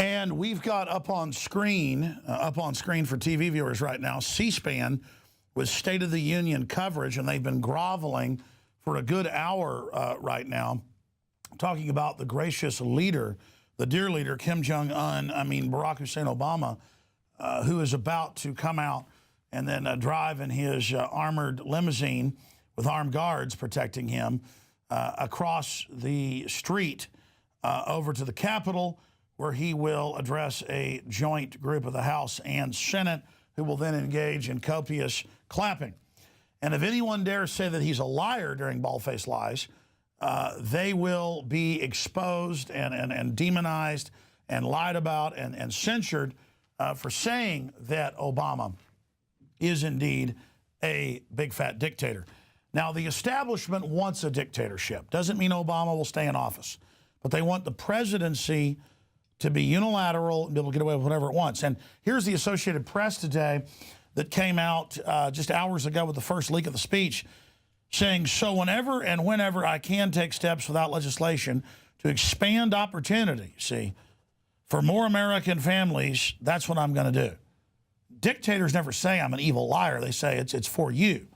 And we've got up on screen for TV viewers right now, C-SPAN with State of the Union coverage, and they've been groveling for a good hour right now, talking about the gracious leader, the dear leader, Kim Jong-un, Barack Hussein Obama, who is about to come out and then drive in his armored limousine with armed guards protecting him across the street over to the Capitol, where he will address a joint group of the House and Senate, who will then engage in copious clapping. And if anyone dares say that he's a liar during bald-faced lies, they will be exposed and demonized and lied about and censured for saying that Obama is indeed a big fat dictator. Now, the establishment wants a dictatorship. Doesn't mean Obama will stay in office, but they want the presidency to be unilateral and be able to get away with whatever it wants. And here's the Associated Press today that came out just hours ago with the first leak of the speech, saying, so whenever and whenever I can take steps without legislation to expand opportunity, see, for more American families, that's what I'm going to do. Dictators never say I'm an evil liar. They say it's for you.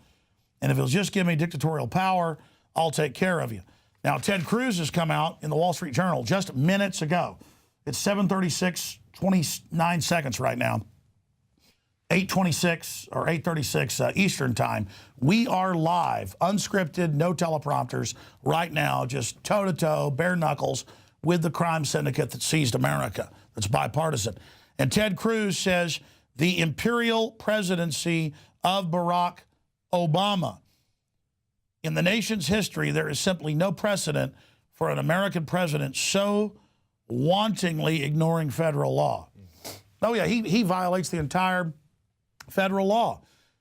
And if it'll just give me dictatorial power, I'll take care of you. Now, Ted Cruz has come out in the Wall Street Journal just minutes ago. It's 7:36, 29 seconds right now. 8:26 or 8:36 Eastern time. We are live, unscripted, no teleprompters right now, just toe-to-toe, bare knuckles with the crime syndicate that seized America, that's bipartisan. And Ted Cruz says the imperial presidency of Barack Obama. In the nation's history, there is simply no precedent for an American president so wantingly ignoring federal law. Oh, yeah, he violates the entire federal law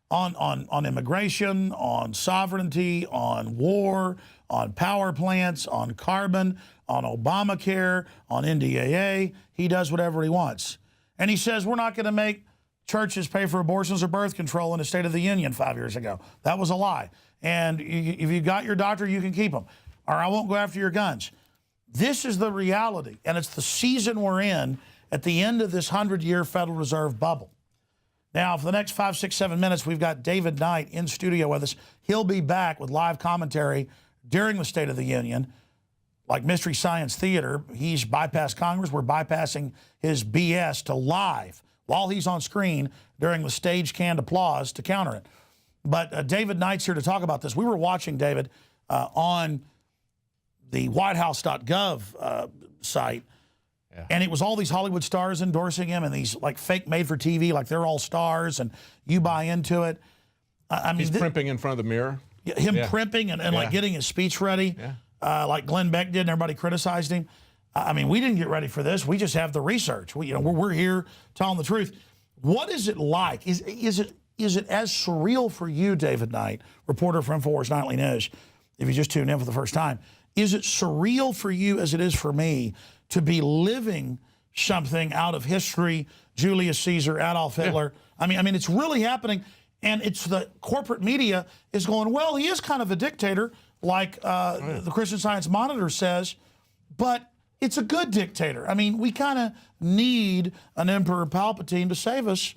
on immigration, on sovereignty, on war, on power plants, on carbon, on Obamacare, on NDAA. He does whatever he wants. And he says we're not going to make churches pay for abortions or birth control in the State of the Union 5 years ago. That was a lie. And if you got your doctor, you can keep them. Or I won't go after your guns. This is the reality, and it's the season we're in at the end of this 100-year Federal Reserve bubble. Now, for the next 5, 6, 7 minutes, we've got David Knight in studio with us. He'll be back with live commentary during the State of the Union, like Mystery Science Theater. He's bypassed Congress. We're bypassing his BS to live while he's on screen during the stage canned applause to counter it. But David Knight's here to talk about this. We were watching, David, on the whitehouse.gov site, yeah. And it was all these Hollywood stars endorsing him and these like fake made-for-TV, like they're all stars and you buy into it. I mean, he's primping in front of the mirror. Him primping and like getting his speech ready, like Glenn Beck did and everybody criticized him. I mean, we didn't get ready for this. We just have the research. We're here telling the truth. What is it like? Is it as surreal for you, David Knight, reporter for INFOWARS Nightly News, if you just tuned in for the first time? Is it surreal for you as it is for me to be living something out of history, Julius Caesar, Adolf Hitler? Yeah. I mean, it's really happening, and it's the corporate media is going, well, he is kind of a dictator, like the Christian Science Monitor says, but it's a good dictator. I mean, we kind of need an Emperor Palpatine to save us.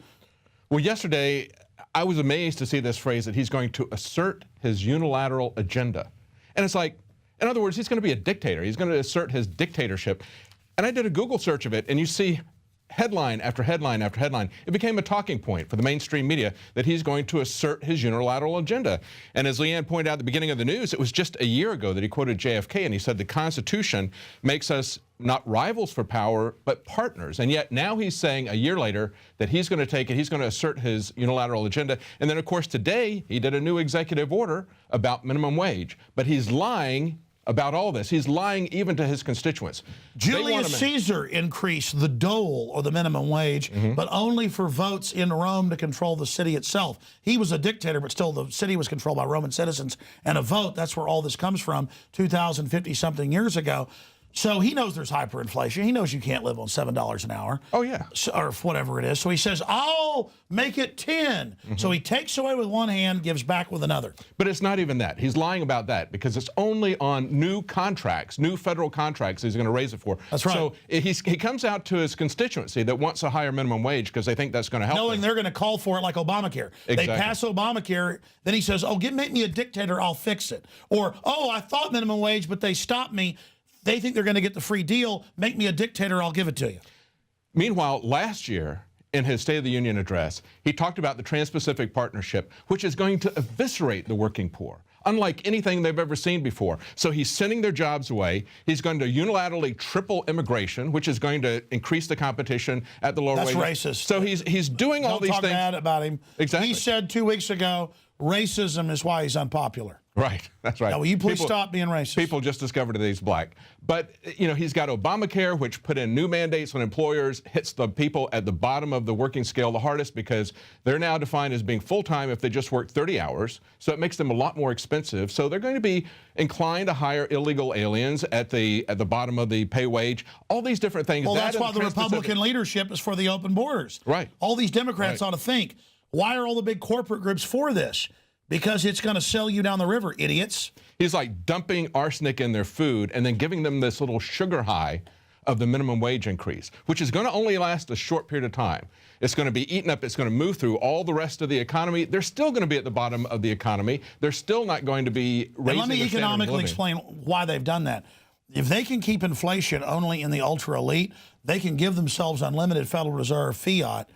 Well, yesterday, I was amazed to see this phrase that he's going to assert his unilateral agenda. And it's like, in other words, he's going to be a dictator. He's going to assert his dictatorship. And I did a Google search of it, and you see headline after headline after headline. It became a talking point for the mainstream media that he's going to assert his unilateral agenda. And as Leanne pointed out at the beginning of the news, it was just a year ago that he quoted JFK, and he said the Constitution makes us not rivals for power, but partners. And yet now he's saying a year later that he's going to take it, he's going to assert his unilateral agenda. And then, of course, today he did a new executive order about minimum wage. But he's lying about all this. He's lying even to his constituents. Julius Caesar increased the dole, or the minimum wage, but only for votes in Rome to control the city itself. He was a dictator, but still the city was controlled by Roman citizens. And a vote, that's where all this comes from, 2,050-something years ago. So he knows there's hyperinflation. He knows you can't live on $7 an hour. Oh, yeah. So, or whatever it is. So he says, I'll make it 10. So he takes away with one hand, gives back with another. But it's not even that. He's lying about that because it's only on new contracts, new federal contracts he's going to raise it for. That's right. So he comes out to his constituency that wants a higher minimum wage because they think that's going to help Knowing them. they're going to call for it like Obamacare. Exactly. They pass Obamacare, then he says, oh, make me a dictator, I'll fix it. Or, oh, I thought minimum wage, but they stopped me. They think they're going to get the free deal. Make me a dictator, I'll give it to you. Meanwhile, last year, in his State of the Union address, he talked about the Trans-Pacific Partnership, which is going to eviscerate the working poor, unlike anything they've ever seen before. So he's sending their jobs away. He's going to unilaterally triple immigration, which is going to increase the competition at the lower wages. That's racist. So he's doing all these things. Don't talk bad about him. Exactly. He said 2 weeks ago, racism is why he's unpopular. Right, that's right. Now, will you please stop being racist? People just discovered that he's black. But, you know, he's got Obamacare, which put in new mandates on employers, hits the people at the bottom of the working scale the hardest because they're now defined as being full-time if they just work 30 hours. So it makes them a lot more expensive. So they're going to be inclined to hire illegal aliens at the bottom of the pay wage. All these different things. Well, that's why the Republican leadership is for the open borders. Right. All these Democrats ought to think, why are all the big corporate groups for this? Because it's going to sell you down the river, idiots. He's like dumping arsenic in their food and then giving them this little sugar high of the minimum wage increase, which is going to only last a short period of time. It's going to be eaten up. It's going to move through all the rest of the economy. They're still going to be at the bottom of the economy. They're still not going to be raising And let me their standard of economically living. explain why they've done that. If they can keep inflation only in the ultra elite, they can give themselves unlimited Federal Reserve fiat,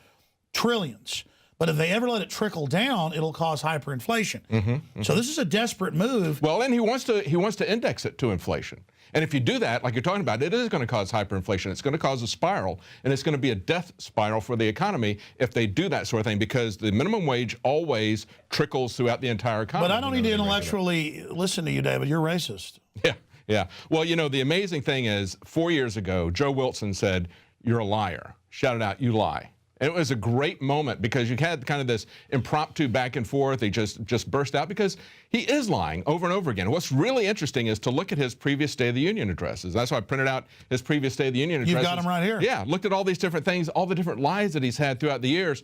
trillions. But if they ever let it trickle down, it'll cause hyperinflation. So this is a desperate move. Well, and he wants to index it to inflation. And if you do that, like you're talking about, it is going to cause hyperinflation. It's going to cause a spiral, and it's going to be a death spiral for the economy if they do that sort of thing, because the minimum wage always trickles throughout the entire economy. But I don't need to intellectually listen to you, David. You're racist. Yeah, yeah. Well, you know, the amazing thing is 4 years ago, Joe Wilson said, "You're a liar." Shouted out, "You lie." And it was a great moment because you had kind of this impromptu back and forth. He just burst out because he is lying over and over again. What's really interesting is to look at his previous State of the Union addresses. That's why I printed out his previous State of the Union addresses. You've got them right here. Yeah, looked at all these different things, all the different lies that he's had throughout the years.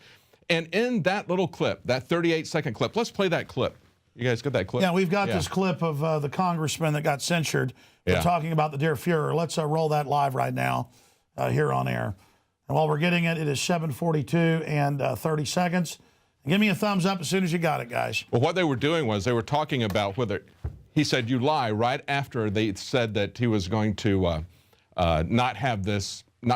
And in that little clip, that 38-second clip, let's play that clip. You guys got that clip? Yeah, we've got this clip of the congressman that got censured for talking about the dear Fuhrer. Let's roll that live right now here on air. And while we're getting it, it is 7:42 and 30 seconds. Give me a thumbs up as soon as you got it, guys. Well, what they were doing was they were talking about whether he said "you lie" right after they said that he was going to not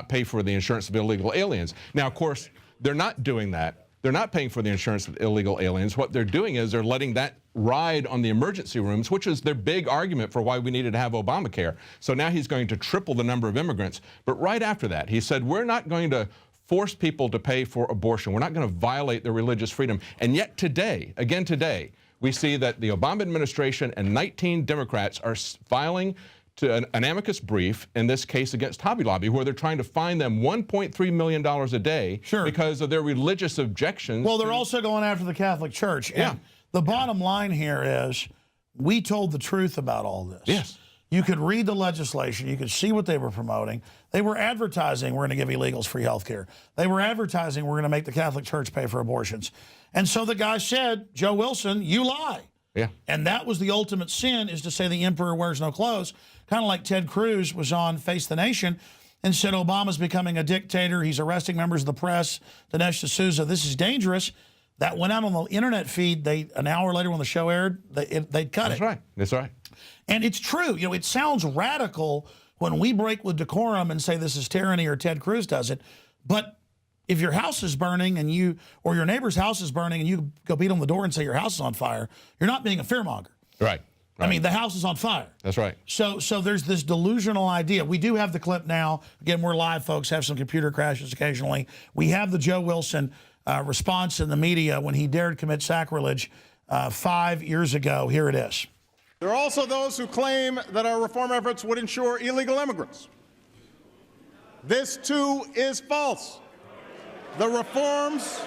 pay for the insurance of illegal aliens. Now, of course, they're not doing that. They're not paying for the insurance of illegal aliens. What they're doing is they're letting that ride on the emergency rooms, which is their big argument for why we needed to have Obamacare. So now he's going to triple the number of immigrants. But right after that, he said, we're not going to force people to pay for abortion. We're not going to violate their religious freedom. And yet today, again today, we see that the Obama administration and 19 Democrats are filing to an amicus brief in this case against Hobby Lobby, where they're trying to fine them $1.3 million a day because of their religious objections. Well, they're also going after the Catholic Church. Yeah. And the bottom line here is we told the truth about all this. Yes. You could read the legislation. You could see what they were promoting. They were advertising we're going to give illegals free health care. They were advertising we're going to make the Catholic Church pay for abortions. And so the guy said, Joe Wilson, you lie. Yeah. And that was the ultimate sin, is to say the emperor wears no clothes. Kind of like Ted Cruz was on Face the Nation and said Obama's becoming a dictator. He's arresting members of the press. Dinesh D'Souza, this is dangerous. That went out on the internet feed. An hour later when the show aired, they'd cut it. That's right. That's right. And it's true. You know, it sounds radical when we break with decorum and say this is tyranny or Ted Cruz does it. But if your house is burning or your neighbor's house is burning and you go beat on the door and say your house is on fire, you're not being a fearmonger. Right. I mean, the house is on fire. That's right. So there's this delusional idea. We do have the clip now. Again, we're live, folks, have some computer crashes occasionally. We have the Joe Wilson response in the media when he dared commit sacrilege 5 years ago. Here it is. There are also those who claim that our reform efforts would ensure illegal immigrants. This, too, is false. The reforms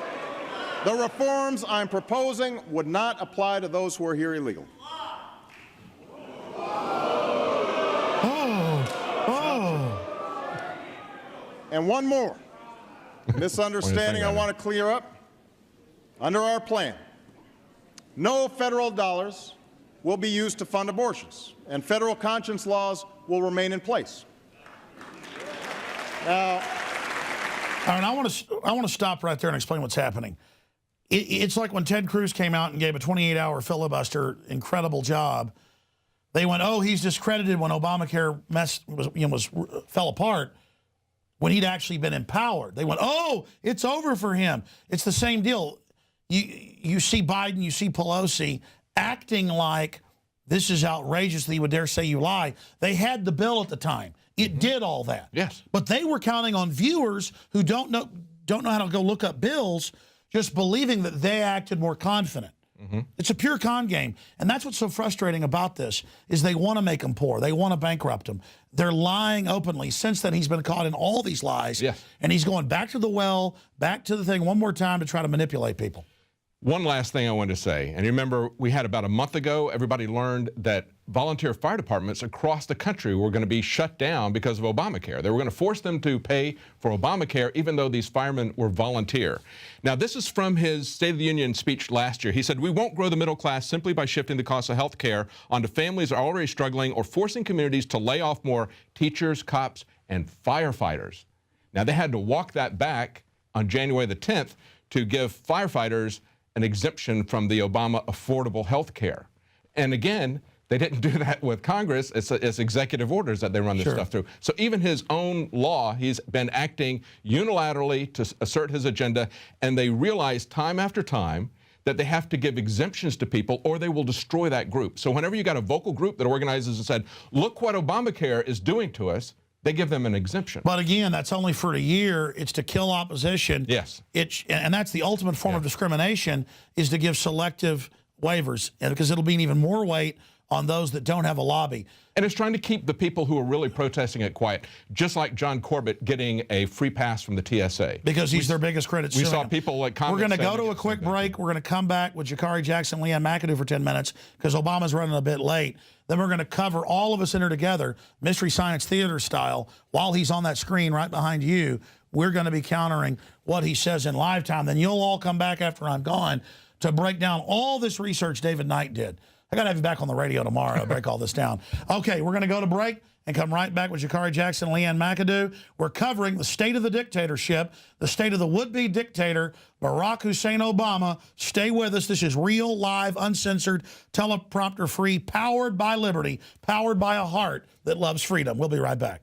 I'm proposing would not apply to those who are here illegally. And one more misunderstanding I want to clear up. Under our plan, no federal dollars will be used to fund abortions, and federal conscience laws will remain in place. Now, all right, I want to stop right there and explain what's happening. It's like when Ted Cruz came out and gave a 28-hour filibuster, incredible job. They went, oh, he's discredited when Obamacare fell apart, when he'd actually been empowered. They went, oh, it's over for him. It's the same deal. You see Biden, you see Pelosi acting like this is outrageous that he would dare say you lie. They had the bill at the time. It did all that. Yes. But they were counting on viewers who don't know how to go look up bills, just believing that they acted more confident. It's a pure con game. And that's what's so frustrating about this, is they want to make them poor. They want to bankrupt them. They're lying openly. Since then, he's been caught in all these lies. Yes. And he's going back to the well, back to the thing one more time to try to manipulate people. One last thing I wanted to say, and you remember we had about a month ago, everybody learned that volunteer fire departments across the country were going to be shut down because of Obamacare. They were going to force them to pay for Obamacare even though these firemen were volunteer. Now, this is from his State of the Union speech last year. He said, we won't grow the middle class simply by shifting the cost of health care onto families that are already struggling or forcing communities to lay off more teachers, cops, and firefighters. Now, they had to walk that back on January the 10th to give firefighters an exemption from the Obama affordable health care. And again, they didn't do that with Congress. It's executive orders that they run this stuff through. So even his own law, he's been acting unilaterally to assert his agenda, and they realize time after time that they have to give exemptions to people or they will destroy that group. So whenever you got a vocal group that organizes and said, look what Obamacare is doing to us, they give them an exemption. But again, that's only for a year. It's to kill opposition. Yes. And that's the ultimate form of discrimination, is to give selective waivers, because it'll be even more weight on those that don't have a lobby. And it's trying to keep the people who are really protesting it quiet, just like John Corbett getting a free pass from the TSA. Because he's their biggest critic. We saw people like We're going to go to a quick break. We're going to come back with Jakari Jackson, Leanne McAdoo for 10 minutes, because Obama's running a bit late. Then we're going to cover, all of us in here together, Mystery Science Theater style, while he's on that screen right behind you. We're going to be countering what he says in live time. Then you'll all come back after I'm gone to break down all this research David Knight did. I got to have you back on the radio tomorrow to break all this down. Okay, we're going to go to break and come right back with Jakari Jackson and Leanne McAdoo. We're covering the state of the dictatorship, the state of the would-be dictator, Barack Hussein Obama. Stay with us. This is real, live, uncensored, teleprompter-free, powered by liberty, powered by a heart that loves freedom. We'll be right back.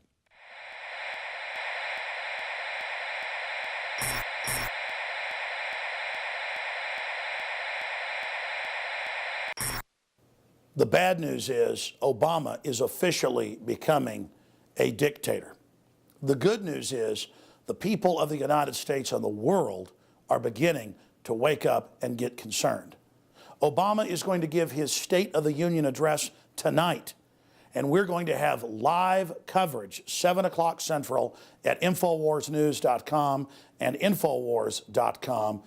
The bad news is Obama is officially becoming a dictator. The good news is the people of the United States and the world are beginning to wake up and get concerned. Obama is going to give his State of the Union address tonight, and we're going to have live coverage, 7 o'clock Central, at InfoWarsNews.com and Infowars.com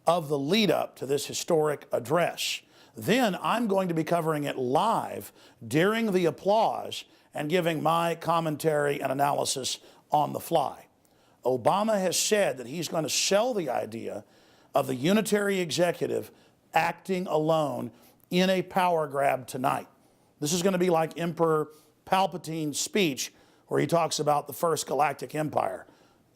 of the lead up to this historic address. Then I'm going to be covering it live during the applause and giving my commentary and analysis on the fly. Obama has said that he's going to sell the idea of the unitary executive acting alone in a power grab tonight. This is going to be like Emperor Palpatine's speech where he talks about the first galactic empire.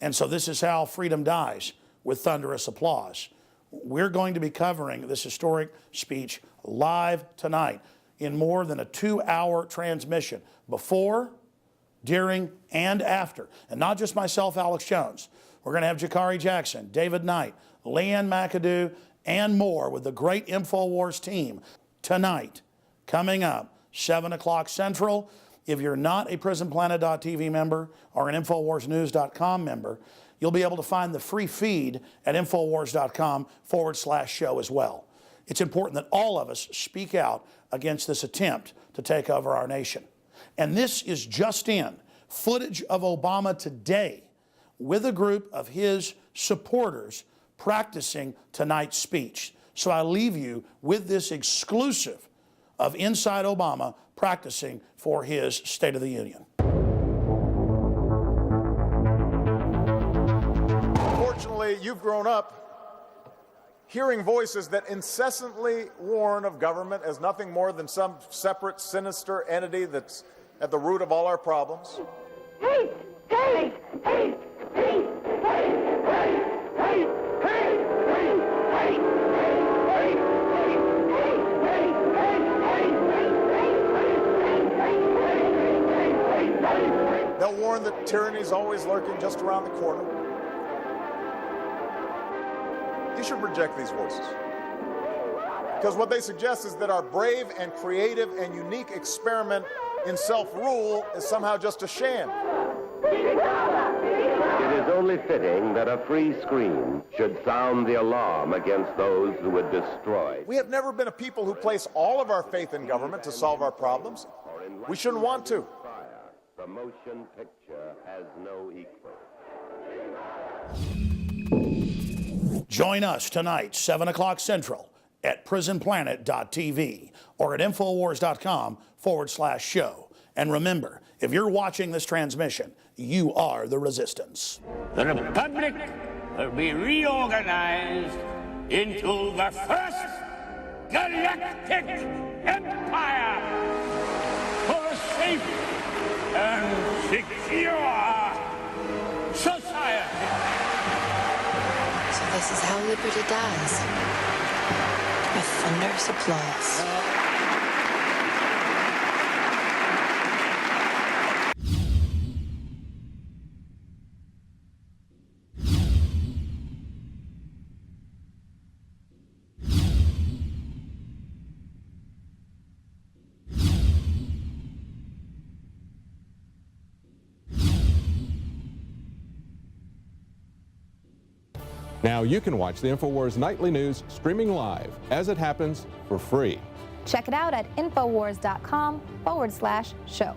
And so this is how freedom dies, with thunderous applause. We're going to be covering this historic speech live tonight in more than a 2-hour transmission, before, during, and after. And not just myself, Alex Jones. We're going to have Jakari Jackson, David Knight, Leanne McAdoo, and more with the great InfoWars team tonight, coming up, 7 o'clock Central. If you're not a PrisonPlanet.tv member or an InfoWarsNews.com member, you'll be able to find the free feed at Infowars.com/show as well. It's important that all of us speak out against this attempt to take over our nation. And this is just in footage of Obama today with a group of his supporters practicing tonight's speech. So I leave you with this exclusive of Inside Obama practicing for his State of the Union. Unfortunately, you've grown up hearing voices that incessantly warn of government as nothing more than some separate, sinister entity that's at the root of all our problems. Hate! Hate! Hate! Hate! Hate! Hate! They'll warn that tyranny is always lurking just around the corner. You should reject these voices. Because what they suggest is that our brave and creative and unique experiment in self-rule is somehow just a sham. It is only fitting that a free screen should sound the alarm against those who would destroy. We have never been a people who place all of our faith in government to solve our problems. We shouldn't want to. The motion picture has no equal. Join us tonight, 7 o'clock Central, at prisonplanet.tv or at INFOWARS.com/show. And remember, if you're watching this transmission, you are the resistance. The Republic will be reorganized into the first galactic empire for a safe and secure society. So this is how liberty dies. With thunderous applause. Now you can watch the INFOWARS Nightly News streaming live as it happens for free. Check it out at INFOWARS.com/show.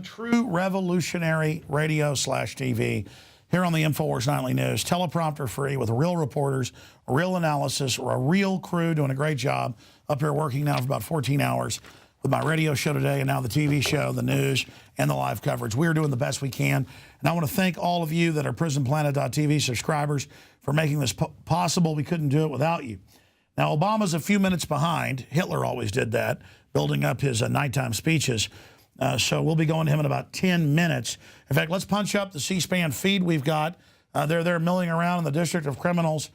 True revolutionary radio/TV here on the INFOWARS Nightly News. Teleprompter free with real reporters, real analysis, or a real crew doing a great job up here working now for about 14 hours with my radio show today and now the TV show, the news, and the live coverage. We're doing the best we can. And I want to thank all of you that are PrisonPlanet.tv subscribers for making this possible. We couldn't do it without you. Now, Obama's a few minutes behind. Hitler always did that, building up his nighttime speeches. So we'll be going to him in about 10 minutes. In fact, let's punch up the C-SPAN feed we've got. They're there milling around in the District of Criminals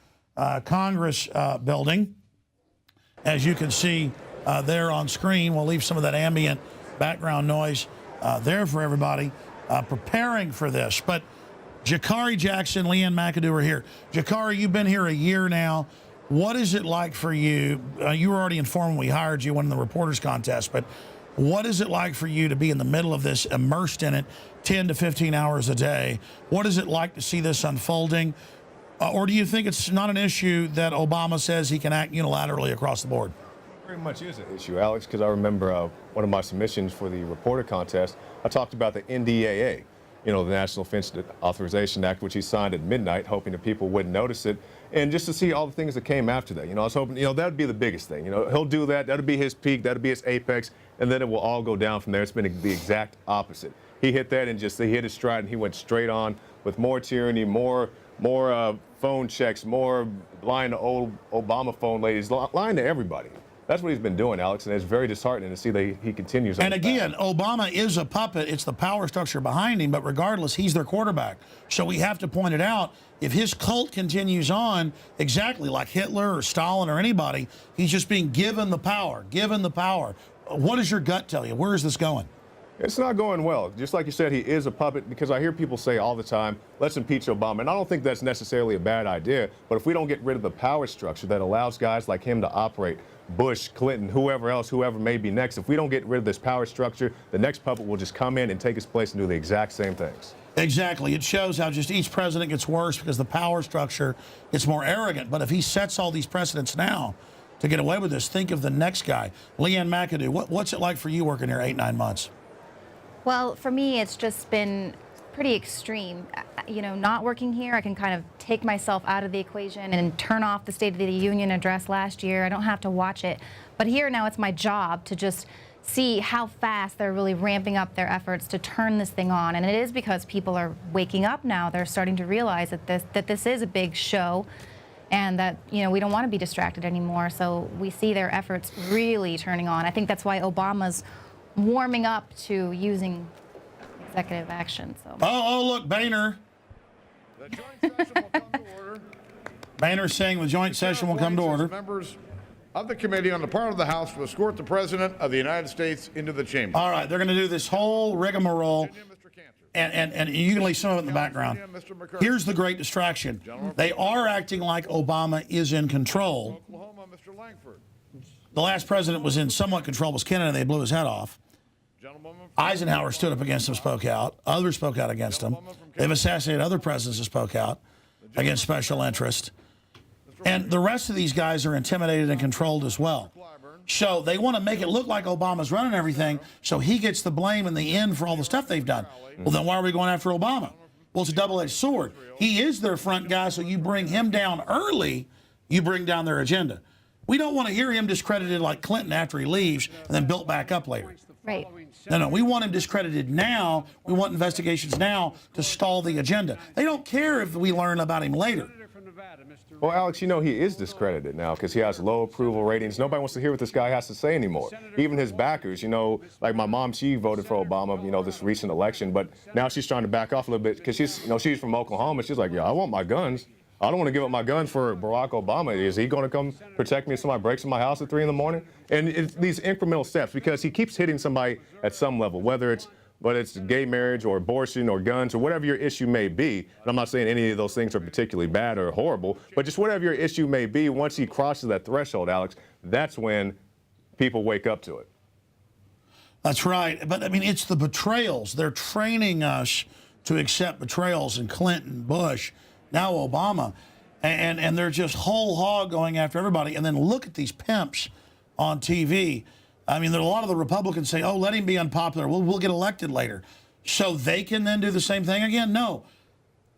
Congress building. As you can see there on screen, we'll leave some of that ambient background noise there for everybody preparing for this. But Jakari Jackson, Leanne McAdoo are here. Jakari, you've been here a year now. What is it like for you? You were already informed when we hired you, won the reporters contest, but what is it like for you to be in the middle of this, immersed in it, 10 to 15 hours a day? What is it like to see this unfolding? Or do you think it's not an issue that Obama says he can act unilaterally across the board? Very much is an issue, Alex, because I remember one of my submissions for the reporter contest, I talked about the NDAA, the National Defense Authorization Act, which he signed at midnight, hoping that people wouldn't notice it. And just to see all the things that came after that, I was hoping, that would be the biggest thing. He'll do that. That'll be his peak. That'll be his apex. And then it will all go down from there. It's been the exact opposite. He hit that and he hit his stride and he went straight on with more tyranny, more phone checks, more lying to old Obama phone ladies, lying to everybody. That's what he's been doing, Alex, and it's very disheartening to see that he continues on. And again, Obama is a puppet. It's the power structure behind him, but regardless, he's their quarterback. So we have to point it out. If his cult continues on, exactly like Hitler or Stalin or anybody, he's just being given the power, given the power. What does your gut tell you? Where is this going? It's not going well. Just like you said, he is a puppet, because I hear people say all the time, let's impeach Obama. And I don't think that's necessarily a bad idea, but if we don't get rid of the power structure that allows guys like him to operate, Bush, Clinton, whoever may be next, if we don't get rid of this power structure, the next puppet will just come in and take his place and do the exact same things. Exactly. It shows how just each president gets worse because the power structure gets more arrogant. But if he sets all these precedents now to get away with this, think of the next guy. Leanne McAdoo, what's it like for you working here 8-9 months? Well, for me, it's just been pretty extreme. You know, not working here, I can kind of take myself out of the equation and turn off the State of the Union address last year. I don't have to watch it. But here now it's my job to just see how fast they're really ramping up their efforts to turn this thing on. And it is because people are waking up now. They're starting to realize that this is a big show, and that, you know, we don't want to be distracted anymore. So we see their efforts really turning on. I think that's why Obama's warming up to using executive action. So. Oh, look, Boehner. The joint session will come to order. Boehner's saying the joint session will come to order. Members of the committee on the part of the House to escort the President of the United States into the chamber. All right, they're going to do this whole rigmarole, and you can leave some of it in the background. Here's the great distraction. They are acting like Obama is in control. Oklahoma, Mr. Langford. The last president was in somewhat control, was Kennedy, and they blew his head off. Eisenhower stood up against him, spoke out. Others spoke out against him. They've assassinated other presidents that spoke out against special interest. And the rest of these guys are intimidated and controlled as well. So they want to make it look like Obama's running everything, so he gets the blame in the end for all the stuff they've done. Well, then why are we going after Obama? Well, it's a double-edged sword. He is their front guy, so you bring him down early, you bring down their agenda. We don't want to hear him discredited like Clinton after he leaves and then built back up later. Right. No, we want him discredited now. We want investigations now to stall the agenda. They don't care if we learn about him later. Well, Alex, you know he is discredited now because he has low approval ratings. Nobody wants to hear what this guy has to say anymore. Even his backers, you know, like my mom, she voted for Obama, you know, this recent election, but now she's trying to back off a little bit because she's from Oklahoma. She's like, yeah, I want my guns. I don't want to give up my guns for Barack Obama. Is he going to come protect me if somebody breaks in my house at 3 in the morning? And it's these incremental steps because he keeps hitting somebody at some level, whether it's gay marriage or abortion or guns or whatever your issue may be. And I'm not saying any of those things are particularly bad or horrible, but just whatever your issue may be, once he crosses that threshold, Alex, that's when people wake up to it. That's right. But, I mean, it's the betrayals. They're training us to accept betrayals in Clinton, Bush, now Obama. And they're just whole hog going after everybody. And then look at these pimps on TV. I mean, there are a lot of the Republicans say, oh, let him be unpopular. We'll get elected later. So they can then do the same thing again? No.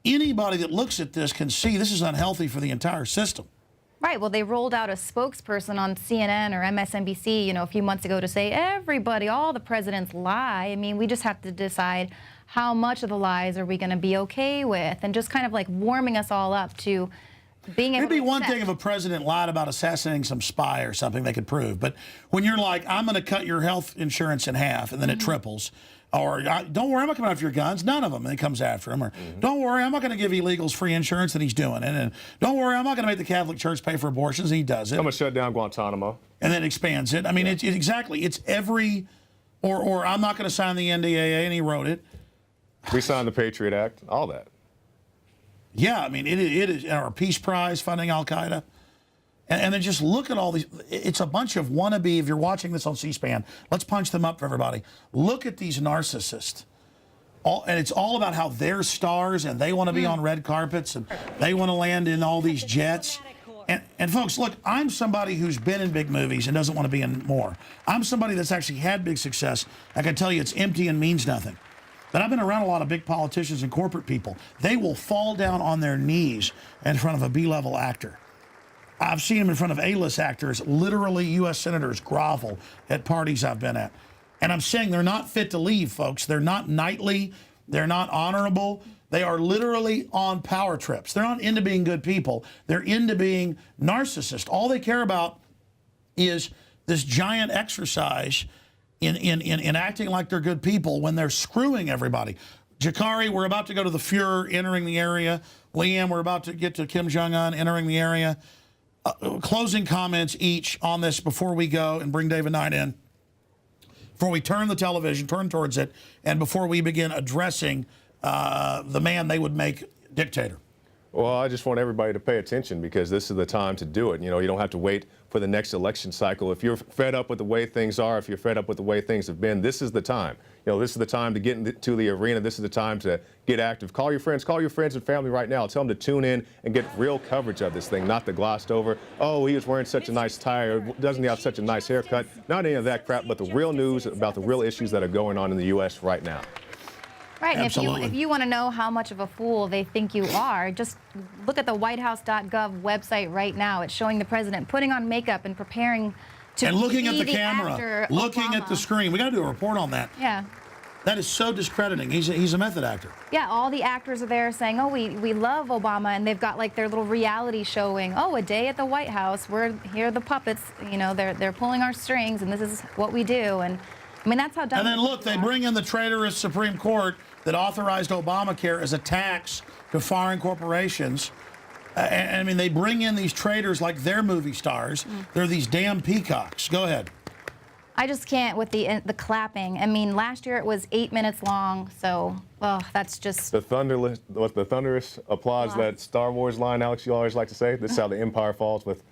Anybody that looks at this can see this is unhealthy for the entire system. Right. Well, they rolled out a spokesperson on CNN or MSNBC, you know, a few months ago to say everybody, all the presidents lie. I mean, we just have to decide how much of the lies are we going to be okay with, and just kind of like warming us all up to being able It'd be to one accept. thing if a president lied about assassinating some spy or something they could prove. But when you're like, I'm going to cut your health insurance in half and then it triples, or don't worry, I'm not coming after your guns, none of them, and he comes after him. Or don't worry, I'm not going to give illegals free insurance, and he's doing it. And don't worry, I'm not going to make the Catholic Church pay for abortions, and he does it. I'm going to shut down Guantanamo. And then expands it. I mean, it's every, or I'm not going to sign the NDAA, and he wrote it. We signed the Patriot Act, all that. Yeah, I mean, it is our Peace Prize funding Al-Qaeda. And then just look at all these. It's a bunch of wannabe. If you're watching this on C-SPAN, let's punch them up for everybody. Look at these narcissists. And it's all about how they're stars and they want to be on red carpets and they want to land in all these jets. And folks, look, I'm somebody who's been in big movies and doesn't want to be in more. I'm somebody that's actually had big success. I can tell you it's empty and means nothing. But I've been around a lot of big politicians and corporate people. They will fall down on their knees in front of a B-level actor. I've seen them in front of A-list actors, literally U.S. senators grovel at parties I've been at. And I'm saying they're not fit to leave, folks. They're not knightly. They're not honorable. They are literally on power trips. They're not into being good people. They're into being narcissists. All they care about is this giant exercise in acting like they're good people when they're screwing everybody. Jakari, we're about to go to the Fuhrer entering the area. Liam, we're about to get to Kim Jong-un entering the area. Closing comments each on this before we go and bring David Knight in. Before we turn the television, turn towards it, and before we begin addressing the man they would make dictator. Well, I just want everybody to pay attention because this is the time to do it. You know, you don't have to wait for the next election cycle. If you're fed up with the way things are, if you're fed up with the way things have been, this is the time. You know, this is the time to get into the arena. This is the time to get active. Call your friends and family right now. Tell them to tune in and get real coverage of this thing, not the glossed over, oh, he was wearing such a nice tie, or doesn't he have such a nice haircut? Not any of that crap, but the real news about the real issues that are going on in the U.S. right now. Right, and Absolutely. if you want to know how much of a fool they think you are, just look at the whitehouse.gov website right now. It's showing the president putting on makeup and preparing to And looking be at the camera, actor looking at the Obama. screen. We got to do a report on that. Yeah. That is so discrediting. He's a method actor. Yeah, all the actors are there saying, oh, we love Obama, and they've got like their little reality showing, oh, a day at the White House, here are the puppets, you know, they're pulling our strings, and this is what we do. And I mean, that's how dumb. And then look, they bring in the traitorous Supreme Court that authorized Obamacare as a tax to foreign corporations. And I mean, they bring in these traitors like they're movie stars. They're these damn peacocks. Go ahead. I just can't with the clapping. I mean, last year it was 8 minutes long, so that's just The thunderous applause, that Star Wars line, Alex, you always like to say. This is how the empire falls, with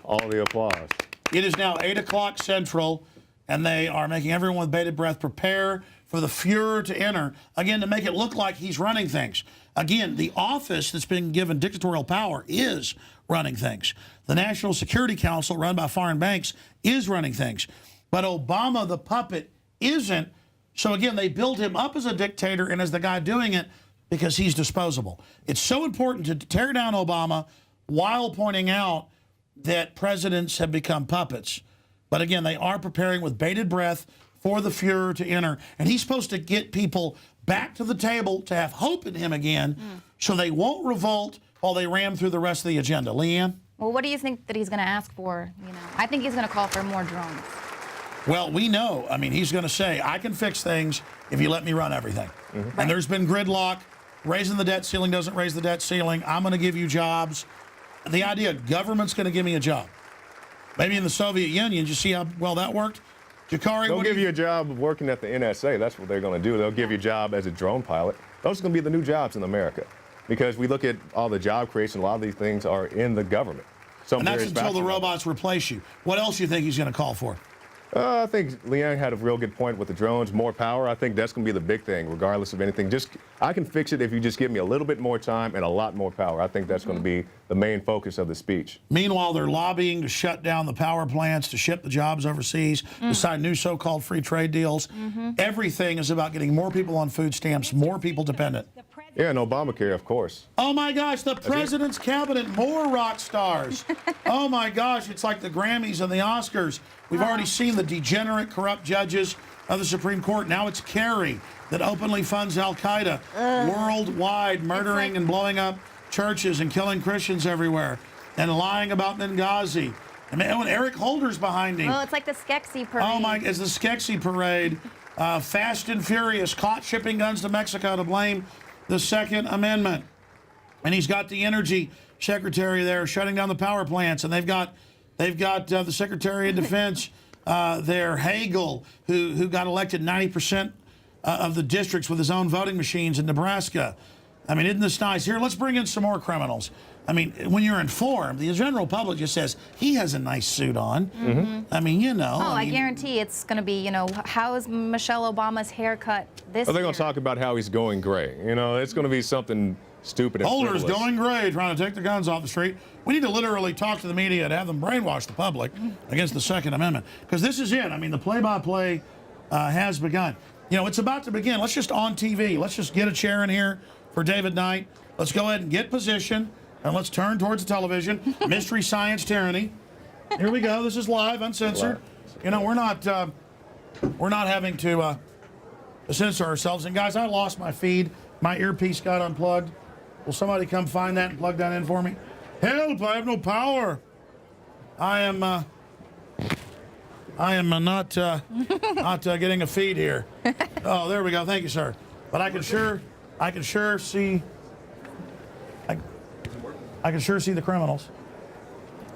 all the applause. It is now 8 o'clock Central, and they are making everyone with bated breath prepare for the Fuhrer to enter, again, to make it look like he's running things. Again, the office that's been given dictatorial power is running things. The National Security Council, run by foreign banks, is running things. But Obama, the puppet, isn't. So again, they build him up as a dictator and as the guy doing it because he's disposable. It's so important to tear down Obama while pointing out that presidents have become puppets. But again, they are preparing with bated breath for the Fuhrer to enter. And he's supposed to get people back to the table to have hope in him again so they won't revolt while they ram through the rest of the agenda. Leanne? Well, what do you think that he's going to ask for? You know, I think he's going to call for more drones. Well, we know. I mean, he's going to say, I can fix things if you let me run everything. And there's been gridlock. Raising the debt ceiling doesn't raise the debt ceiling. I'm going to give you jobs. The idea government's going to give me a job. Maybe in the Soviet Union, did you see how well that worked? Jakari, They'll give you a job of working at the NSA. That's what they're going to do. They'll give you a job as a drone pilot. Those are going to be the new jobs in America. Because we look at all the job creation, a lot of these things are in the government. And that's until the robots replace you. What else do you think he's going to call for? I think Leanne had a real good point with the drones, more power. I think that's going to be the big thing, regardless of anything. I can fix it if you just give me a little bit more time and a lot more power. I think that's going to be the main focus of the speech. Meanwhile, they're lobbying to shut down the power plants, to ship the jobs overseas, to sign new so-called free trade deals. Everything is about getting more people on food stamps, more people dependent. Yeah, and Obamacare, of course. Oh, my gosh, the president's cabinet, more rock stars. Oh, my gosh, it's like the Grammys and the Oscars. We've already seen the degenerate, corrupt judges of the Supreme Court. Now it's Kerry that openly funds al-Qaeda worldwide, murdering and blowing up churches and killing Christians everywhere and lying about Benghazi. And Eric Holder's behind him. Well, it's like the Skeksis parade. Oh, my, it's the Skeksis parade. Fast and Furious, caught shipping guns to Mexico to blame the Second Amendment. And he's got the energy secretary there shutting down the power plants. And they've got the Secretary of Defense there, Hagel, who got elected 90% of the districts with his own voting machines in Nebraska. I mean, isn't this nice? Here, let's bring in some more criminals. I mean, when you're informed, the general public just says, he has a nice suit on. I mean, you know. Oh, I guarantee it's going to be, you know, how is Michelle Obama's haircut this They're going year? to talk about how he's going gray. You know, it's going to be something stupid and Holder's frivolous. going gray, trying to take the guns off the street. We need to literally talk to the media to have them brainwash the public against the Second Amendment. Because this is it. I mean, the play-by-play has begun. You know, it's about to begin. Let's just on TV. Let's just get a chair in here for David Knight. Let's go ahead and get position. And let's turn towards the television. Mystery Science Tyranny. Here we go. This is live, uncensored. You know, we're not having to censor ourselves. And guys, I lost my feed. My earpiece got unplugged. Will somebody come find that and plug that in for me? Help! I have no power. I am not getting a feed here. Oh, there we go. Thank you, sir. But I can sure see. I can sure see the criminals.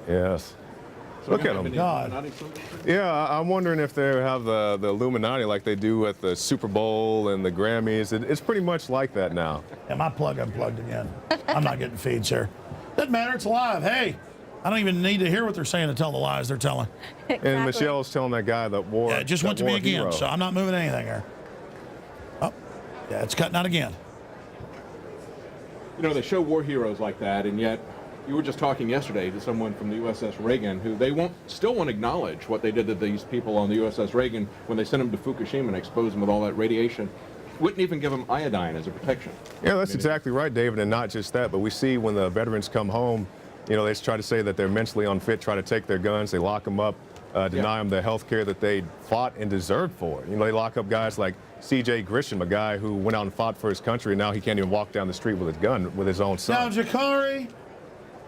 Yes. Look at them. God. Yeah, I'm wondering if they have the Illuminati like they do at the Super Bowl and the Grammys. It's pretty much like that now. Yeah, my plug unplugged again. I'm not getting feeds here. Doesn't matter. It's live. Hey, I don't even need to hear what they're saying to tell the lies they're telling. Exactly. And Michelle's telling that guy that war. Yeah, it just went to me again, so I'm not moving anything here. Oh, yeah, it's cutting out again. You know, they show war heroes like that, and yet you were just talking yesterday to someone from the USS Reagan who they still won't acknowledge what they did to these people on the USS Reagan when they sent them to Fukushima and exposed them with all that radiation. wouldn't even give them iodine as a protection. Yeah, that's exactly right, David, and not just that, but we see when the veterans come home, you know, they try to say that they're mentally unfit, try to take their guns, they lock them up, deny them the health care that they fought and deserved for. You know, they lock up guys like C.J. Grisham, a guy who went out and fought for his country, and now he can't even walk down the street with a gun with his own son. Now, Jakari,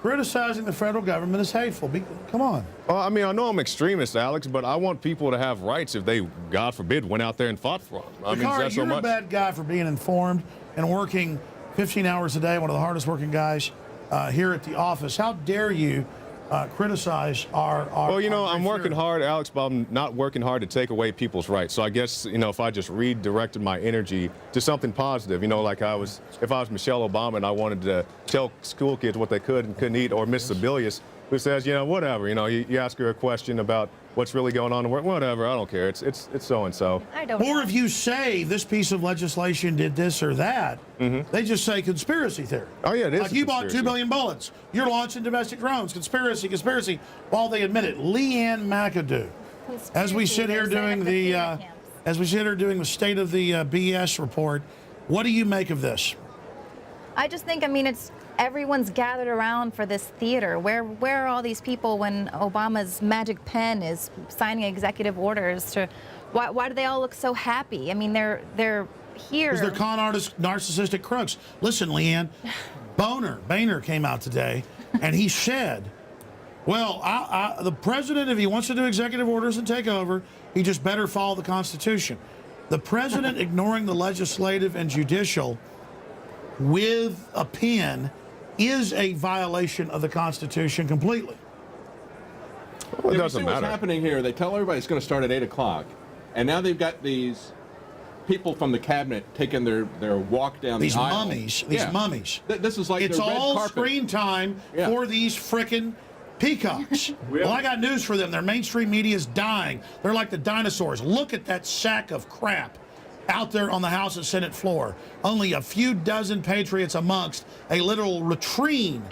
criticizing the federal government is hateful. Come on. Well, I mean, I know I'm extremist, Alex, but I want people to have rights if they, God forbid, went out there and fought for them. I mean, is that so you're much? a bad guy for being informed and working 15 hours a day, one of the hardest working guys here at the office. How dare you criticize our Well, you know, I'm working theory. hard, Alex, but I'm not working hard to take away people's rights. So I guess, you know, if I just redirected my energy to something positive, you know, like if I was Michelle Obama and I wanted to tell school kids what they could and couldn't eat, or Miss Sebelius, who says, you know, whatever, you know, you ask her a question about what's really going on in the world, whatever, I don't care, it's so-and-so. I don't Or know. if you say this piece of legislation did this or that, they just say conspiracy theory. Oh, yeah, it is Like a you bought conspiracy. 2 billion bullets. You're launching domestic drones. Conspiracy, while they admit it. Leanne McAdoo. As we sit here doing the State of the BS report, what do you make of this? I just think, I mean, it's everyone's gathered around for this theater. Where are all these people when Obama's magic pen is signing executive orders to? Why do they all look so happy? I mean, they're here. Because they're con artist, narcissistic crooks. Listen, Leanne, Boehner came out today, and he said, well, the president, if he wants to do executive orders and take over, he just better follow the Constitution. The president ignoring the legislative and judicial with a pen is a violation of the Constitution completely. Well, it Yeah, doesn't see matter. what's happening here. They tell everybody it's going to start at 8 o'clock, and now they've got these people from the cabinet taking their walk down These the aisle. mummies, This is like it's the red all carpet. screen time for these frickin' peacocks. Well, I got news for them. Their mainstream media is dying. They're like the dinosaurs. Look at that sack of crap out there on the House and Senate floor. Only a few dozen patriots amongst a literal latrine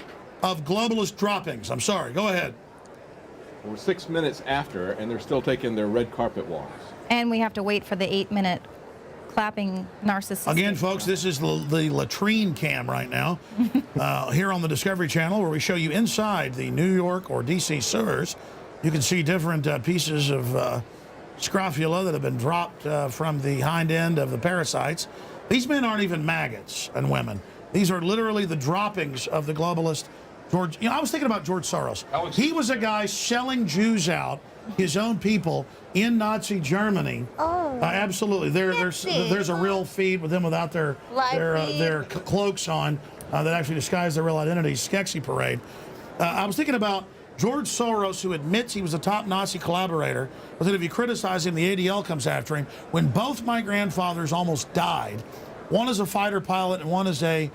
of globalist droppings. I'm sorry. Go ahead. We're 6 minutes after, and they're still taking their red carpet walks. And we have to wait for the 8-minute clapping narcissistic. Again, folks, this is the latrine cam right now here on the Discovery Channel, where we show you inside the New York or D.C. sewers. You can see different pieces of scrofula that have been dropped from the hind end of the parasites. These men aren't even maggots and women. These are literally the droppings of the globalist George. You know, I was thinking about George Soros. He was a guy selling Jews out, his own people, in Nazi Germany. Absolutely. There's a real feed with them without their cloaks on that actually disguise their real identities. Skeksis parade. I was thinking about George Soros, who admits he was a top Nazi collaborator, but that if you criticize him, the ADL comes after him. When both my grandfathers almost died, one as a fighter pilot and one as a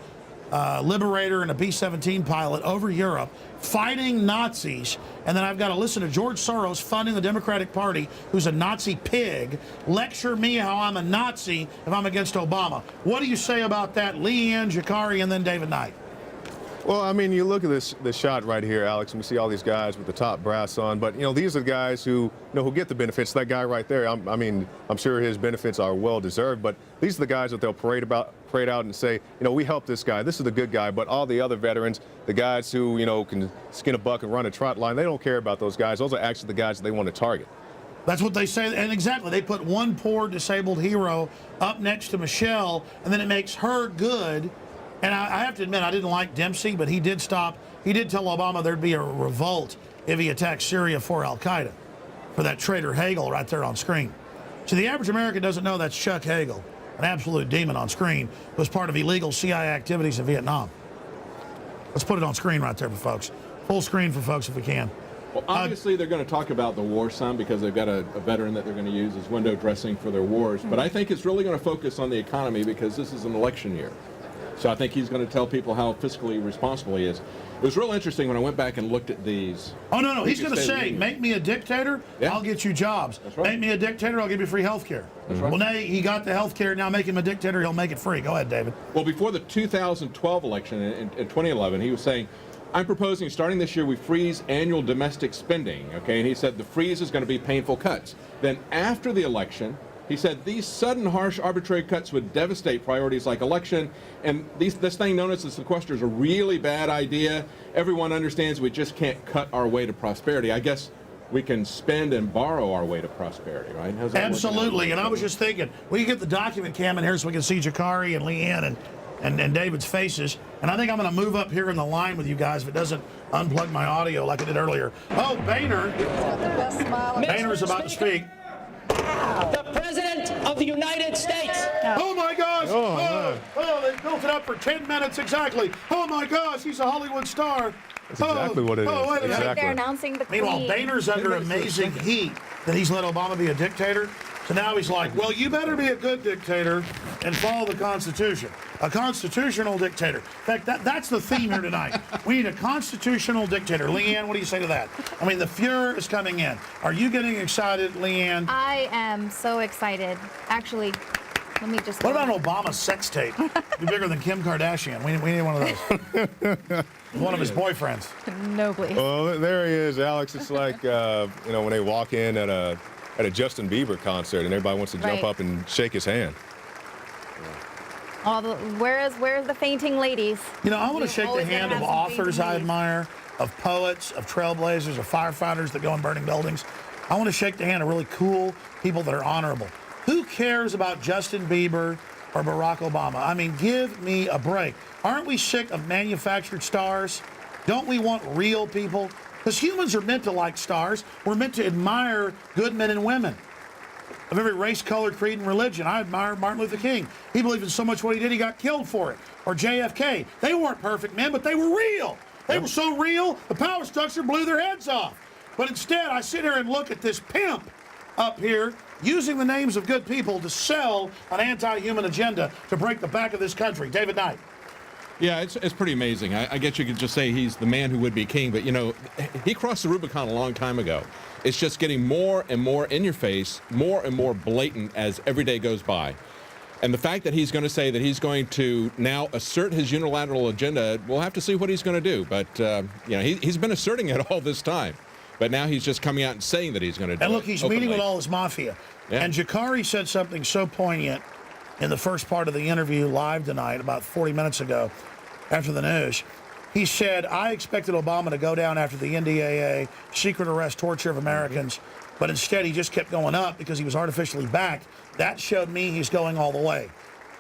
Liberator and a B-17 pilot over Europe, fighting Nazis, and then I've got to listen to George Soros funding the Democratic Party, who's a Nazi pig, lecture me how I'm a Nazi if I'm against Obama. What do you say about that, Leanne, Jakari, and then David Knight? Well, I mean, you look at this shot right here, Alex, and we see all these guys with the top brass on. But, you know, these are the guys who, who get the benefits. That guy right there, I mean, I'm sure his benefits are well-deserved. But these are the guys that they'll parade out and say, we helped this guy. This is the good guy. But all the other veterans, the guys who, can skin a buck and run a trot line, they don't care about those guys. Those are actually the guys that they want to target. That's what they say, and exactly. They put one poor disabled hero up next to Michelle, and then it makes her good. And I have to admit, I didn't like Dempsey, but he did tell Obama there'd be a revolt if he attacked Syria for al-Qaeda, for that traitor Hagel right there on screen. So the average American doesn't know that's Chuck Hagel, an absolute demon on screen, who was part of illegal CIA activities in Vietnam. Let's put it on screen right there for folks. Full screen for folks if we can. Well, obviously they're going to talk about the war some because they've got a veteran that they're going to use as window dressing for their wars. But I think it's really going to focus on the economy because this is an election year. So I think he's going to tell people how fiscally responsible he is. It was real interesting when I went back and looked at these. Oh, no. He's going to say, make me a dictator, I'll get you jobs. That's right. Make me a dictator, I'll give you free health care. That's right. Well, now he got the health care. Now make him a dictator, he'll make it free. Go ahead, David. Well, before the 2012 election in 2011, he was saying, I'm proposing starting this year we freeze annual domestic spending, okay? And he said the freeze is going to be painful cuts. Then after the election, He said these sudden, harsh, arbitrary cuts would devastate priorities like election, and this thing known as the sequester is a really bad idea. Everyone understands we just can't cut our way to prosperity. I guess we can spend and borrow our way to prosperity, right? How's that Absolutely. And I was just thinking, we can get the document cam in here so we can see Jakari and Leanne and David's faces. And I think I'm going to move up here in the line with you guys if it doesn't unplug my audio like I did earlier. Oh, Boehner. Boehner's about to speak. The President of the United States. Oh my gosh! Oh, they built it up for 10 minutes exactly. Oh my gosh, he's a Hollywood star. That's exactly what it is. Wait a minute. Exactly. They're announcing the Meanwhile, Queen. Boehner's under amazing heat that he's let Obama be a dictator. So now he's like, well, you better be a good dictator and follow the Constitution. A constitutional dictator. In fact, that's the theme here tonight. We need a constitutional dictator. Leanne, what do you say to that? I mean, the Fuhrer is coming in. Are you getting excited, Leanne? I am so excited. Actually, let me just... What about an Obama sex tape? Be bigger than Kim Kardashian. We need one of those. One of his boyfriends. No, please. Well, there he is, Alex. It's like, when they walk in at a Justin Bieber concert and everybody wants to jump up and shake his hand. Where's the fainting ladies? You know, I want to shake the hand of authors I admire, of poets, of trailblazers, of firefighters that go in burning buildings. I want to shake the hand of really cool people that are honorable. Who cares about Justin Bieber or Barack Obama? I mean, give me a break. Aren't we sick of manufactured stars? Don't we want real people? Because humans are meant to like stars. We're meant to admire good men and women of every race, color, creed, and religion. I admire Martin Luther King. He believed in so much what he did, he got killed for it. Or JFK. They weren't perfect men, but they were real. They were so real, the power structure blew their heads off. But instead, I sit here and look at this pimp up here using the names of good people to sell an anti-human agenda to break the back of this country. David Knight. Yeah, it's pretty amazing. I guess you could just say he's the man who would be king, but, you know, he crossed the Rubicon a long time ago. It's just getting more and more in your face, more and more blatant as every day goes by. And the fact that he's going to say that he's going to now assert his unilateral agenda, we'll have to see what he's going to do. But, you know, he's been asserting it all this time. But now he's just coming out and saying that he's going to do it. And look, he's meeting with all his mafia. Yeah. And Jakari said something so poignant in the first part of the interview live tonight, about 40 minutes ago, after the news. He said, I expected Obama to go down after the NDAA, secret arrest, torture of Americans, but instead he just kept going up because he was artificially backed. That showed me he's going all the way.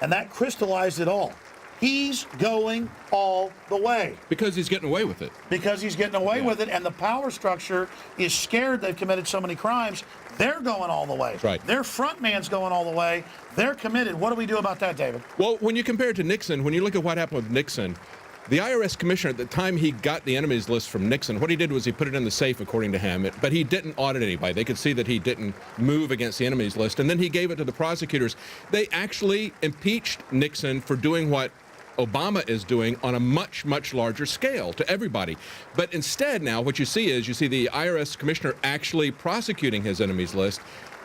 And that crystallized it all. He's going all the way. Because he's getting away with it. Because he's getting away with it, and the power structure is scared they've committed so many crimes. They're going all the way. That's right. Their front man's going all the way. They're committed. What do we do about that, David? Well, when you compare it to Nixon, when you look at what happened with Nixon, the IRS commissioner, at the time he got the enemies list from Nixon, what he did was he put it in the safe, according to him, but he didn't audit anybody. They could see that he didn't move against the enemies list, and then he gave it to the prosecutors. They actually impeached Nixon for doing what Obama is doing on a much, much larger scale to everybody. But instead now, what you see is the IRS commissioner actually prosecuting his enemies list,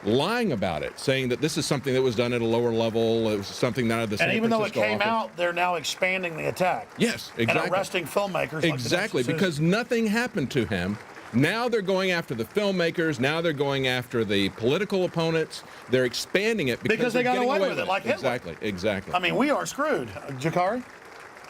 lying about it, saying that this is something that was done at a lower level, it was something not at the San And even though it Francisco came office. out, they're now expanding the attack. Yes, exactly. And arresting filmmakers. Exactly, because nothing happened to him. Now they're going after the filmmakers. Now they're going after the political opponents. They're expanding it because they got getting away with it, like Hitler. Exactly. I mean, we are screwed. Jakari?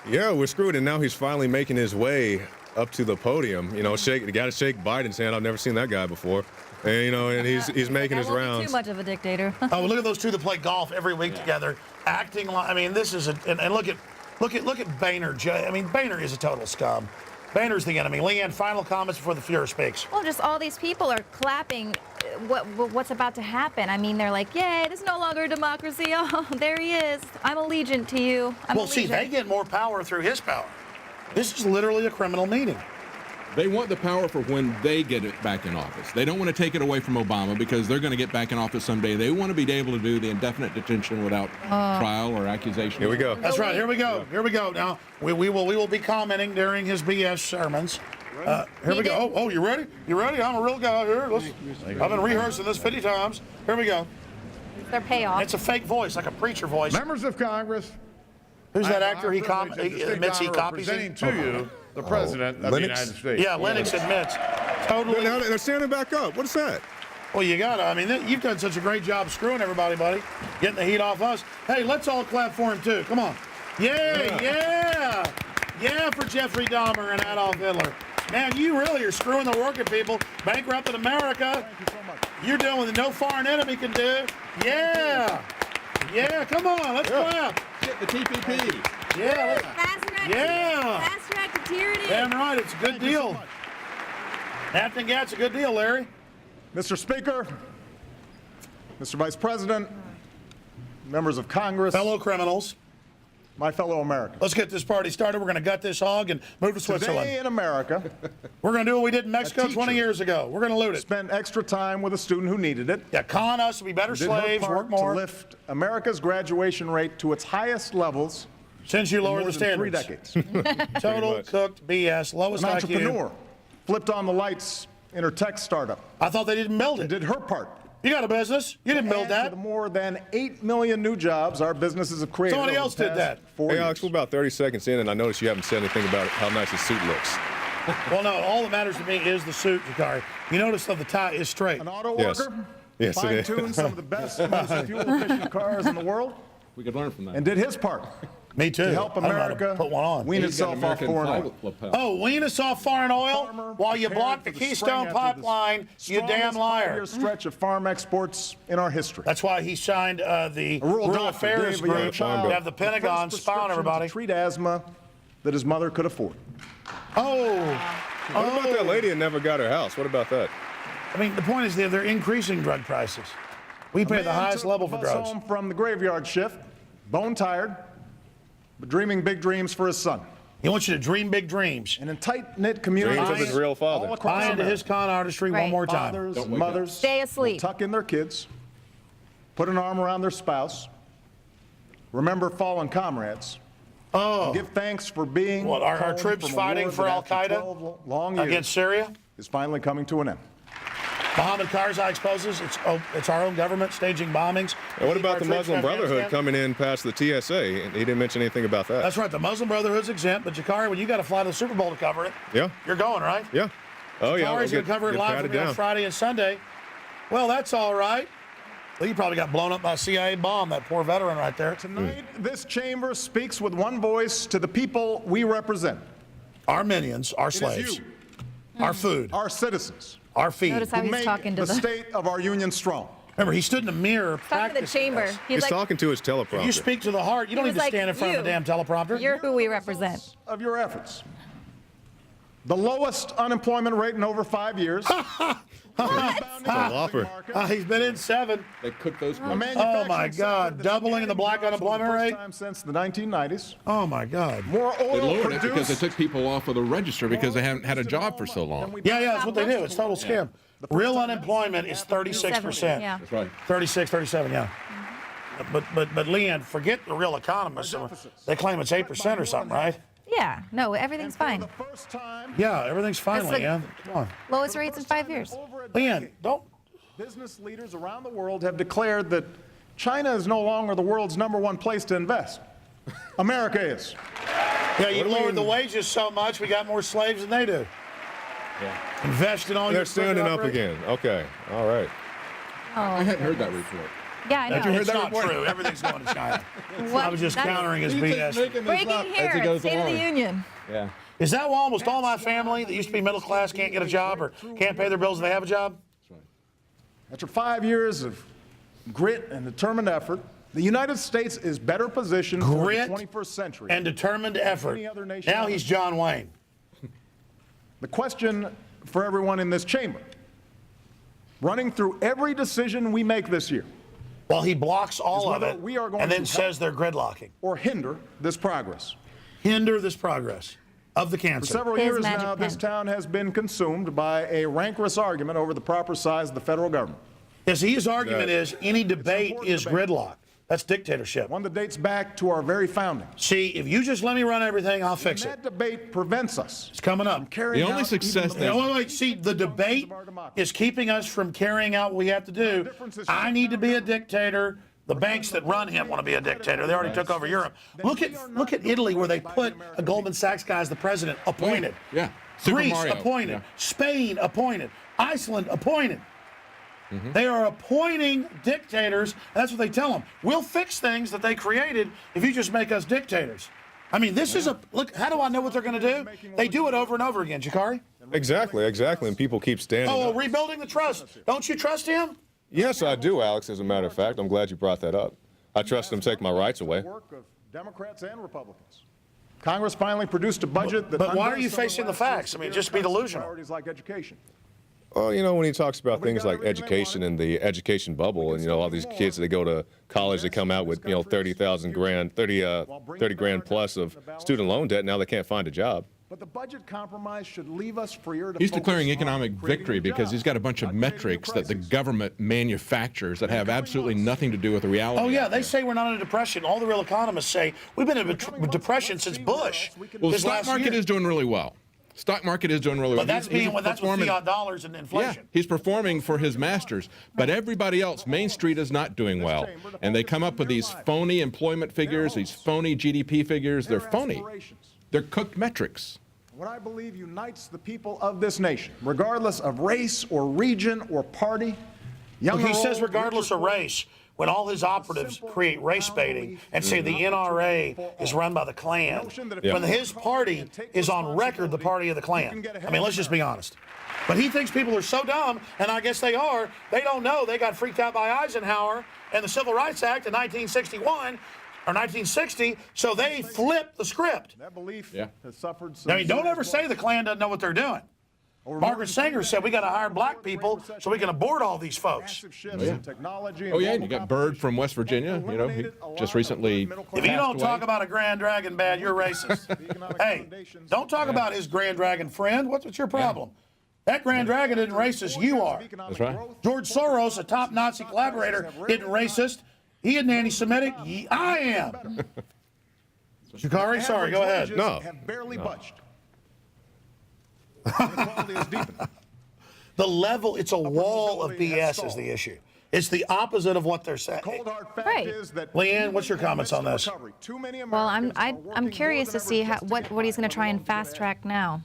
Yeah, we're screwed, and now he's finally making his way up to the podium. You know, the guy to shake Biden's hand. I've never seen that guy before. And, you know, and he's making his rounds. Too much of a dictator. Oh, look at those two that play golf every week together, acting like. I mean, this is and look at Boehner. I mean, Boehner is a total scum. Boehner's the enemy. Leanne, final comments before the Fuhrer speaks. Well, just all these people are clapping what's about to happen. I mean, they're like, yay, this is no longer a democracy. Oh, there he is. I'm allegiant to you. See, they get more power through his power. This is literally a criminal meeting. They want the power for when they get it back in office. They don't want to take it away from Obama because they're going to get back in office someday. They want to be able to do the indefinite detention without trial or accusation. Here we go. That's right. Here we go. Here we go. Now we will be commenting during his BS sermons. Here we go. Oh, you ready? You ready? I'm a real guy here. I've been rehearsing this 50 times. Here we go. It's their payoff. It's a fake voice, like a preacher voice. Members of Congress. Who's that actor? He admits he copies presenting it. to you the President of the United States. Yeah, Lennox admits. Totally. They're standing back up. What is that? Well, you got to. I mean, you've done such a great job screwing everybody, buddy. Getting the heat off us. Hey, let's all clap for him, too. Come on. Yeah. Yeah, for Jeffrey Dahmer and Adolf Hitler. Man, you really are screwing the working people, bankrupting America. Thank you so much. You're doing what no foreign enemy can do. Yeah. Yeah, come on. Let's clap. Get the TPP. Yeah. Fast track. Yeah. Fast track to tyranny. Damn right. It's a good deal. Napkin Gat's a good deal, Larry. Mr. Speaker, Mr. Vice President, members of Congress, Fellow criminals. my fellow Americans. Let's get this party started. We're going to gut this hog and move to Switzerland. Today in America, We're going to do what we did in Mexico teacher 20 years ago. We're going to loot it. spent extra time with a student who needed it. Yeah, con us to be better Did her slaves, part work more. to lift America's graduation rate to its highest levels Since you in lowered more the than 3 standards. decades. Total cooked BS. Lowest An IQ. entrepreneur flipped on the lights in her tech startup I thought they didn't build and it. did her part. You got a business. You didn't build Add that. to the more than 8 million new jobs our businesses have created. Somebody over else the did past that. 4 Hey, years. Alex, we're about 30 seconds in, and I noticed you haven't said anything about how nice his suit looks. Well, no, all that matters to me is the suit, Jakari. You notice that the tie is straight. An auto Yes. worker Yes, it is. fine-tuned some of the best, most fuel-efficient cars in the world We could learn from that. and did his part Me too. to help I don't know how to America put one on. wean He's got itself off American foreign flag oil. lapel. Oh, wean us off foreign oil Farmer while you prepared block the for the Keystone spring after the Pipeline, you damn strongest liar. 5-year stretch of farm exports in our history. That's why he signed the A rural Rural doctor Affairs gave a young group child to have the Pentagon first spy on prescription everybody. to treat asthma that his mother could afford. Oh, What about that lady that never got her house? What about that? I mean, the point is they're increasing drug prices. We pay the Man highest took level the for bus drugs. home from the graveyard shift, bone tired, but dreaming big dreams for his son. He wants you to dream big dreams. And in tight-knit communities Dreams of his real father. all across Buy into America, his con artistry one Right. more time. fathers Don't and wake up. mothers Stay asleep. will tuck in their kids, put an arm around their spouse, remember fallen comrades, Oh, give thanks for being what, our home troops from a fighting war for that after Al-Qaeda 12 long years against Syria? is finally coming to an end. Mohammed Karzai exposes it's our own government staging bombings. And what Keep about our the troops in Muslim Brotherhood Afghanistan. coming in past the TSA? And he didn't mention anything about that. That's right. The Muslim Brotherhood's exempt, but Jakari, when you got to fly to the Super Bowl to cover it, Yeah. you're going, right? Yeah. Oh, yeah. Jakari's going to cover it live for patted me on down. Friday and Sunday. Well, that's all right. Well, you probably got blown up by a CIA bomb, that poor veteran right there. Tonight, this chamber speaks with one voice to the people we represent. Our minions, our It is slaves, you, our food, our citizens, our feed. Notice how who he's make talking to the the state of our union strong. Remember, he stood in the mirror Talking to the practicing chamber. this. He's like, talking to his teleprompter. If you speak to the heart, you don't He need was to like, stand in front of the "You, damn teleprompter. You're who we represent. Of your efforts. The lowest unemployment rate in over 5 years. He's been in 7. They cook those. A meats. manufacturing Oh, my sector God. that's Doubling the black gaining jobs for the unemployment first rate? time since the 1990s. Oh, my God. More They oil lowered it because they produced. took people off of the register because they haven't had a job for so long. Yeah, that's what they do. It's total scam. Real unemployment is 36%. Yeah. That's right. 36, 37, yeah. But Leanne, forget the real economists. They claim it's 8% or something, right? Yeah. No, everything's fine. The first time Yeah, everything's fine, That's like- Leanne. Come on. Lowest rates in 5 years. over a Leanne, decade, don't. business leaders around the world have declared that China is no longer the world's #1 place to invest. America is. Yeah, you lowered the wages so much, we got more slaves than they do. Yeah. Invest in all They're your standing up operation. again. Okay. All right. I hadn't heard that report. Yeah, I know. It's not true. Everything's going to China. What? I was just That's countering his BS. breaking here at State of the Union. Yeah. Is that why almost all my family that used to be middle class can't get a job or can't pay their bills and they have a job? After 5 years of grit and determined effort, the United States is better positioned for the Grit 21st century. and determined effort. Any other nation Now on he's earth. John Wayne. The question for everyone in this chamber, running through every decision we make this year, Well, he blocks all of whether it we are going and then to says they're gridlocking. or hinder this progress. Hinder this progress of the For cancer. several His years magic now, this pen. town has been consumed by a rancorous argument over the proper size of the federal government, Yes, his argument is any debate important is debate. gridlock. That's dictatorship. one that dates back to our very founding. See, if you just let me run everything, I'll And fix it. that debate prevents us It's coming up. from carrying The only out success even that- the No, wait. See, the debate is keeping us from carrying out what we have to do. I need to be a dictator. The banks that run him want to be a dictator. They already took over Europe. Look at Italy, where they put a Goldman Sachs guy as the president, appointed. Yeah. Super Greece Mario. appointed. Yeah. Spain appointed. Iceland appointed. They are appointing dictators, and that's what they tell them. We'll fix things that they created if you just make us dictators. I mean, this is a, look, how do I know what they're going to do? They do it over and over again, Jakari. Exactly, and people keep standing Oh, up. rebuilding the trust. Don't you trust him? Yes, I do, Alex, as a matter of fact. I'm glad you brought that up. I trust him to take my rights away. Work of Democrats and Republicans. Congress finally produced a budget that. But why are you facing the facts? I mean, just be delusional. Priorities like education. Well, you know, when he talks about things like education and the education bubble, and you know, all these kids that go to college that come out with 30 grand plus of student loan debt, now they can't find a job. But the budget compromise should leave us freer to He's focus declaring on economic creating victory new because jobs, he's got a bunch of not creating new metrics that the crises. government manufactures that have absolutely nothing to do with the reality. Oh, yeah, out they there. say we're not in a depression. All the real economists say we've been in a depression since Bush. Well, the his stock last market year. is doing really well. Stock market is doing really well. But that's He's that's with performing- fiat dollars and Yeah, inflation. he's performing for his masters, but everybody else, Main Street is not doing well. And they come up with these phony employment figures, these phony GDP figures. They're phony. They're cooked metrics. What I believe unites the people of this nation, regardless of race or region or party. Young Well, he or says old, regardless rich or of poor, race, when all his operatives create race baiting and say the NRA is run by the Klan, when his party is on record the party of the Klan. I mean, let's just be honest. But he thinks people are so dumb, and I guess they are, they don't know they got freaked out by Eisenhower and the Civil Rights Act in 1961 or 1960, so they flipped the script. That belief Yeah. has suffered some I mean, don't serious ever say the Klan doesn't know what they're doing. Margaret Sanger said we got to hire black people so we can abort all these folks. massive shifts in technology. Oh, yeah, and and you got global Bird from West Virginia. You know, he just recently If you don't talk about a Grand Dragon bad, you're racist. Hey, don't talk about his Grand Dragon friend. What's your problem? That Grand Dragon isn't racist. You are. That's right. George Soros, a top Nazi collaborator, isn't racist. He isn't anti-Semitic. I am. Shikari, sorry, go ahead. No. Have barely budged. Inequality has deepened. The level, it's a wall of BS is the issue. It's the opposite of what they're saying. Cold hard fact Right. is that Leanne, what's your comments on this? recovery. Too many Well, I'm Americans are working curious more to than see ever how, just to get what he's going by to try on and the loans fast they track now.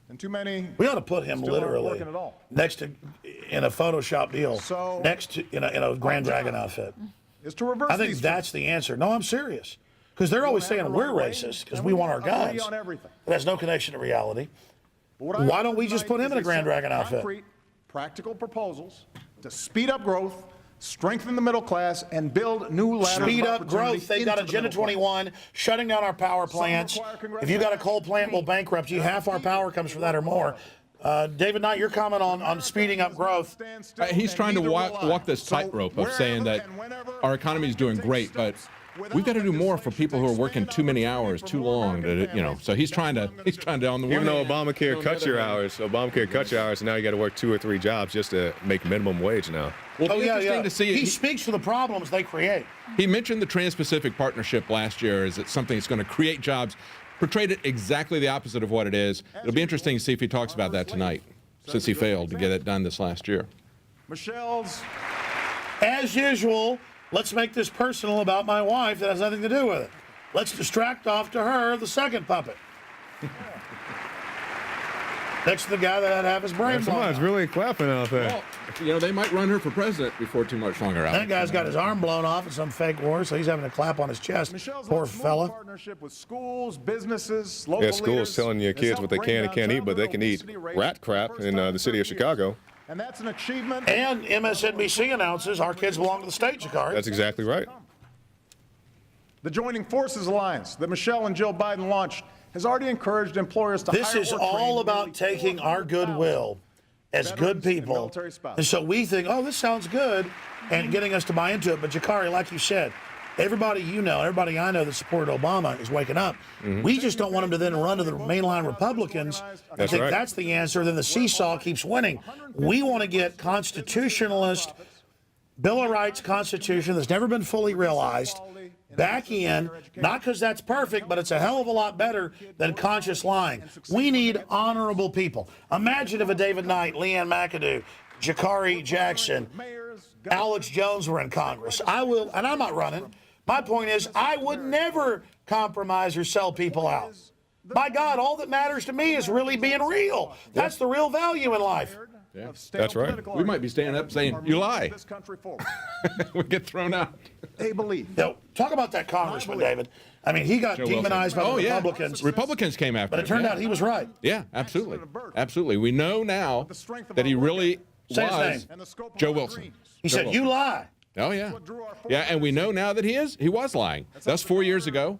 And too many. We ought to put him Still aren't literally working at all. next to, in a Photoshop deal, So- next to, in a Grand Dragon outfit. Is to reverse I think these that's the answer. No, I'm serious. Because they're always saying we're racist because we want our guns. on everything. It has no connection to reality. But what I Why heard don't we just tonight put him is in a a Grand set of Dragon outfit? concrete, practical proposals to speed up growth, strengthen the middle class, and build new ladders Speed of up opportunity growth. They've got into the Agenda middle class. 21, shutting down our power plants. If you got a coal plant, we'll bankrupt you. Half our power comes from that or more. David Knight, your comment on speeding up growth. He's trying to walk this tightrope of saying that our economy is doing great, but we've got to do more for people who are working too many hours, too long. So he's trying to on the one Even though hand, Obamacare cuts your hours, and now you got to work 2 or 3 jobs just to make minimum wage now. Well, Oh, yeah, interesting yeah. to see. He speaks for the problems they create. He mentioned the Trans-Pacific Partnership last year as it's something that's going to create jobs, portrayed it exactly the opposite of what it is. It'll be interesting to see if he talks about that tonight, since he failed to get it done this last year. Michelle's. As usual, let's make this personal about my wife that has nothing to do with it. Let's distract off to her, the second puppet. Next to the guy that had to have his brain blown Somebody's out. really clapping out there. Well, they might run her for president before too much longer. That guy's got his arm blown off in some fake war, so he's having a clap on his chest. Michelle's Poor launched more fella. partnership with schools, businesses, local Yeah, schools leaders. telling your It's kids helped what they bring can and down can't eat, but they childhood can eat obesity rates rat for crap first in time the city of 30 years. Chicago. And that's an achievement. And MSNBC announces our kids belong to the state, Jakari. That's exactly right. The Joining Forces Alliance that Michelle and Jill Biden launched has already encouraged employers to This hire is or train all about nearly taking our 400,000 goodwill as good veterans and people. military spouses. And so we think, oh, this sounds good, and getting us to buy into it. But Jakari, like you said, everybody you know, everybody I know that supported Obama is waking up. We just don't want them to then run to the mainline Republicans and That's think right. that's the answer. Then the seesaw keeps winning. We want to get constitutionalist, Bill of Rights Constitution that's never been fully realized back in, not because that's perfect, but it's a hell of a lot better than conscious lying. We need honorable people. Imagine if a David Knight, Leanne McAdoo, Jakari Jackson, Alex Jones were in Congress. I will, and I'm not running. My point is, I would never compromise or sell people out. My God, all that matters to me is really being real. That's the real value in life. of That's right. political We might be standing up saying, are "You moving lie." this country forward. We get thrown out. They believe. Now, talk about that congressman, David. I mean, he got Joe Wilson. demonized by the yeah. Republicans. Republicans came after But him. it turned yeah. out he was right. Yeah, absolutely. Absolutely. We know now that he really Say his was name. Joe Wilson. He Joe said, Wilson. "You lie." Oh, yeah. Yeah, and we know now that he was lying. That's 4 years ago.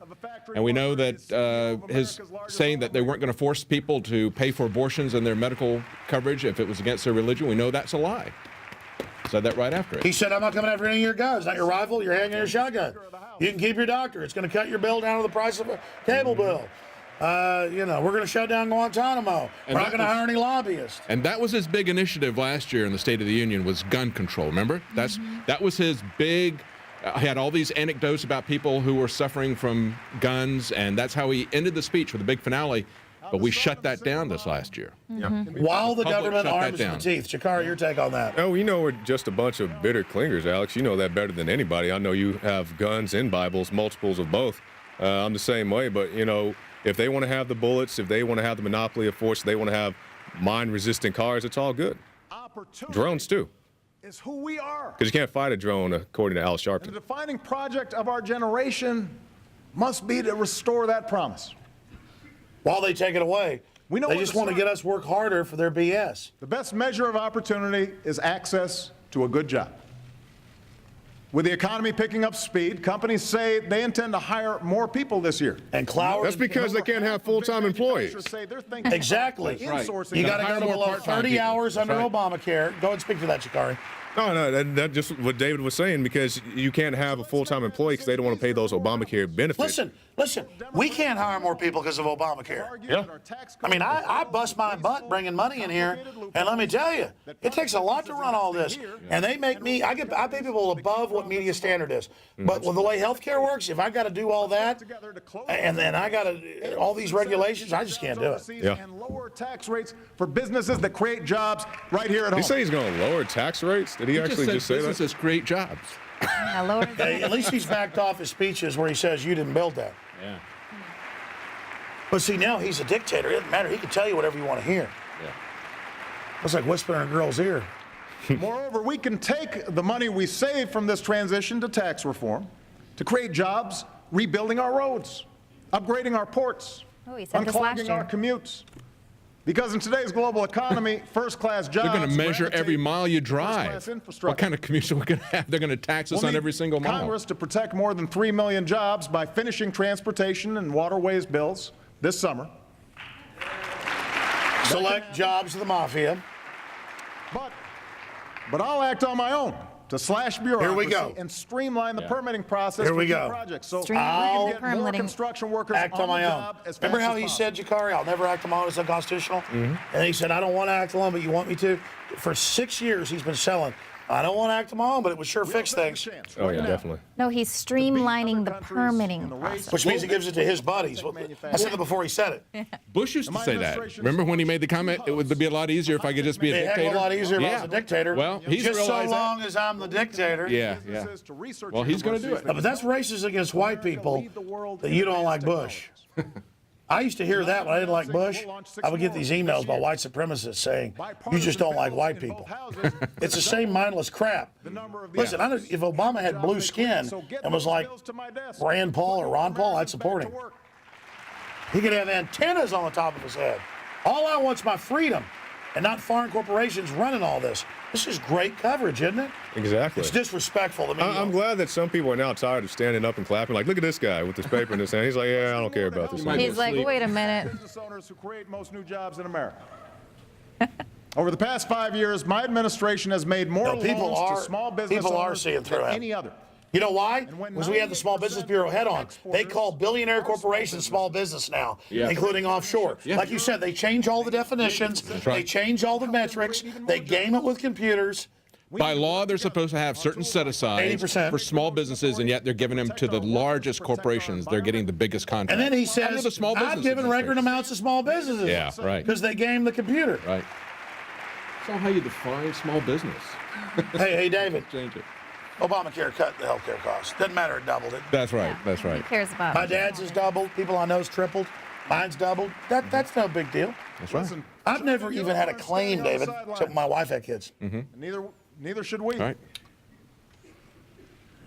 And we know that his saying that they weren't going to force people to pay for abortions and their medical coverage if it was against their religion, we know that's a lie. Said that right after it. He said, "I'm not coming after any of your guns. Not your rifle, your handgun, your shotgun. You can keep your doctor. It's going to cut your bill down to the price of a cable bill. You know, we're going to shut down Guantanamo. We're not going to hire any lobbyists." And that was his big initiative last year in the State of the Union was gun control. Remember? That was his big. He had all these anecdotes about people who were suffering from guns, and that's how he ended the speech with a big finale. But we shut that down this last year. While the government shut that arms the down. teeth. Jakar, your take on that? Oh, you know we're just a bunch of bitter clingers, Alex. You know that better than anybody. I know you have guns and Bibles, multiples of both. I'm the same way, but, you know, if they want to have the bullets, if they want to have the monopoly of force, if they want to have mine-resistant cars, it's all good. Drones, too. Is who we are. Because you can't fight a drone, according to Al And Sharpton. the defining project of our generation must be to restore that promise. While they take it away, We know they where just to want to start. get us work harder for their BS. The best measure of opportunity is access to a good job. With the economy picking up speed, companies say they intend to hire more people this year. And Cloward. That's because they can't have full-time employees. Say they're thinking Exactly. about insourcing You got to that. go to more below part-time 30 people. hours That's under right. Obamacare. Go ahead and speak to that, Jakari. No, that just what David was saying, because you can't have a full-time employee because they don't want to pay those Obamacare benefits. Listen, we can't hire more people because of Obamacare. Yeah. I mean, I bust my butt bringing money in here, and let me tell you, it takes a lot to run all this. And they make me, I pay people above what media standard is. But with the way healthcare works, if I got to do all that, and then I got to, all these regulations, I just can't do it. Yeah. And lower tax rates for businesses that create jobs right here at Did he home. say he's going to lower tax rates? Did he actually just say that? businesses create jobs. Yeah, lower the- Okay, at least he's backed off his speeches where he says, "You didn't build that." Yeah. But see, now he's a dictator. It doesn't matter. He can tell you whatever you want to hear. Yeah. It's like whispering in a girl's ear. Moreover, we can take the money we save from this transition to tax reform to create jobs, rebuilding our roads, upgrading our ports, Oh, he said this last unclogging our year. commutes. Because in today's global economy, first-class jobs They're going to measure every gravitate mile you to first-class drive. infrastructure. What kind of commutes are we going to have? They're going to tax us We'll on need every single mile. Congress to protect more than 3 million jobs by finishing transportation and waterways bills this summer. Select jobs of the mafia. But I'll act on my own to slash bureaucracy Here we go. and streamline the permitting process Here we for go. new projects. So we Streamline can get more permitting. construction workers Act on my the own. job as fast Remember how as he possible. said, Jakari, "I'll never act on my own. It's unconstitutional." And he said, "I don't want to act alone, but you want me to." For 6 years, he's been selling, "I don't want to act on my own, but it would sure fix things." Oh, yeah, definitely. No, he's streamlining the permitting process. Which means he gives it to his buddies. I said it before he said it. Bush used to say that. Remember when he made the comment, it would be a lot easier if I could just be a It'd be a heck dictator? of a lot easier if I Yeah. was a dictator. Well, he's just so realized that. long as I'm the dictator. Yeah. Well, he's going to do it. But that's racist against white people that you don't like Bush. I used to hear that when I didn't like Bush. I would get these emails by white supremacists saying, "You just don't like white people." It's the same mindless crap. Listen, if Obama had blue skin and was like Rand Paul or Ron Paul, I'd support him. He could have antennas on the top of his head. All I want's my freedom and not foreign corporations running all this. This is great coverage, isn't it? Exactly. It's disrespectful to me. I'm glad that some people are now tired of standing up and clapping. Like, look at this guy with this paper in his hand. He's like, yeah, I don't care about this. He's like, wait a minute. Business owners who create most new jobs in America. Over the past 5 years, my administration has made more loans to small business owners seeing through than it. any other. You know why? Because we had the Small Business Bureau head on. They call billionaire corporations small business now, including offshore. Like you said, they change all the definitions. They change all the metrics. They game it with computers. By law, they're supposed to have certain set-asides 80%. for small businesses, and yet they're giving them to the largest corporations. They're getting the biggest contracts. And then he Under says, the small "I've business given record administration." amounts to small businesses." Yeah, right. Because they game the computer. Right. So how you define small business? Hey, David. Change it. Obamacare cut the healthcare costs. Doesn't matter, it doubled it. That's right. That's right. Who cares about My it? dad's has doubled. People I know's tripled. Mine's doubled. That's no big deal. That's right. Listen, I've never even had a claim, David, on the except when my wife had kids. Neither should we. All right.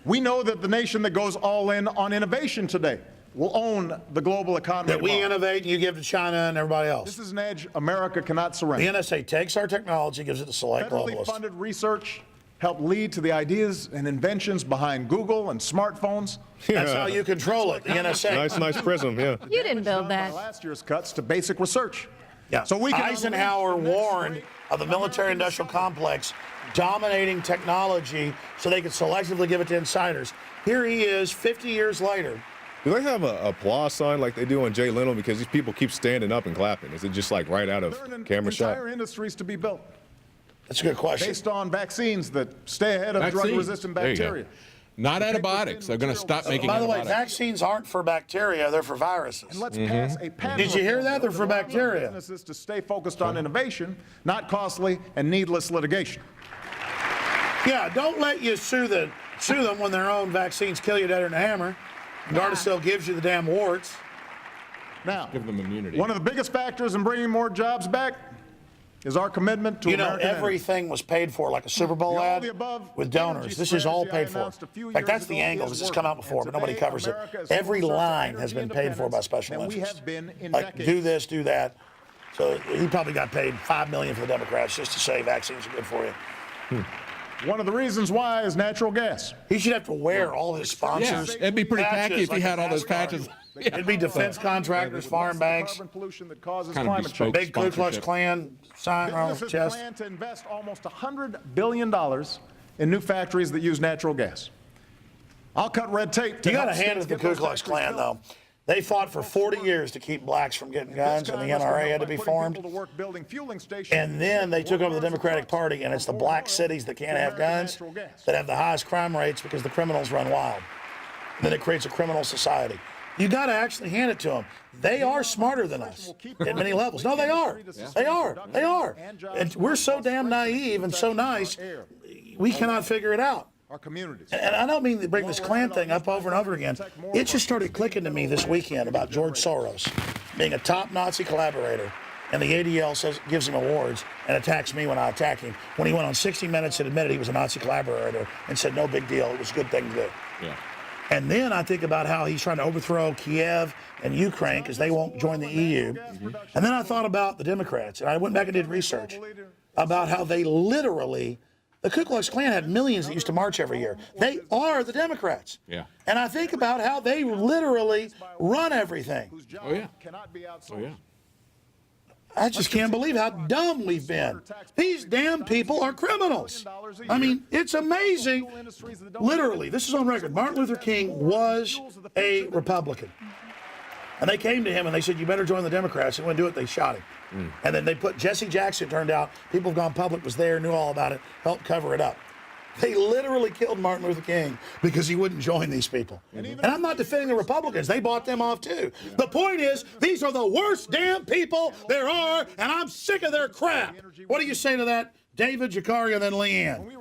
We know that the nation that goes all in on innovation today will own the global economy. That we tomorrow. innovate and you give to China and everybody else. This is an edge America cannot The surrender. NSA takes our technology, gives it to select Federally globalists. funded research helped lead to the ideas and inventions behind Google and smartphones. That's how you control it, the NSA. Nice prism, yeah. You didn't build By that. last year's cuts to basic research. Yeah. So we can Eisenhower unleash the next warned great of the military-industrial complex dominating technology so they could selectively give it to insiders. Here he is 50 years later. Do they have a applause sign like they do on Jay Leno? Because these people keep standing up and clapping. Is it just like right out of There are camera shot? entire industries to be built That's a good question. based on vaccines that stay ahead of Vaccines. drug-resistant There you go. bacteria. Not antibiotics. They're going to stop making By the way, antibiotics. vaccines aren't for bacteria, they're for viruses. And let's pass a patent Did you hear reform that? They're bill for allows our bacteria. Businesses to stay focused on innovation, not costly and needless litigation. Yeah, don't let you sue them when their own vaccines kill you deader than a hammer. Gardasil gives you the damn warts. Now, Give them immunity. one of the biggest factors in bringing more jobs back is our commitment to You know, American everything was paid for, like a Super Bowl The all ad the above with donors. energy This is all strategy I paid for. announced a few In fact, years that's the ago angle. is This has come out working. before, And but nobody today, covers it. America is Every moving ourselves to line has been energy paid for by independence special than we interests. have been in Like, decades. do this, do that. So he probably got paid $5 million for the Democrats just to say vaccines are good for you. One of the reasons why is natural gas. He should have to wear all his sponsors. Yeah, it'd be pretty tacky if he like had a all those NASCAR. patches. It'd be defense contractors, foreign banks, Carbon pollution that causes Kind of climate change. bespoke big Ku Klux sponsorship. Klan sign around his Businesses chest. plan to invest almost $100 billion in new factories that use natural gas. I'll cut red tape to You got help to hand states it to the get Ku those Klux factories Klan, built. though. They fought for 40 years to keep blacks from getting guns, and the NRA had to be formed. And then they took over the Democratic Party, and it's the black cities that can't have guns that have the highest crime rates because the criminals run wild. And then it creates a criminal society. You got to actually hand it to them. They are smarter than us at many levels. No, they are. They are. They are. And we're so damn naive and so nice, we cannot figure it out. Our communities. And I don't mean to bring this Klan thing up over and over again. It just started clicking to me this weekend about George Soros being a top Nazi collaborator, and the ADL gives him awards and attacks me when I attack him. When he went on 60 Minutes and admitted he was a Nazi collaborator and said no big deal, it was a good thing to do. Yeah. And then I think about how he's trying to overthrow Kiev and Ukraine because they won't join the EU. And then I thought about the Democrats, and I went back and did research about how they literally, the Ku Klux Klan had millions that used to march every year. They are the Democrats. Yeah. And I think about how they literally run everything. Oh, yeah. Cannot be outsourced. Oh, yeah. I just can't believe how dumb we've been. These damn people are criminals. I mean, it's amazing. Literally, this is on record. Martin Luther King was a Republican. And they came to him and they said, you better join the Democrats. He wouldn't do it, they shot him. And then they put Jesse Jackson, turned out, people have gone public, was there, knew all about it, helped cover it up. They literally killed Martin Luther King because he wouldn't join these people. And I'm not defending the Republicans. They bought them off too. The point is, these are the worst damn people there are, and I'm sick of their crap. What do you say to that, David, Jakari, and then Leanne?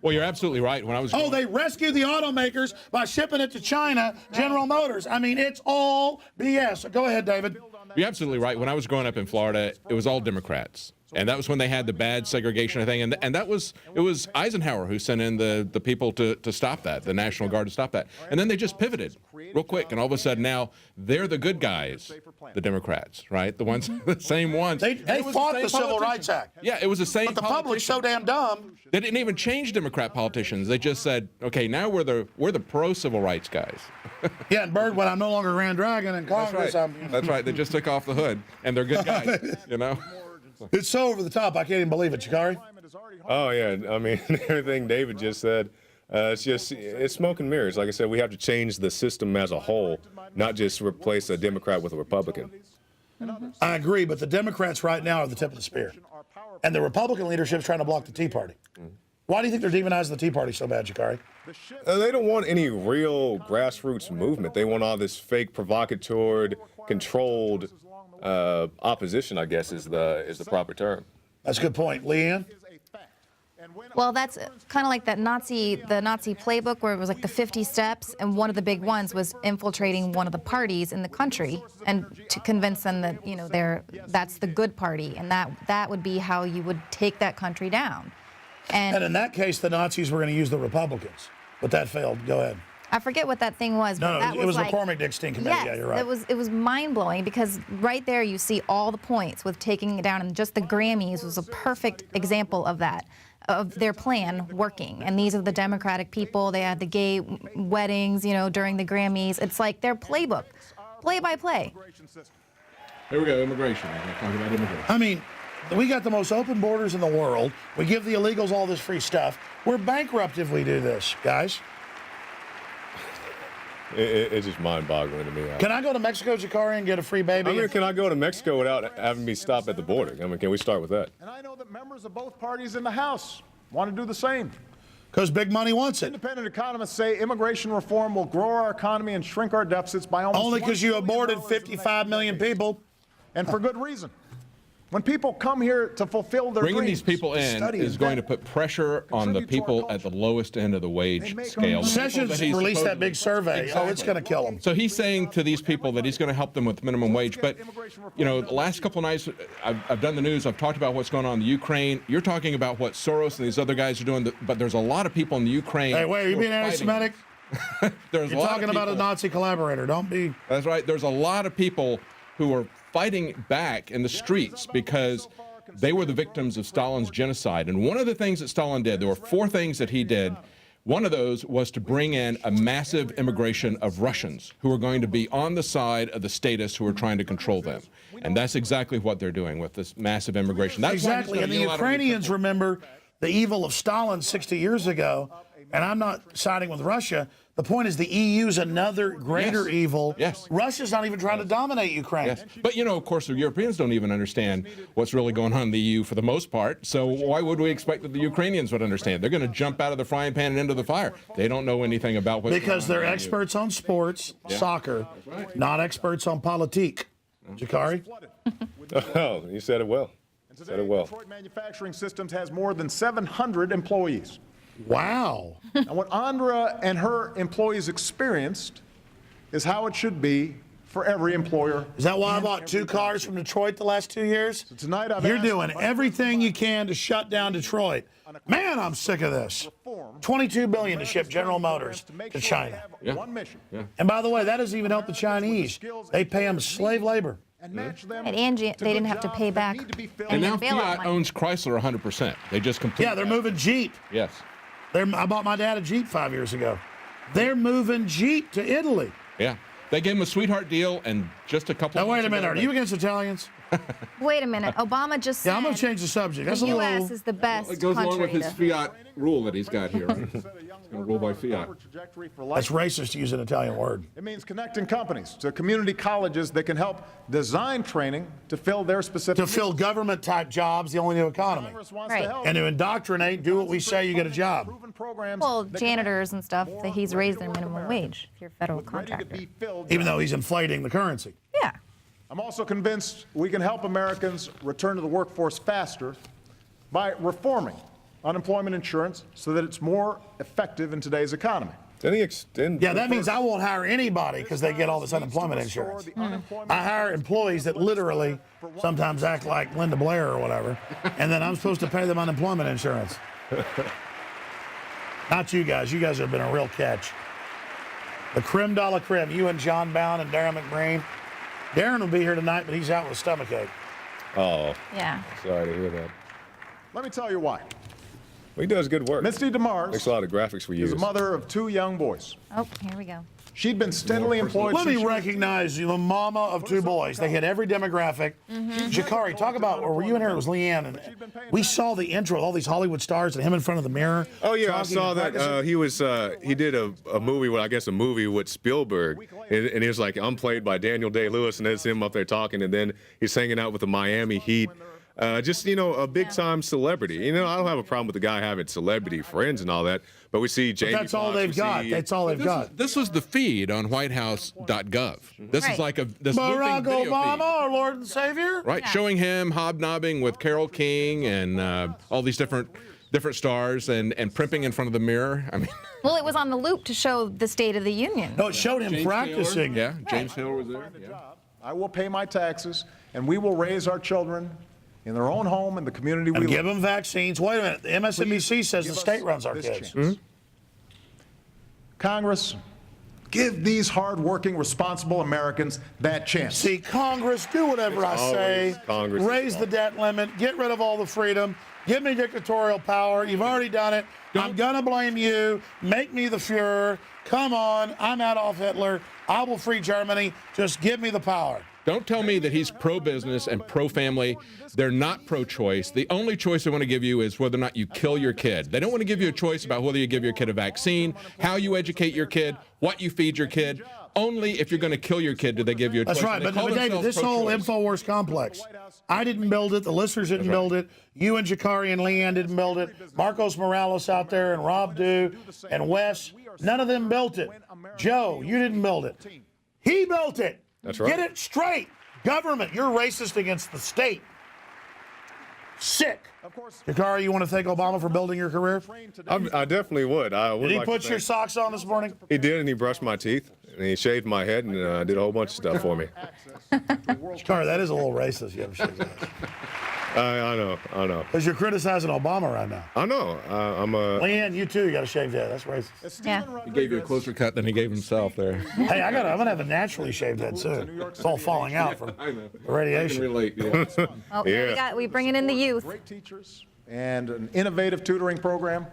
Well, you're absolutely right. When I was Oh, they rescued the automakers by shipping it to China, General Motors. I mean, it's all BS. Go ahead, David. You're absolutely right. When I was growing up in Florida, it was all Democrats. And that was when they had the bad segregation thing. And it was Eisenhower who sent in the people to stop that, the National Guard to stop that. And then they just pivoted real quick. And all of a sudden now they're the good guys, the Democrats, right? The ones, the same ones. They fought the Civil Rights Act. Yeah, it was the same. But the public's so damn dumb. They didn't even change Democrat politicians. They just said, okay, now we're the pro-civil rights guys. Yeah, and Bird, when I'm no longer Grand Dragon in Congress, That's right. They just took off the hood, and they're good guys, you know? It's so over the top, I can't even believe it, Jakari. Oh, yeah. I mean, everything David just said, it's smoke and mirrors. Like I said, we have to change the system as a whole, not just replace a Democrat with a Republican. I agree, but the Democrats right now are the tip of the spear. And the Republican leadership is trying to block the Tea Party. Why do you think they're demonizing the Tea Party so bad, Jakari? They don't want any real grassroots movement. They want all this fake, provocateur, controlled opposition, I guess, is the proper term. That's a good point. Leanne? Well, that's kind of like the Nazi playbook where it was like the 50 steps, and one of the big ones was infiltrating one of the parties in the country and to convince them that, you know, that's the good party, and that would be how you would take that country down. And in that case, the Nazis were going to use the Republicans, but that failed. Go ahead. I forget what that thing was. No, but it was like, McCormick-Dickstein Committee. Yes, yeah, you're right. It was mind-blowing because right there you see all the points with taking it down, and just the Grammys was a perfect example of that, of their plan working. And these are the Democratic people. They had the gay weddings, you know, during the Grammys. It's like their playbook, play by play. Here we go, immigration. We're going to talk about immigration. I mean, we got the most open borders in the world. We give the illegals all this free stuff. We're bankrupt if we do this, guys. It's just mind-boggling to me. Can I go to Mexico, Jakari, and get a free baby? I mean, can I go to Mexico without having me stop at the border? I mean, can we start with that? And I know that members of both parties in the House want to do the same. Because big money wants it. Independent economists say immigration reform will grow our economy and shrink our deficits by almost only because you aborted 55 million people. And for good reason. When people come here to fulfill their Bringing dreams, these people in is going to put pressure on the people at the lowest end of the wage scale. Sessions released that big survey. Exactly. Oh, it's going to kill them. So he's saying to these people that he's going to help them with minimum wage. But, you know, the last couple of nights, I've done the news. I've talked about what's going on in the Ukraine. You're talking about what Soros and these other guys are doing. But there's a lot of people in the Ukraine. Hey, wait, are you being anti-Semitic? You're talking about a Nazi collaborator. Don't be. That's right. There's a lot of people who are fighting back in the streets because they were the victims of Stalin's genocide. And one of the things that Stalin did, there were 4 things that he did. One of those was to bring in a massive immigration of Russians who are going to be on the side of the statists who are trying to control them. And that's exactly what they're doing with this massive immigration. That's exactly. And the Ukrainians remember the evil of Stalin 60 years ago. And I'm not siding with Russia. The point is the EU's another greater evil. Yes. Russia's not even trying to dominate Ukraine. Yes. But, you know, of course, the Europeans don't even understand what's really going on in the EU for the most part. So why would we expect that the Ukrainians would understand? They're going to jump out of the frying pan and into the fire. They don't know anything about what's because going on they're experts on sports, soccer, not experts on politique. Jakari? Oh, you said it well. And today, Detroit Manufacturing Systems has more than 700 employees. Wow. And what Andra and her employees experienced is how it should be for every employer. Is that why I bought 2 cars from Detroit the last 2 years? So tonight You're doing everything you can to shut down Detroit. Man, I'm sick of this. $22 billion to ship General Motors to China. One mission. And by the way, that doesn't even help the Chinese. They pay them slave labor. And Angie, they didn't have to pay back. And now Fiat owns Chrysler 100%. They just completely. Yeah, they're moving Jeep. Yes. I bought my dad a Jeep 5 years ago. They're moving Jeep to Italy. Yeah. They gave him a sweetheart deal and just a couple Now, wait a minute. Are you against Italians? Wait a minute. Obama just said I'm going to change the subject. That's the a little. U.S. is the best It goes along with country his Fiat rule that he's got here. Right? He's going to rule by Fiat. That's racist to use an Italian word. It means connecting companies to community colleges that can help design training to fill their specific To fill government-type jobs, the only new economy. Right. And to indoctrinate, do what we say, you get a job. Well, janitors and stuff, that he's raised their minimum wage if you're a federal contractor. Even though he's inflating the currency. Yeah. I'm also convinced we can help Americans return to the workforce faster by reforming unemployment insurance so that it's more effective in today's economy. Then he extend. Yeah, that means I won't hire anybody because they get all this unemployment insurance. I hire employees that literally sometimes act like Linda Blair or whatever, and then I'm supposed to pay them unemployment insurance. Not you guys. You guys have been a real catch. The creme de la creme, you and John Bound and Darren McBreen. Darren will be here tonight, but he's out with a stomachache. Oh. Yeah. Sorry to hear that. Let me tell you why. Well, he does good work. Misty DeMars Makes a lot of graphics for you. is a mother of 2 young boys. Oh, here we go. She'd been steadily employed. Let me recognize you, the mama of 2 boys. They hit every demographic. Jakari, talk about, or were you in here? It was Leanne. And we saw the intro of all these Hollywood stars and him in front of the mirror. Oh yeah, I saw that. He did a movie, well, I guess a movie with Spielberg, and he was like, I'm played by Daniel Day-Lewis, and there's him up there talking, and then he's hanging out with the Miami Heat. Just, you know, a big-time celebrity. You know, I don't have a problem with the guy having celebrity friends and all that, but we see Jamie That's all they've got. That's all they've got. This was the feed on whitehouse.gov. This is like this Barack video Obama, feed. our Lord and Savior? Right, showing him hobnobbing with Carole King and all these different different stars and primping in front of the mirror. I mean, Well, it was on the loop to show the State of the Union. No, it showed him James practicing. Taylor, James Taylor was there. Yeah. I will pay my taxes, and we will raise our children in their own home in the community we And live give them vaccines. Wait a minute. The MSNBC says the state runs our kids. Congress, give these hardworking, responsible Americans that chance. See, Congress, do whatever I say. Congress is Raise the debt limit. Get rid of all the freedom. Give me dictatorial power. You've already done it. I'm going to blame you. Make me the Fuhrer. Come on. I'm Adolf Hitler. I will free Germany. Just give me the power. Don't tell me that he's pro-business and pro-family. They're not pro-choice. The only choice they want to give you is whether or not you kill your kid. They don't want to give you a choice about whether you give your kid a vaccine, how you educate your kid, what you feed your kid. Only if you're going to kill your kid do they give you a choice. That's right. But David, this whole INFOWARS complex, I didn't build it. The listeners didn't build it. You and Jakari and Leanne didn't build it. Marcos Morales out there and Rob Dew and Wes, none of them built it. Joe, you didn't build it. He built it. That's right. Get it straight. Government, you're racist against the state. Sick. Jakari, you want to thank Obama for building your career? I definitely would. Did he put your socks on this morning? He did, and he brushed my teeth, and he shaved my head, and did a whole bunch of stuff for me. Jakari, that is a little racist. You have a shave head. I know. Because you're criticizing Obama right now. I know. I'm a... Leanne, you too. You got a shaved head. That's racist. Yeah. He gave you a closer cut than he gave himself there. Hey, I'm gonna have a naturally shaved head soon. It's all falling out from the radiation. Relate, yeah. Oh, we bring it in the youth. Great teachers and an innovative tutoring program.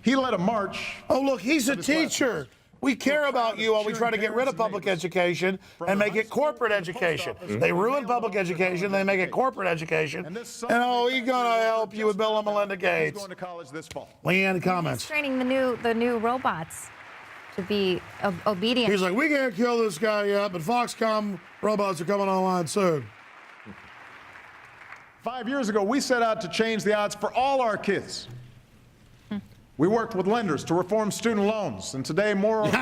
He led a march. Oh, look, he's a teacher. We care about you while we try to get rid of public education and make it corporate education. They ruin public education, they make it corporate education. And oh, he's gonna help you with Bill and Melinda Gates. Going to college this fall. Leanne, comments. Training the new robots to be obedient. He's like, we can't kill this guy yet, but Foxconn robots are coming online soon. 5 years ago, we set out to change the odds for all our kids. We worked with lenders to reform student loans, and today more They've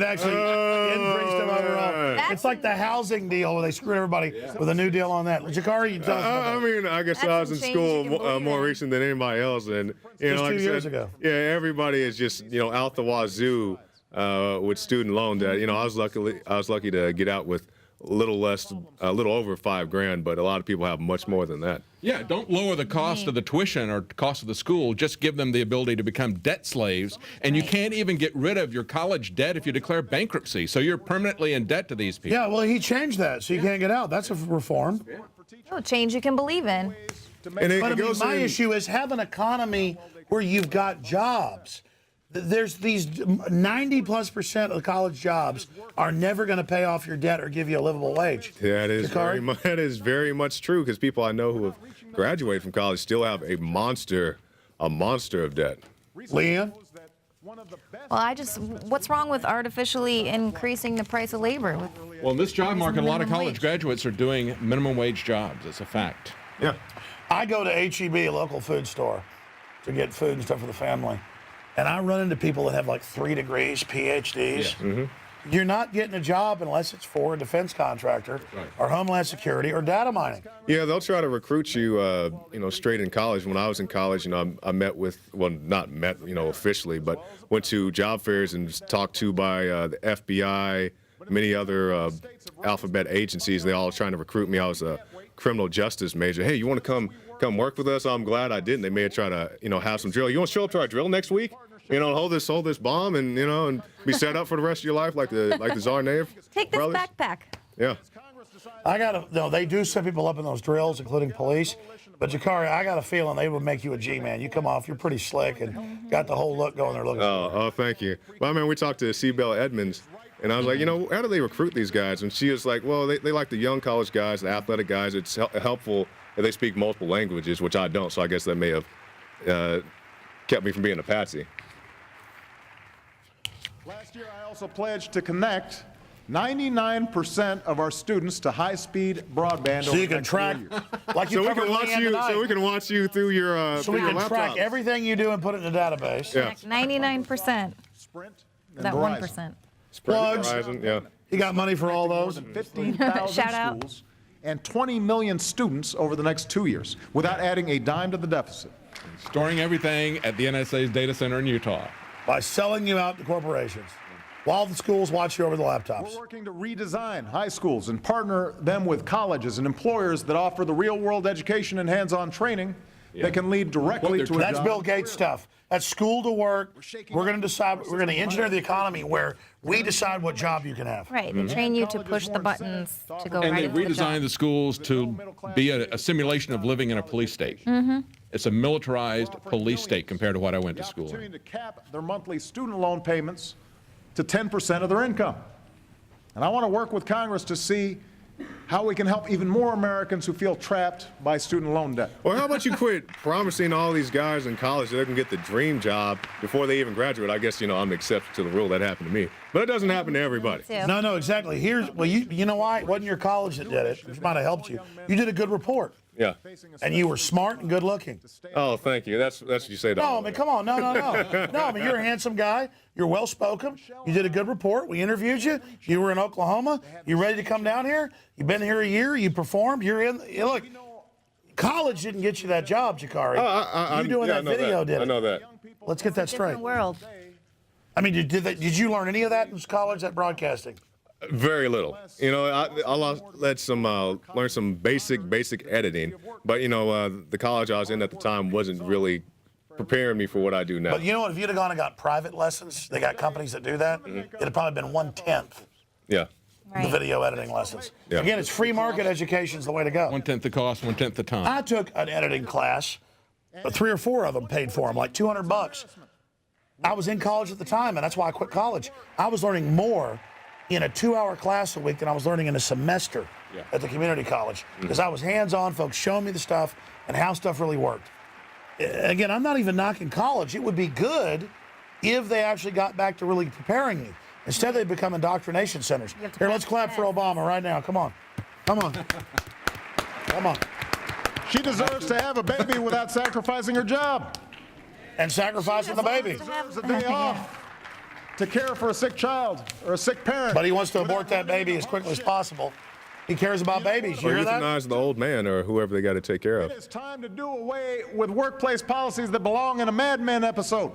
actually increased them overall. It's like the housing deal where they screwed everybody with a new deal on that. Jakari, you tell us about that. I mean, I guess I was in school more recent than anybody else, and Just like 2 I years said, ago. yeah, everybody is just out the wazoo with student loan debt. I was lucky to get out with a little over $5,000, but a lot of people have much more than that. Yeah, don't lower the cost of the tuition or cost of the school. Just give them the ability to become debt slaves. And you can't even get rid of your college debt if you declare bankruptcy. So you're permanently in debt to these people. Yeah, well, he changed that, so you can't get out. That's a reform. Oh, change you can believe in. But I mean, my issue is have an economy where you've got jobs. There's these 90+% of the college jobs are never going to pay off your debt or give you a livable wage. That is very much true, because people I know who have graduated from college still have a monster of debt. Leanne? Well, what's wrong with artificially increasing the price of labor? Well, in this job market, a lot of minimum college wage. graduates are doing minimum wage jobs. It's a fact. Yeah. I go to HEB, a local food store, to get food and stuff for the family. And I run into people that have like 3 degrees, PhDs. Mm-hmm. You're not getting a job unless it's for a defense contractor or Homeland Security or data mining. Yeah, they'll try to recruit you, straight in college. When I was in college, I met with, well, not met, officially, but went to job fairs and was talked to by the FBI, many other alphabet agencies. They all were trying to recruit me. I was a criminal justice major. Hey, you want to come work with us? I'm glad I didn't. They may have tried to, have some drill. You want to show up to our drill next week? Hold this bomb and and be set up for the rest of your life like the Tsarnaev. Take this brothers. backpack. Yeah. They do set people up in those drills, including police. But Jakari, I got a feeling they would make you a G-man. You come off, you're pretty slick and got the whole look going there looking. Oh, thank you. Well, I mean, we talked to Cbelle Edmonds, and I was like, how do they recruit these guys? And she was like, well, they like the young college guys, the athletic guys. It's helpful if they speak multiple languages, which I don't. So I guess that may have kept me from being a patsy. Last year, I also pledged to connect 99% of our students to high-speed broadband. So you can track, like you covered Leanne tonight. So we can watch you through your So we can track everything you do and put it in a database. Yeah. 99%. Sprint and That Verizon. 1%. Plugs. Verizon, yeah. You got money for all those? 15,000 Shout out. schools and 20 million students over the next 2 years without adding a dime to the deficit. Storing everything at the NSA's data center in Utah. By selling you out to corporations while the schools watch you over the laptops. We're working to redesign high schools and partner them with colleges and employers that offer the real-world education and hands-on training that can lead directly to a That's job. Bill Gates stuff. That's school to work. We're going to decide. We're going to engineer the economy where we decide what job you can have. Right. They train you to push the buttons to go And right they into the job. redesigned the schools to be a simulation of living in a police state. It's a militarized police state compared to what I went to school in. Opportunity to cap their monthly student loan payments to 10% of their income. And I want to work with Congress to see how we can help even more Americans who feel trapped by student loan debt. Well, how about you quit promising all these guys in college that they can get the dream job before they even graduate? I guess, I'm the exception to the rule. That happened to me. But it doesn't happen to everybody. No, exactly. You know why? It wasn't your college that did it. It might have helped you. You did a good report. Yeah. And you were smart and good looking. Oh, thank you. That's what you say to all No, I of mean, that. come on. No. No, I mean, you're a handsome guy. You're well spoken. You did a good report. We interviewed you. You were in Oklahoma. You ready to come down here? You've been here a year. You performed. You're in. Look, college didn't get you that job, Jakari. You doing that video did it. I know that. Let's get that straight. Different world. I mean, did you learn any of that in college, that broadcasting? Very little. I learned some basic editing, but the college I was in at the time wasn't really preparing me for what I do now. But you know what? If you'd have gone and got private lessons, they got companies that do that. It'd have probably been 1/10 Yeah. the video editing lessons. Yeah. Again, it's free market education's the way to go. 1/10 the cost, 1/10 the time. I took an editing class, 3 or 4 of them paid for them, like $200. I was in college at the time, and that's why I quit college. I was learning more in a 2-hour class a week than I was learning in a semester at the community college, because I was hands-on, folks showing me the stuff and how stuff really worked. Again, I'm not even knocking college. It would be good if they actually got back to really preparing you. Instead, they become indoctrination centers. Here, let's clap for Obama right now. Come on. Come on. Come on. She deserves to have a baby without sacrificing her job. And sacrificing the baby. She deserves a day off to care for a sick child or a sick parent. But he wants to abort that baby as quickly as possible. He cares about babies. You Or hear that? euthanize the old man or whoever they got to take care of. It is time to do away with workplace policies that belong in a Mad Men episode.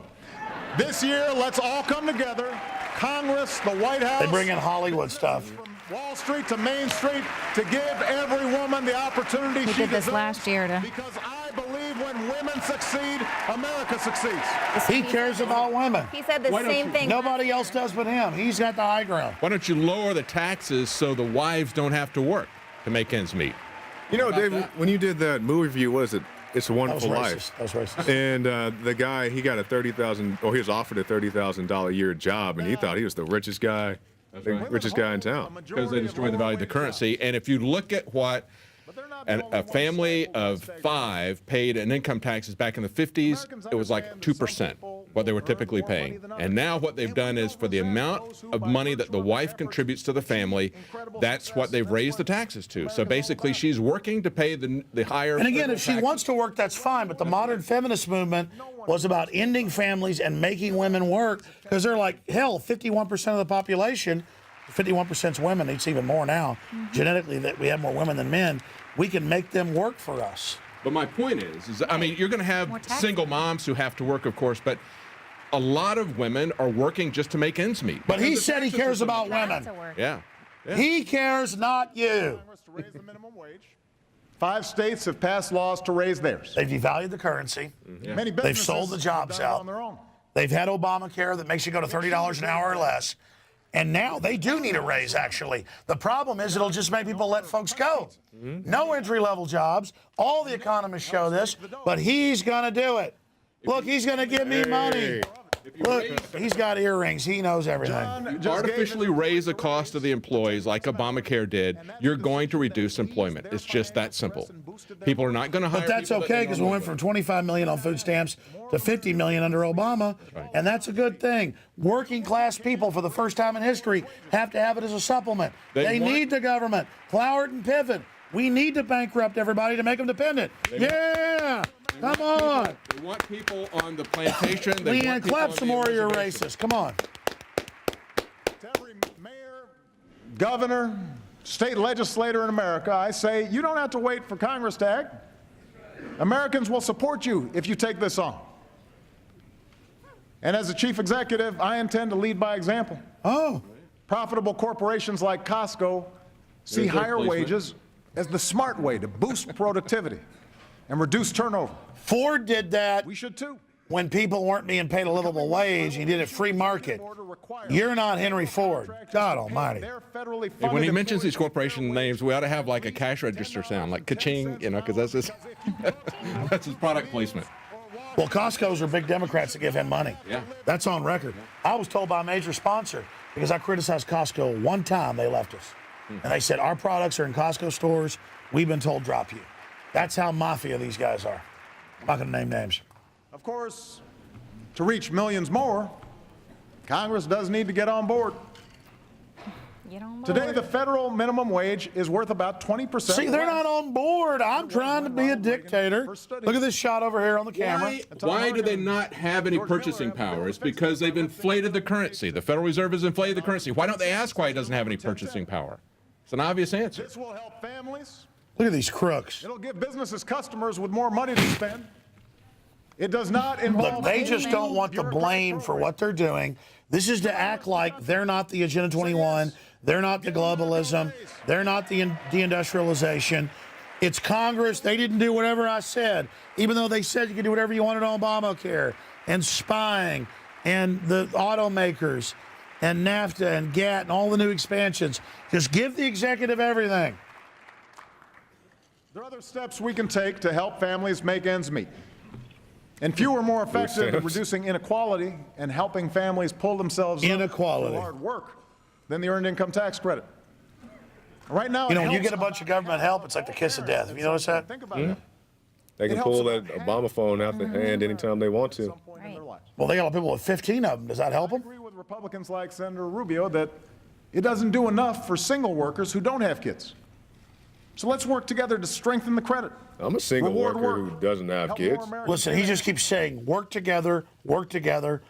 This year, let's all come together. Congress, the White House. They bring in Hollywood stuff. From Wall Street to Main Street to give every woman the opportunity We she did this deserves. last year to. Because I believe when women succeed, America succeeds. He cares about women. He said the same thing. Nobody else does but him. He's got the high ground. Why don't you lower the taxes so the wives don't have to work to make ends meet? David, when you did that movie review, what is it? It's a Wonderful Life. That was racist. And the guy, he got he was offered a $30,000 a year job, and he thought he was the richest guy, richest guy in town. Because they destroyed the value of the currency. And if you look at what a family of 5 paid in income taxes back in the 50s, it was like 2%, what they were typically paying. And now what they've done is for the amount of money that the wife contributes to the family, that's what they've raised the taxes to. So basically she's working to pay the higher. And again, if she taxes. wants to work, that's fine. But the modern feminist movement was about ending families and making women work, because they're like, hell, 51% of the population, 51% is women. It's even more now. Genetically, that we have more women than men. We can make them work for us. But my point is I mean, you're going to have single moms who have to work, of course, but a lot of women are working just to make ends meet. But he said he cares about women. Yeah. He cares, not you. Congress to raise the minimum wage. 5 states have passed laws to raise theirs. They've devalued the currency. Many They've businesses sold the jobs have done it out. on their own. They've had Obamacare that makes you go to $30 an hour or less. And now they do need a raise, actually. The problem is it'll just make people let folks go. No entry-level jobs. All the economists show this, but he's going to do it. Look, he's going to give me money. Look, he's got earrings. He knows everything. You artificially raise the cost of the employees like Obamacare did, you're going to reduce employment. It's just that simple. People are not going to hire. But that's people that okay, they because we went from 25 million on food stamps to 50 million under Obama, and that's a good thing. Working class people, for the first time in history, have to have it as a supplement. They need the government. Cloward and Piven. We need to bankrupt everybody to make them dependent. Yeah! Come on! They want people on the plantation. Leanne, clap some more of your racists. Come on. To every mayor, governor, state legislator in America, I say you don't have to wait for Congress to act. Americans will support you if you take this on. And as a chief executive, I intend to lead by example. Oh. Profitable corporations like Costco see higher wages as the smart way to boost productivity and reduce turnover. Ford did that. We should too. When people weren't being paid a livable wage, he did it free market. You're not Henry Ford. God almighty. Hey, when he mentions these corporation names, we ought to have like a cash register sound, like ka-ching, you know, because that's his, that's his product placement. Well, Costco's are big Democrats that give him money. Yeah. That's on record. I was told by a major sponsor, because I criticized Costco one time, they left us. And they said, our products are in Costco stores. We've been told drop you. That's how mafia these guys are. I'm not going to name names. Of course, to reach millions more, Congress does need to get on board. Today, the federal minimum wage is worth about 20%. See, they're not on board. I'm trying to be a dictator. Look at this shot over here on the camera. Why do they not have any purchasing power? It's because they've inflated the currency. The Federal Reserve has inflated the currency. Why don't they ask why he doesn't have any purchasing power? It's an obvious answer. This will help families. Look at these crooks. It'll give businesses customers with more money to spend. It does not involve... Look, they just don't want the blame for what they're doing. This is to act like they're not the Agenda 21, they're not the globalism, they're not the deindustrialization. It's Congress. They didn't do whatever I said, even though they said you could do whatever you wanted on Obamacare and spying and the automakers and NAFTA and GATT and all the new expansions. Just give the executive everything. There are other steps we can take to help families make ends meet. And few are more effective at reducing inequality and helping families pull themselves up through hard work than the Earned Income Tax Credit. Right now, you know, when you get a bunch of government help, it's like the kiss of death. Have you noticed that? Think about it. They can pull that Obama phone out the hand anytime they want to. Well, they got people with 15 of them. Does that help them? I agree with Republicans like Senator Rubio that it doesn't do enough for single workers who don't have kids. So let's work together to strengthen the credit. I'm a single worker who doesn't have kids. Listen, he just keeps saying, work together, work together.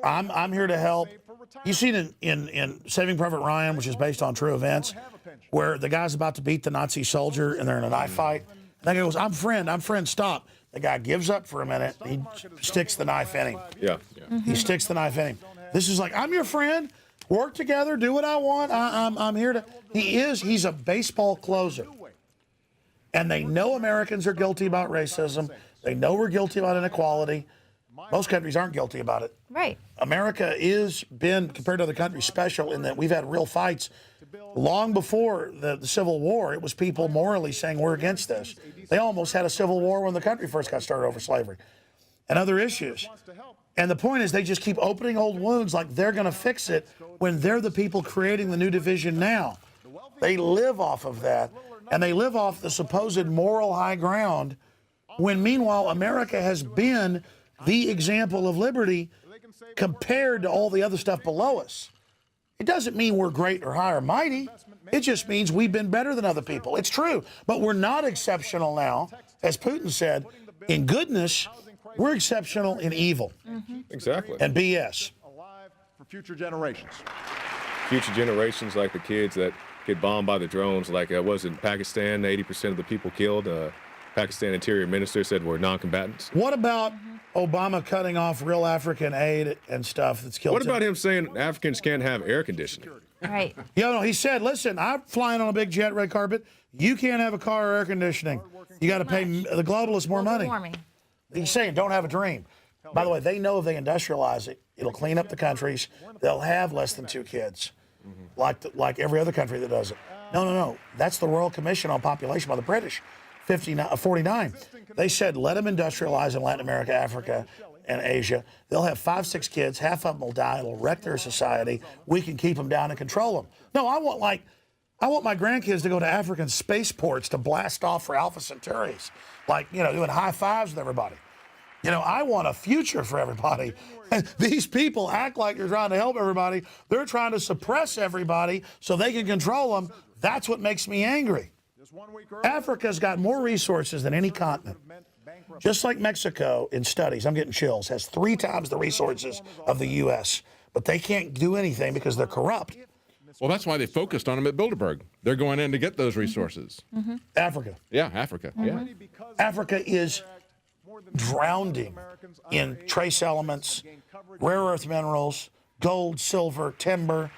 I'm here to help. You seen in Saving Private Ryan, which is based on true events, where the guy's about to beat the Nazi soldier and they're in a knife fight. And that guy goes, I'm friend, stop. The guy gives up for a minute. He sticks the knife in him. Yeah. He sticks the knife in him. This is like, I'm your friend. Work together, do what I want. I'm here to. He's a baseball closer. And they know Americans are guilty about racism. They know we're guilty about inequality. Most countries aren't guilty about it. Right. America is been, compared to other countries, special in that we've had real fights. Long before the Civil War, it was people morally saying we're against this. They almost had a civil war when the country first got started over slavery and other issues. And the point is they just keep opening old wounds like they're going to fix it when they're the people creating the new division now. They live off of that. And they live off the supposed moral high ground when, meanwhile, America has been the example of liberty compared to all the other stuff below us. It doesn't mean we're great or high or mighty. It just means we've been better than other people. It's true. But we're not exceptional now. As Putin said, in goodness, we're exceptional in evil. Exactly. And BS. Alive for future generations. Future generations like the kids that get bombed by the drones, like was in Pakistan, 80% of the people killed. Pakistan Interior Minister said were non-combatants. What about Obama cutting off real African aid and stuff that's killed? What about him saying Africans can't have air conditioning? Right. No, he said, listen, I'm flying on a big jet red carpet. You can't have a car or air conditioning. You got to pay the globalists more money. He's saying don't have a dream. By the way, they know if they industrialize it, it'll clean up the countries. They'll have less than 2 kids. Like every other country that does it. No. That's the Royal Commission on Population by the British, 49. They said, let them industrialize in Latin America, Africa, and Asia. They'll have 5, 6 kids. Half of them will die. It'll wreck their society. We can keep them down and control them. No, I want my grandkids to go to African spaceports to blast off for Alpha Centauris, doing high fives with everybody. I want a future for everybody. These people act like they're trying to help everybody. They're trying to suppress everybody so they can control them. That's what makes me angry. Africa's got more resources than any continent. Just like Mexico, in studies, I'm getting chills, has 3 times the resources of the U.S., but they can't do anything because they're corrupt. Well, that's why they focused on them at Bilderberg. They're going in to get those resources. Africa. Yeah, Africa. Yeah. Africa is drowning in trace elements, rare earth minerals, gold, silver, timber,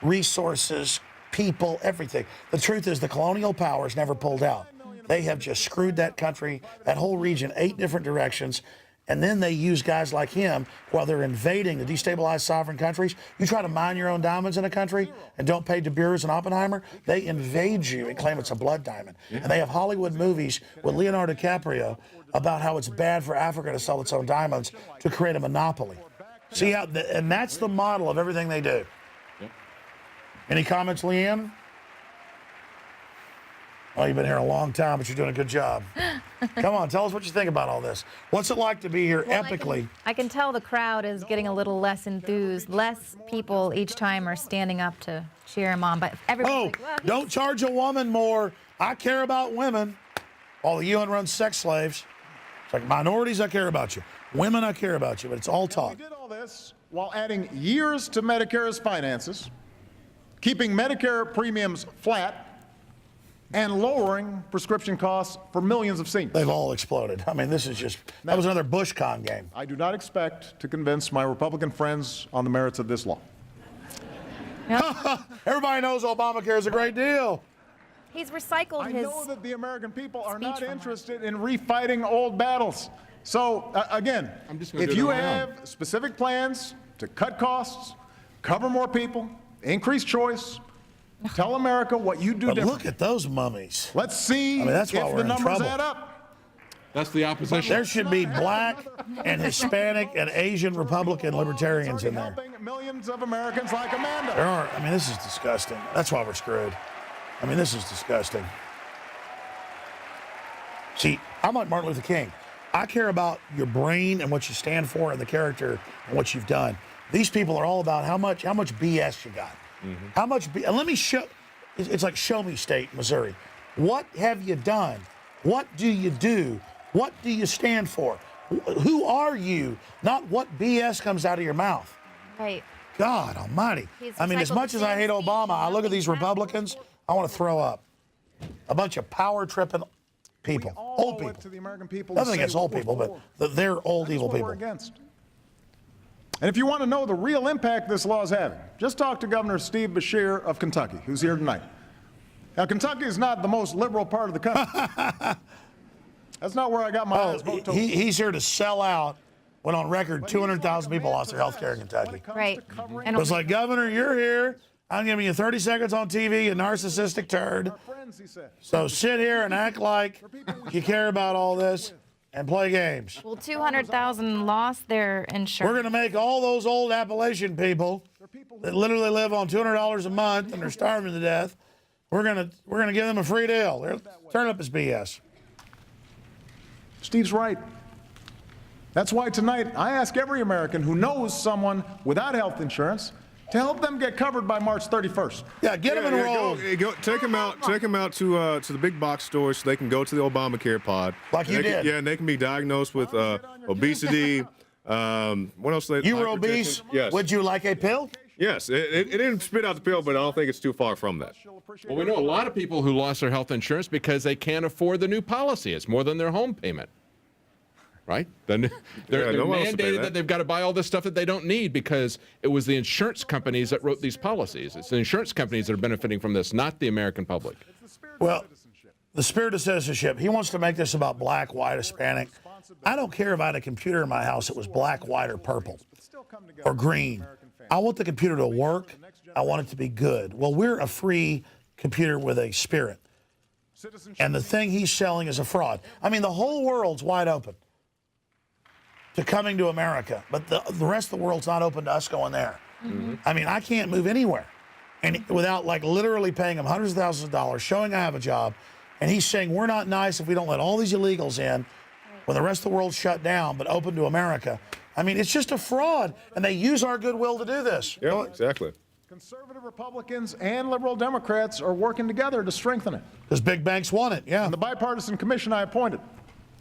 resources, people, everything. The truth is the colonial powers never pulled out. They have just screwed that country, that whole region, 8 different directions. And then they use guys like him while they're invading the destabilized sovereign countries. You try to mine your own diamonds in a country and don't pay De Beers and Oppenheimer, they invade you and claim it's a blood diamond. And they have Hollywood movies with Leonardo DiCaprio about how it's bad for Africa to sell its own diamonds to create a monopoly. See how, and that's the model of everything they do. Any comments, Leanne? Oh, you've been here a long time, but you're doing a good job. Come on, tell us what you think about all this. What's it like to be here epically? I can tell the crowd is getting a little less enthused. Less people each time are standing up to cheer him on. But everybody's like, well, don't charge a woman more. I care about women. All the UN runs sex slaves. It's like minorities, I care about you. Women, I care about you. But it's all talk. We did all this while adding years to Medicare's finances, keeping Medicare premiums flat, and lowering prescription costs for millions of seniors. They've all exploded. I mean, this is just, that was another Bush con game. I do not expect to convince my Republican friends on the merits of this law. Everybody knows Obamacare is a great deal. He's recycled his. I know that the American people are not interested in refighting old battles. So, again, if you have specific plans to cut costs, cover more people, increase choice, tell America what you do differently. Look at those mummies. Let's see that's why if we're the in numbers trouble. add up. That's the opposition. There should be black and Hispanic and Asian Republican libertarians in there. Helping millions of Americans like Amanda. There are. I mean, this is disgusting. That's why we're screwed. I mean, this is disgusting. See, I'm like Martin Luther King. I care about your brain and what you stand for and the character and what you've done. These people are all about how much BS you got. How much? And let me show. It's like show me state, Missouri. What have you done? What do you do? What do you stand for? Who are you? Not what BS comes out of your mouth. Right. God Almighty. I mean, as much as I hate Obama, I look at these Republicans. I want to throw up. A bunch of power tripping people, old people. To the American people. Nothing against old people, but they're old evil people. We're against. And if you want to know the real impact this law is having, just talk to Governor Steve Beshear of Kentucky, who's here tonight. Now, Kentucky is not the most liberal part of the country. That's not where I got my eyes. He's here to sell out. Went on record, 200,000 people lost their health care in Kentucky. Right. It was like, Governor, you're here. I'm giving you 30 seconds on TV, you narcissistic turd. So sit here and act like you care about all this and play games. Well, 200,000 lost their insurance. We're going to make all those old Appalachian people that literally live on $200 a month and they're starving to death. We're going to give them a free deal. Turn up his BS. Steve's right. That's why tonight I ask every American who knows someone without health insurance to help them get covered by March 31st. Yeah, get them enrolled. Take them out to the big box stores so they can go to the Obamacare pod. Like you did. And they can be diagnosed with obesity. What else? You were obese? Yes. Would you like a pill? Yes. It didn't spit out the pill, but I don't think it's too far from that. Well, we know a lot of people who lost their health insurance because they can't afford the new policy. It's more than their home payment. Right? They're mandated that they've got to buy all this stuff that they don't need because it was the insurance companies that wrote these policies. It's the insurance companies that are benefiting from this, not the American public. Well, the spirit of citizenship, he wants to make this about black, white, Hispanic. I don't care if I had a computer in my house that was black, white, or purple, or green. I want the computer to work. I want it to be good. Well, we're a free computer with a spirit. And the thing he's selling is a fraud. I mean, the whole world's wide open to coming to America, but the rest of the world's not open to us going there. I mean, I can't move anywhere and without like literally paying him hundreds of thousands of dollars, showing I have a job, and he's saying we're not nice if we don't let all these illegals in when the rest of the world's shut down, but open to America. I mean, it's just a fraud, and they use our goodwill to do this. Yeah, exactly. Conservative Republicans and liberal Democrats are working together to strengthen it. Because big banks want it, yeah. And the bipartisan commission I appointed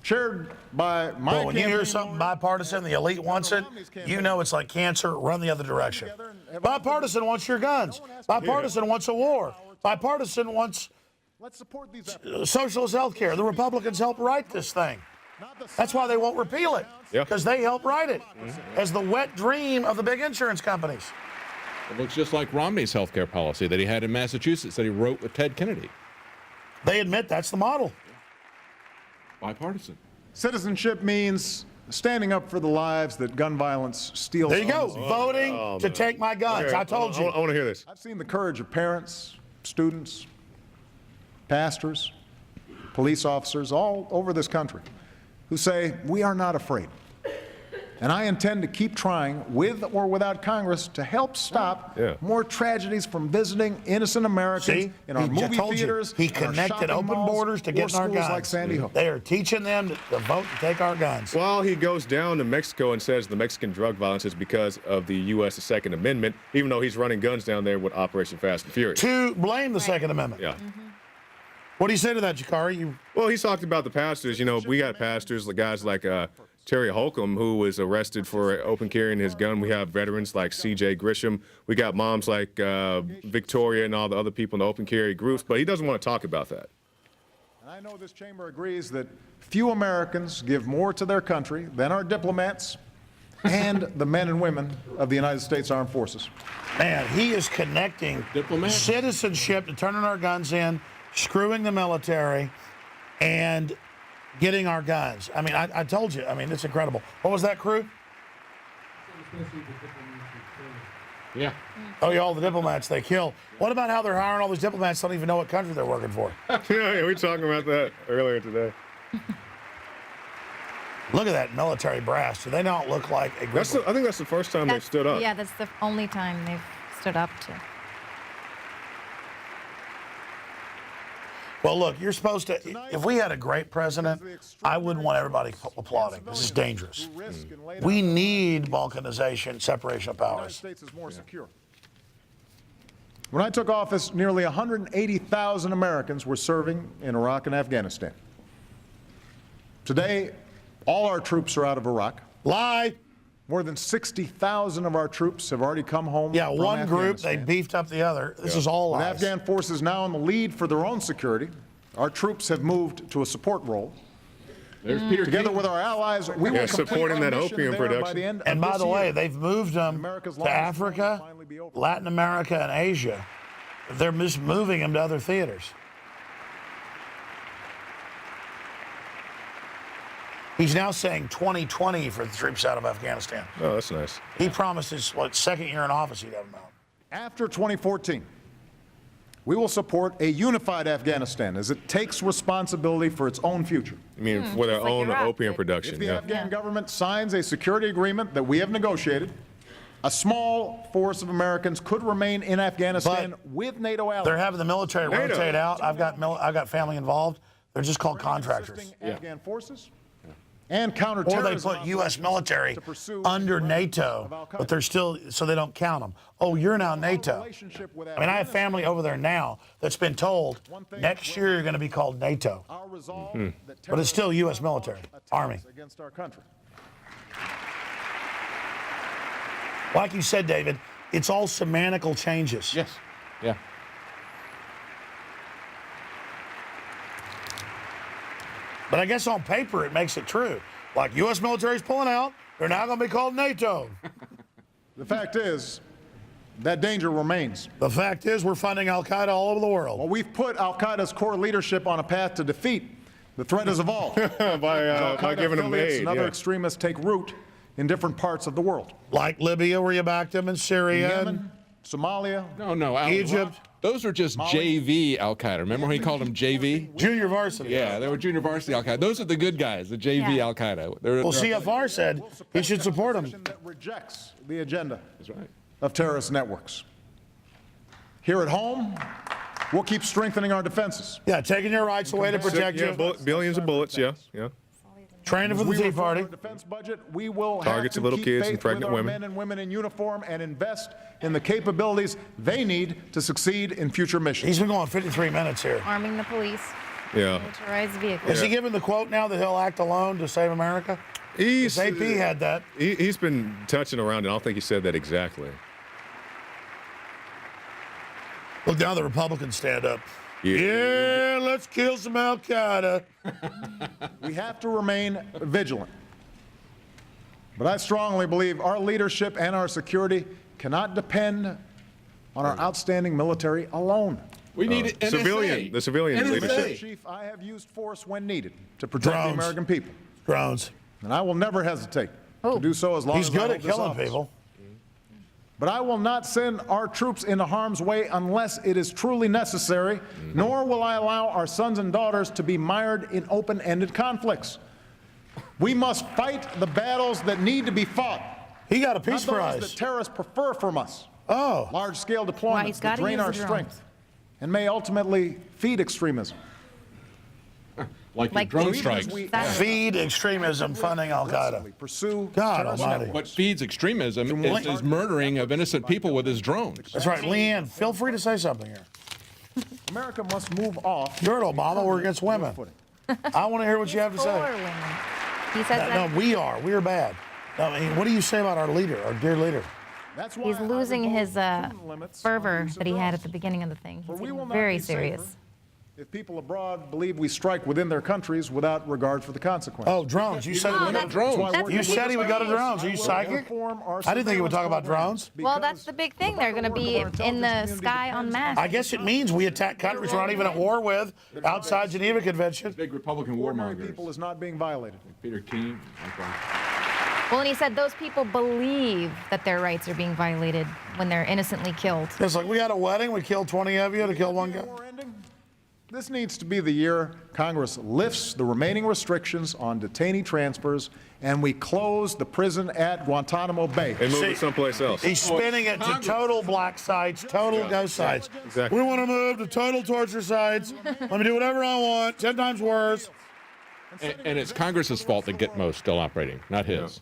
chaired by my Well, when you hear campaign something lawyer, bipartisan, the elite wants it, you know it's like cancer, run the other direction. Bipartisan wants your guns. Bipartisan wants a war. Bipartisan wants let's support these efforts. socialist health care. The Republicans helped write this thing. That's why they won't repeal it, because they helped write it as the wet dream of the big insurance companies. It looks just like Romney's health care policy that he had in Massachusetts that he wrote with Ted Kennedy. They admit that's the model. Bipartisan. Citizenship means standing up for the lives that gun violence steals. There you go, from us. voting to take my guns. I told you. I want to hear this. I've seen the courage of parents, students, pastors, police officers all over this country who say, we are not afraid. And I intend to keep trying, with or without Congress, to help stop more tragedies from visiting innocent Americans in our movie theaters. He connected open borders to getting our guns. Like Sandy Hook. They are teaching them to vote and take our guns. Well, he goes down to Mexico and says the Mexican drug violence is because of the U.S. Second Amendment, even though he's running guns down there with Operation Fast and Furious. To blame the Second Amendment. Yeah. What do you say to that, Jakari? Well, he talked about the pastors. You know, we got pastors, the guys like Terry Holcomb, who was arrested for open carrying his gun. We have veterans like C.J. Grisham. We got moms like Victoria and all the other people in the open carry groups. But he doesn't want to talk about that. And I know this chamber agrees that few Americans give more to their country than our diplomats and the men and women of the United States Armed Forces. Man, he is connecting citizenship to turning our guns in, screwing the military, and getting our guns. I mean, I told you. I mean, it's incredible. What was that, crew? Yeah. Oh, yeah, all the diplomats they kill. What about how they're hiring all these diplomats that don't even know what country they're working for? Yeah, we were talking about that earlier today. Look at that military brass. Do they not look like a group I think that's the first time they stood up. Yeah, that's the only time they've stood up to. Well, look, you're supposed to, if we had a great president, I wouldn't want everybody applauding. This is dangerous. We need balkanization, separation of The United powers. States is more secure. When I took office, nearly 180,000 Americans were serving in Iraq and Afghanistan. Today, all our troops are out of Iraq. Lie. More than 60,000 of our troops have already come home. Yeah, from one group, they Afghanistan. beefed up the other. This is all With lies. Afghan forces now in the lead for their own security, our troops have moved to a support role. There's Peter Together King. with our allies, we will complete supporting our that mission opium there by production. the end of And by this the way, year. they've moved them America's to lives will Africa, finally be over. Latin America, and Asia. They're just moving them to other theaters. He's now saying 2020 for the troops out of Afghanistan. Oh, that's nice. He promised his second year in office he'd have them out. After 2014, we will support a unified Afghanistan as it takes responsibility for its own future. I mean, with our like own Iraq opium did. production. If the Yeah. Afghan government signs a security agreement that we have negotiated, a small force of Americans could remain in Afghanistan with NATO allies. They're having the military NATO. rotate out. I've got family involved. They're just called contractors. Assisting Afghan forces and Or counterterrorism. they put U.S. military to pursue under of NATO, Al-Qaeda. but they're still, so they don't count them. Oh, you're now NATO. Relationship with I mean, I have family over there now that's been told next year you're going to be called NATO. Our resolve that But it's still U.S. military, attacks Army. against our country. Like you said, David, it's all semantical changes. Yes. Yeah. But I guess on paper it makes it true. Like U.S. military's pulling out, they're now going to be called NATO. The fact is, that danger remains. The fact is we're funding al-Qaeda all over the world. Well, we've put al-Qaeda's core leadership on a path to defeat. The threat has evolved. by giving them affiliates aid. and other Yeah. extremists take root in different parts of the world. Like Libya, where you backed them, and Syria, Yemen, Somalia, No, Egypt. Those were just JV Al Qaeda. Remember when he called them JV? Junior varsity. Yeah, they were junior varsity Al Qaeda. Those are the good guys, the JV Yeah. Al Qaeda. Well, CFR said he should support them. that rejects the agenda That's right. of terrorist networks. Here at home, we'll keep strengthening our defenses. Yeah, taking your rights away to protect Yeah, you. billions of bullets. Yeah. Training for the We Tea reform Party. our defense budget. We will Targets have of to little keep kids and faith pregnant with our women. men and women in uniform and invest in the capabilities they need to succeed in future missions. He's been going 53 minutes here. Arming the police. Yeah. Militarized vehicle. Is he giving the quote now that he'll act alone to save America? AP had that. He's been touching around, and I don't think he said that exactly. Look, now the Republicans stand up. Yeah, let's kill some Al-Qaeda. We have to remain vigilant. But I strongly believe our leadership and our security cannot depend on our outstanding military alone. We need the civilian leadership. Chief, I have used force when needed to protect the American people. Drones. And I will never hesitate to do so as long as I hold this He's good at killing office. people. But I will not send our troops into harm's way unless it is truly necessary, nor will I allow our sons and daughters to be mired in open-ended conflicts. We must fight the battles that need to be fought. He got a peace not prize. those that terrorists prefer from us. Oh. Large-scale deployments that drain our strength and may ultimately feed extremism. Like drone strikes. Feed extremism funding Al-Qaeda. Pursue God almighty. What feeds extremism is his murdering of innocent people with his drones. That's right. Leanne, feel free to say something here. America must move off. You're at Obama. We're against women. I want to hear what you have to say. He says that. No, we are. We are bad. I mean, what do you say about our leader, our dear leader? That's why He's losing his fervor that he had at the beginning of the thing. He's getting very serious. If people abroad believe we strike within their countries without regard for the consequences. Oh, drones. You said he would go to drones. You said he would go to drones. Are you psychic? I didn't think he would talk about drones. Well, that's the big thing. They're going to be in the sky en masse. I guess it means we attack countries we're not even at war with outside Geneva Convention. Big Republican warmongers. People is not being violated. Peter King. Well, and he said those people believe that their rights are being violated when they're innocently killed. It's like we had a wedding. We killed 20 of you to kill one guy. This needs to be the year Congress lifts the remaining restrictions on detainee transfers and we close the prison at Guantanamo Bay. And move it someplace else. He's spinning it to total black sites, total ghost sites. Exactly. We want to move to total torture sites. Let me do whatever I want, 10 times worse. And it's Congress's fault that Gitmo's still operating, not his.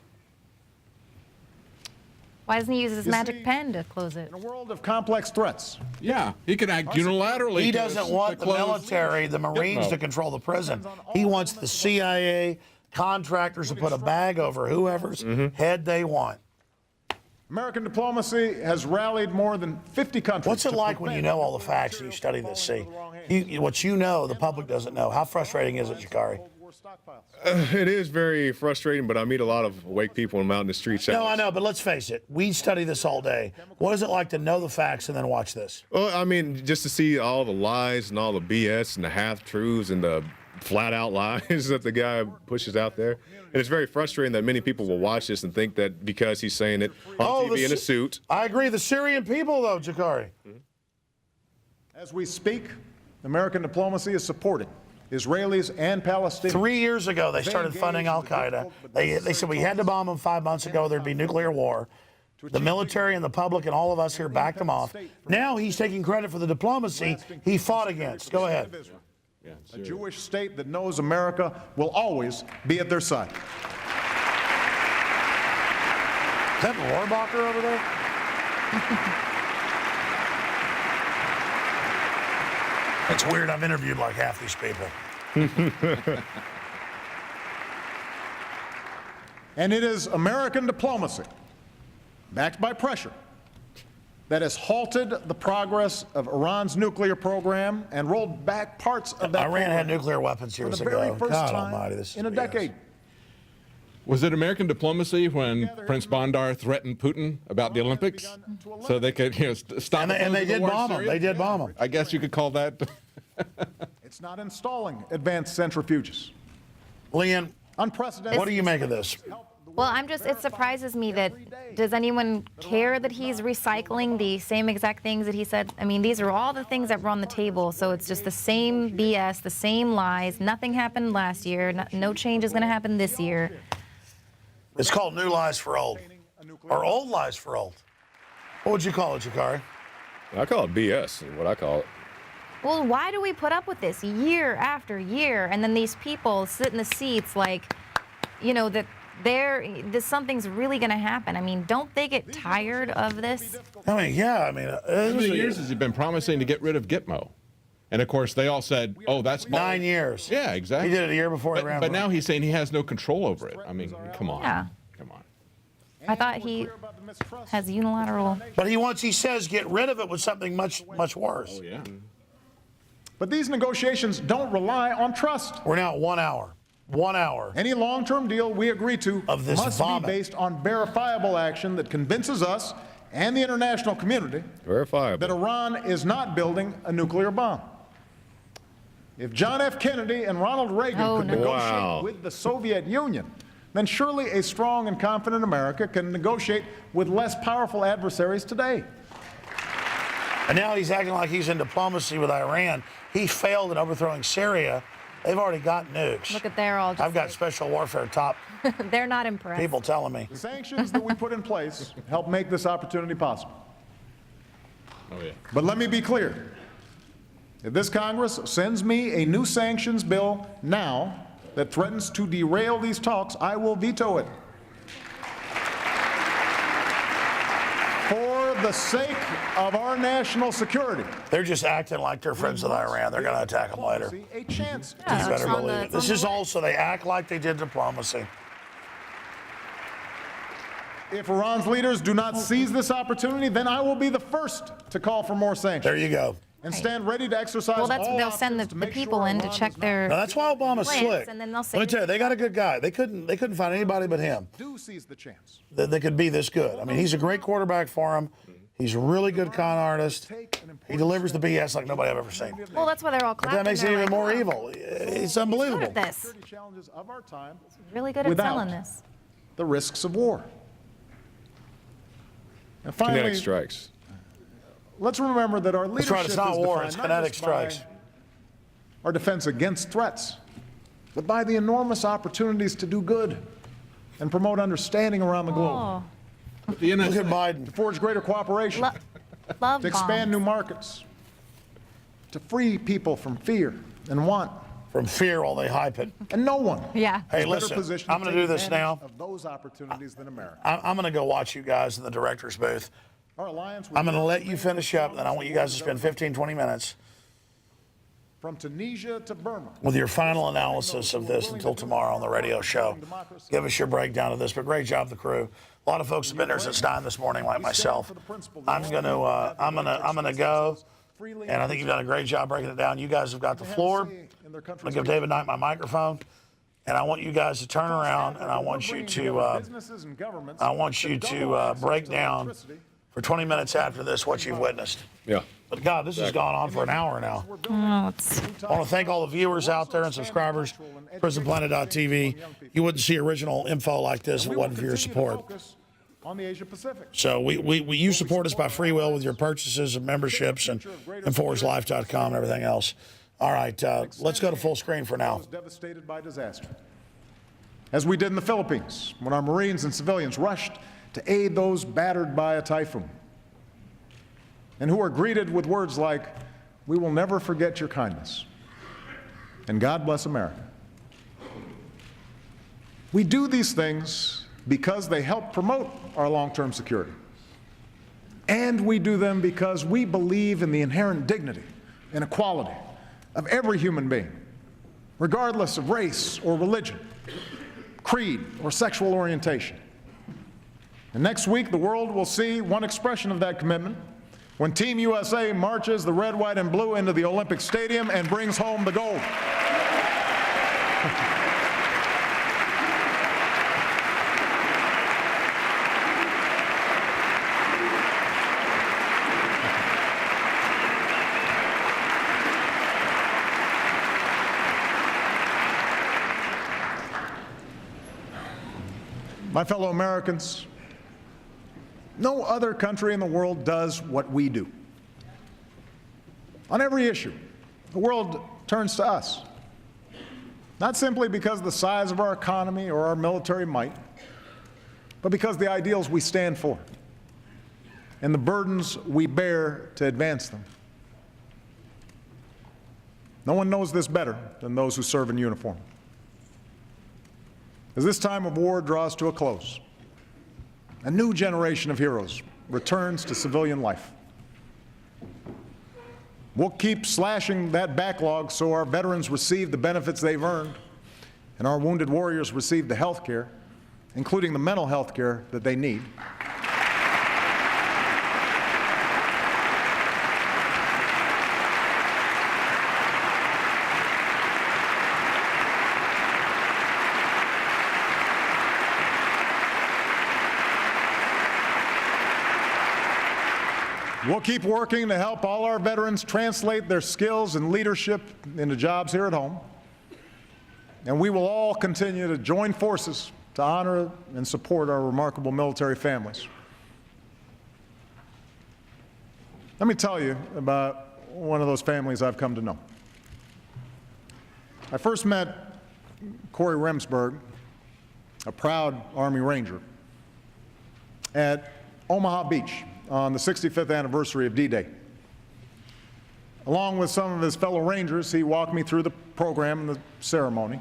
Why doesn't he use his magic pen to close it? In a world of complex threats. Yeah, he can act unilaterally. He doesn't want the military, the Marines to control the prison. He wants the CIA contractors to put a bag over whoever's head they want. American diplomacy has rallied more than 50 countries. What's it like when you know all the facts and you study this? See, what you know, the public doesn't know. How frustrating is it, Jakari? It is very frustrating, but I meet a lot of awake people when I'm out in the streets. No, I know, but let's face it. We study this all day. What is it like to know the facts and then watch this? Well, I mean, just to see all the lies and all the BS and the half-truths and the flat-out lies that the guy pushes out there. And it's very frustrating that many people will watch this and think that because he's saying it on TV in a suit. I agree. The Syrian people, though, Jakari. As we speak, American diplomacy is supporting Israelis and Palestinians. 3 years ago, they started funding Al-Qaeda. They said we had to bomb them 5 months ago. There'd be nuclear war. The military and the public and all of us here backed them off. Now he's taking credit for the diplomacy he fought against. Go ahead. A Jewish state that knows America will always be at their side. Is that Rohrbacher over there? That's weird. I've interviewed like half these people. And it is American diplomacy, backed by pressure, that has halted the progress of Iran's nuclear program and rolled back parts of that Iran had nuclear weapons years for the very ago. first God time almighty, this is in a BS. decade. Was it American diplomacy when Prince Bandar threatened Putin about the Olympics so they could stop? And they did bomb them. They did bomb them. I guess you could call that. It's not installing advanced centrifuges. Leanne, unprecedented. What do you make of this? Well, it surprises me that, does anyone care that he's recycling the same exact things that he said? I mean, these are all the things that were on the table, so it's just the same BS, the same lies. Nothing happened last year. No change is going to happen this year. It's called new lies for old, or old lies for old. What would you call it, Jakari? I call it BS, is what I call it. Well, why do we put up with this year after year, and then these people sit in the seats like, that something's really going to happen? I mean, don't they get tired of this? I mean, yeah. I mean, how many years has he been promising to get rid of Gitmo? And of course, they all said, "Oh, that's 9 years." Yeah, exactly. He did it a year before he ran. But now he's saying he has no control over it. I mean, come on. Yeah. Come on. I thought he has unilateral. But he says, get rid of it with something much worse. Oh, yeah. But these negotiations don't rely on trust. We're now at 1 hour. 1 hour. Any long-term deal we agree to of this must vomit. be based on verifiable action that convinces us and the international community that Iran is not building a nuclear bomb. If John F. Kennedy and Ronald Reagan could negotiate with the Soviet Union, then surely a strong and confident America can negotiate with less powerful adversaries today. And now he's acting like he's in diplomacy with Iran. He failed in overthrowing Syria. They've already got nukes. Look at they're all just I've got special warfare top they're not impressed. people telling me. The sanctions that we put in place help make this opportunity possible. Oh, yeah. But let me be clear. If this Congress sends me a new sanctions bill now that threatens to derail these talks, I will veto it. For the sake of our national security. They're just acting like they're friends with Iran. They're going to attack them later. A chance. You better believe it. This is also, they act like they did diplomacy. If Iran's leaders do not seize this opportunity, then I will be the first to call for more sanctions. There you go. And stand ready to exercise all they'll send the people in to check their. Now, that's why Obama's slick. And then they'll say, let me tell you, they got a good guy. They couldn't find anybody but him. Do seize the chance. That could be this good. I mean, he's a great quarterback for him. He's a really good con artist. He delivers the BS like nobody I've ever seen. Well, that's why they're all clapping. But that makes it even more evil. It's unbelievable. Look at this. Challenges of our time. Really good at selling this. The risks of war. And finally, kinetic strikes. Let's remember that our leadership That's right, it's not is war, defined it's not kinetic just by strikes. our defense against threats, but by the enormous opportunities to do good and promote understanding around the globe. Look at Biden. To forge greater cooperation, Love to expand new markets, to free people from fear and want. From fear while they hype it. And no one Yeah. Hey, is better listen, positioned I'm to going to do take this now. advantage of those opportunities than America. I'm going to go watch you guys in the director's booth. Our alliance with I'm going to let you finish up, and I want you guys to spend 15, 20 minutes from Tunisia to Burma. with your final analysis of this until tomorrow on the radio show. Give us your breakdown of this. But great job, the crew. A lot of folks have been there since 9 this morning, like myself. I'm going to go, and I think you've done a great job breaking it down. You guys have got the floor. I'm going to give David Knight my microphone, and I want you guys to turn around, and I want you to break down for 20 minutes after this what you've witnessed. Yeah. But God, this has gone on for an hour now. I want to thank all the viewers out there and subscribers. PrisonPlanet.tv. You wouldn't see original info like this if it wasn't for your support. On the Asia Pacific. So you support us by free will with your purchases and memberships and INFOWARSLife.com and everything else. All right, let's go to full screen for now. Devastated by disaster. As we did in the Philippines, when our Marines and civilians rushed to aid those battered by a typhoon, and who are greeted with words like, "We will never forget your kindness," and "God bless America." We do these things because they help promote our long-term security. And we do them because we believe in the inherent dignity and equality of every human being, regardless of race or religion, creed or sexual orientation. And next week, the world will see one expression of that commitment when Team USA marches the red, white, and blue into the Olympic Stadium and brings home the gold. My fellow Americans, no other country in the world does what we do. On every issue, the world turns to us, not simply because of the size of our economy or our military might, but because of the ideals we stand for and the burdens we bear to advance them. No one knows this better than those who serve in uniform. As this time of war draws to a close, a new generation of heroes returns to civilian life. We'll keep slashing that backlog so our veterans receive the benefits they've earned and our wounded warriors receive the health care, including the mental health care that they need. We'll keep working to help all our veterans translate their skills and leadership into jobs here at home. And we will all continue to join forces to honor and support our remarkable military families. Let me tell you about one of those families I've come to know. I first met Corey Remsburg, a proud Army Ranger, at Omaha Beach on the 65th anniversary of D-Day. Along with some of his fellow Rangers, he walked me through the program and the ceremony.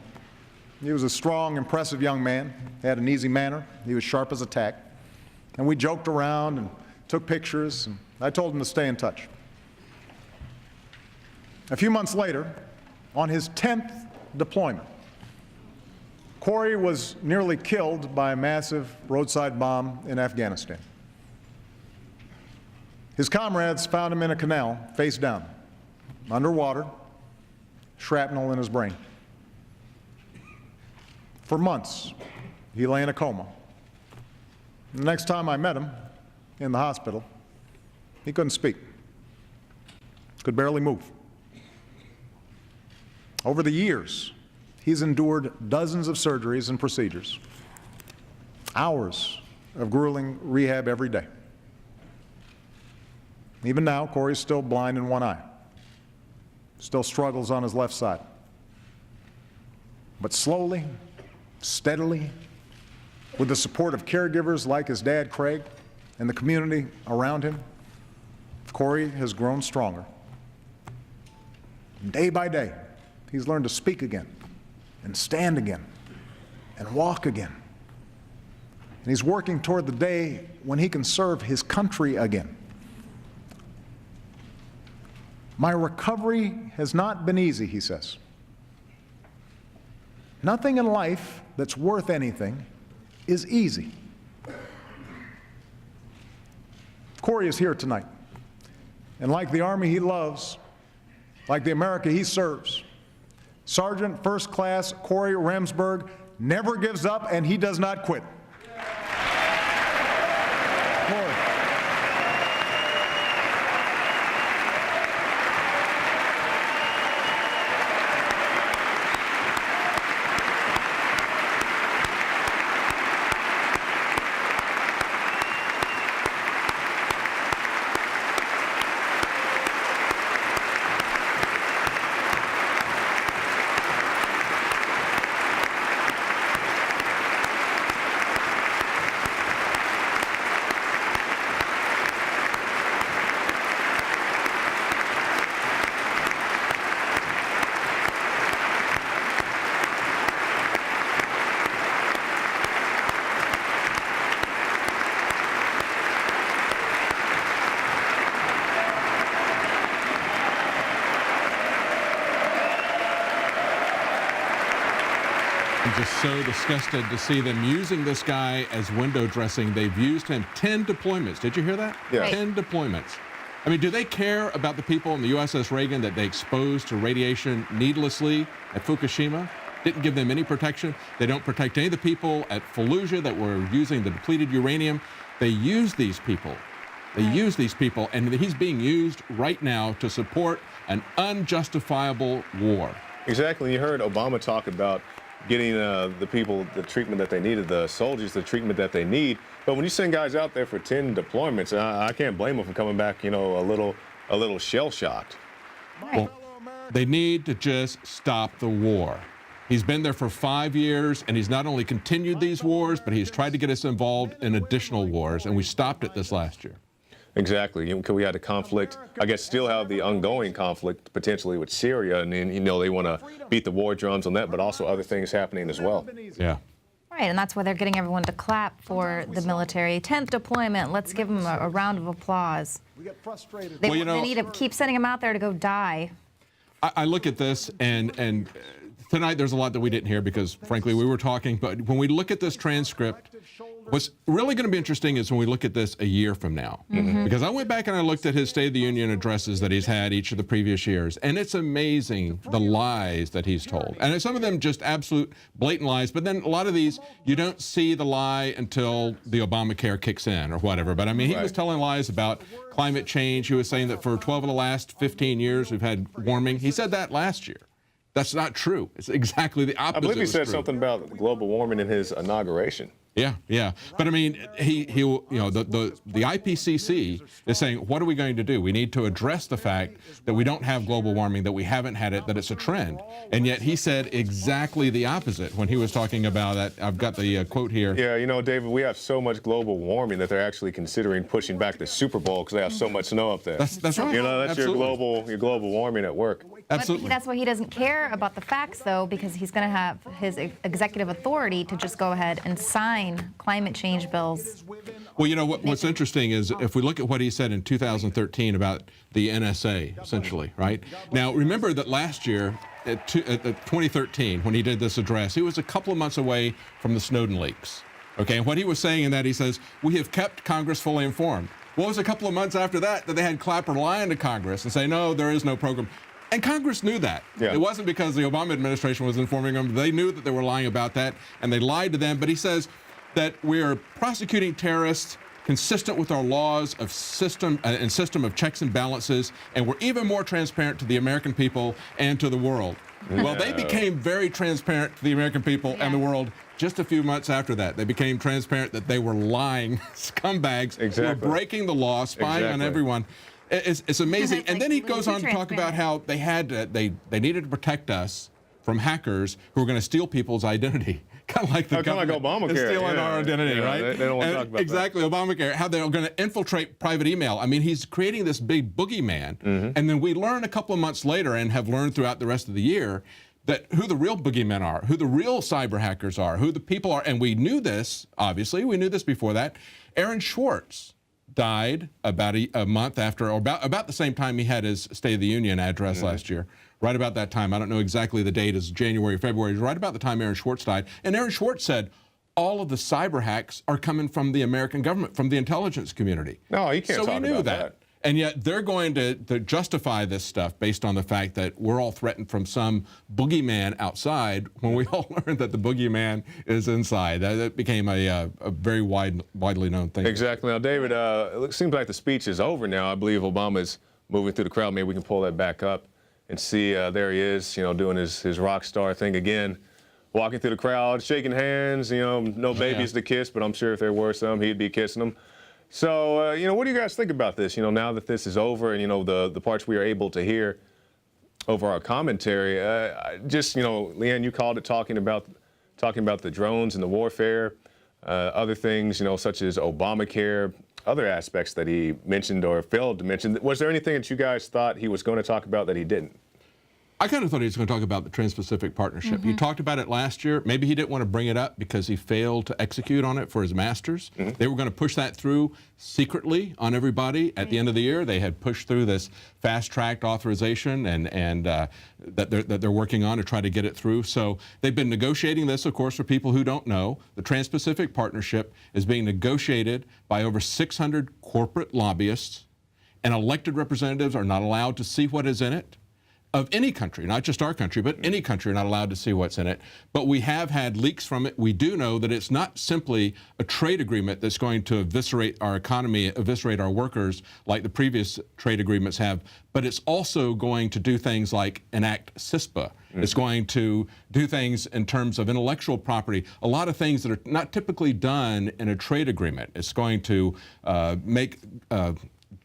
He was a strong, impressive young man, had an easy manner, he was sharp as a tack, and we joked around and took pictures, and I told him to stay in touch. A few months later, on his 10th deployment, Corey was nearly killed by a massive roadside bomb in Afghanistan. His comrades found him in a canal, face down, underwater, shrapnel in his brain. For months, he lay in a coma. The next time I met him in the hospital, he couldn't speak, could barely move. Over the years, he's endured dozens of surgeries and procedures, hours of grueling rehab every day. Even now, Corey's still blind in one eye, still struggles on his left side. But slowly, steadily, with the support of caregivers like his dad, Craig, and the community around him, Corey has grown stronger. Day by day, he's learned to speak again, and stand again, and walk again. And he's working toward the day when he can serve his country again. My recovery has not been easy, he says. Nothing in life that's worth anything is easy. Corey is here tonight. And like the Army he loves, like the America he serves, Sergeant First Class Corey Remsburg never gives up and he does not quit. Corey. I'm just so disgusted to see them using this guy as window dressing. They've used him 10 deployments. Did you hear that? Yeah. 10 deployments. I mean, do they care about the people in the USS Reagan that they exposed to radiation needlessly at Fukushima? Didn't give them any protection. They don't protect any of the people at Fallujah that were using the depleted uranium. They use these people. They use these people, and he's being used right now to support an unjustifiable war. Exactly. You heard Obama talk about getting the people the treatment that they needed, the soldiers the treatment that they need. But when you send guys out there for 10 deployments, I can't blame them for coming back, you know, a little shell-shocked. Well, they need to just stop the war. He's been there for 5 years, and he's not only continued these wars, but he's tried to get us involved in additional wars, and we stopped it this last year. Exactly. We had a conflict, I guess still have the ongoing conflict potentially with Syria, and you know they want to beat the war drums on that, but also other things happening as well. Yeah. Right. Right, and that's why they're getting everyone to clap for the military. 10th deployment, let's give them a round of applause. We get frustrated. They need to keep sending them out there to go die. I look at this, and tonight there's a lot that we didn't hear because, frankly, we were talking. But when we look at this transcript, what's really going to be interesting is when we look at this a year from now. Because I went back and I looked at his State of the Union addresses that he's had each of the previous years, and it's amazing the lies that he's told. And some of them just absolute blatant lies, but then a lot of these, you don't see the lie until the Obamacare kicks in or whatever. But I mean, he was telling lies about climate change. He was saying that for 12 of the last 15 years we've had warming. He said that last year. That's not true. It's exactly the opposite. I believe he said something about global warming in his inauguration. Yeah. But I mean, the IPCC is saying, what are we going to do? We need to address the fact that we don't have global warming, that we haven't had it, that it's a trend. And yet he said exactly the opposite when he was talking about that. I've got the quote here. Yeah, you know, David, we have so much global warming that they're actually considering pushing back the Super Bowl because they have so much snow up there. That's right. You know, that's your global warming at work. Absolutely. But that's why he doesn't care about the facts, though, because he's going to have his executive authority to just go ahead and sign climate change bills. Well, you know, what's interesting is if we look at what he said in 2013 about the NSA, essentially, right? Now, remember that last year, at 2013, when he did this address, he was a couple of months away from the Snowden leaks. Okay, and what he was saying in that, he says, we have kept Congress fully informed. Well, it was a couple of months after that they had Clapper lying to Congress and say, no, there is no program. And Congress knew that. Yeah. It wasn't because the Obama administration was informing them. They knew that they were lying about that, and they lied to them. But he says that we are prosecuting terrorists consistent with our laws of system of checks and balances, and we're even more transparent to the American people and to the world. Well, they became very transparent to the American people and the world just a few months after that. They became transparent that they were lying scumbags who were breaking the law, spying on everyone. It's amazing. And then he goes on to talk about how they needed to protect us from hackers who were going to steal people's identity. Kind of like the government Obamacare. is stealing our identity, right? They don't want to talk about exactly, Obamacare, how they're going to infiltrate private email. I mean, he's creating this big boogeyman. And then we learn a couple of months later and have learned throughout the rest of the year that who the real boogeymen are, who the real cyber hackers are, who the people are. And we knew this, obviously. We knew this before that. Aaron Schwartz died about a month after, or about the same time he had his State of the Union address last year. Right about that time. I don't know exactly the date, is January, February, right about the time Aaron Schwartz died. And Aaron Schwartz said, all of the cyber hacks are coming from the American government, from the intelligence community. No, you can't talk about that. So we knew that. And yet they're going to justify this stuff based on the fact that we're all threatened from some boogeyman outside when we all learned that the boogeyman is inside. That became a very widely known thing. Exactly. Now, David, it seems like the speech is over now. I believe Obama is moving through the crowd. Maybe we can pull that back up and see there he is, you know, doing his rock star thing again, walking through the crowd, shaking hands, you know, no babies to kiss, but I'm sure if there were some, he'd be kissing them. So, you know, what do you guys think about this? You know, now that this is over and, you know, the parts we are able to hear over our commentary, just, you know, Leanne, you called it talking about the drones and the warfare, other things, you know, such as Obamacare, other aspects that he mentioned or failed to mention. Was there anything that you guys thought he was going to talk about that he didn't? I kind of thought he was going to talk about the Trans-Pacific Partnership. He talked about it last year. Maybe he didn't want to bring it up because he failed to execute on it for his masters. They were going to push that through secretly on everybody. At the end of the year, they had pushed through this fast-tracked authorization and that they're working on to try to get it through. So they've been negotiating this, of course, for people who don't know. The Trans-Pacific Partnership is being negotiated by over 600 corporate lobbyists, and elected representatives are not allowed to see what is in it. Of any country, not just our country, but any country are not allowed to see what's in it. But we have had leaks from it. We do know that it's not simply a trade agreement that's going to eviscerate our economy, eviscerate our workers like the previous trade agreements have, but it's also going to do things like enact CISPA. It's going to do things in terms of intellectual property, a lot of things that are not typically done in a trade agreement. It's going to make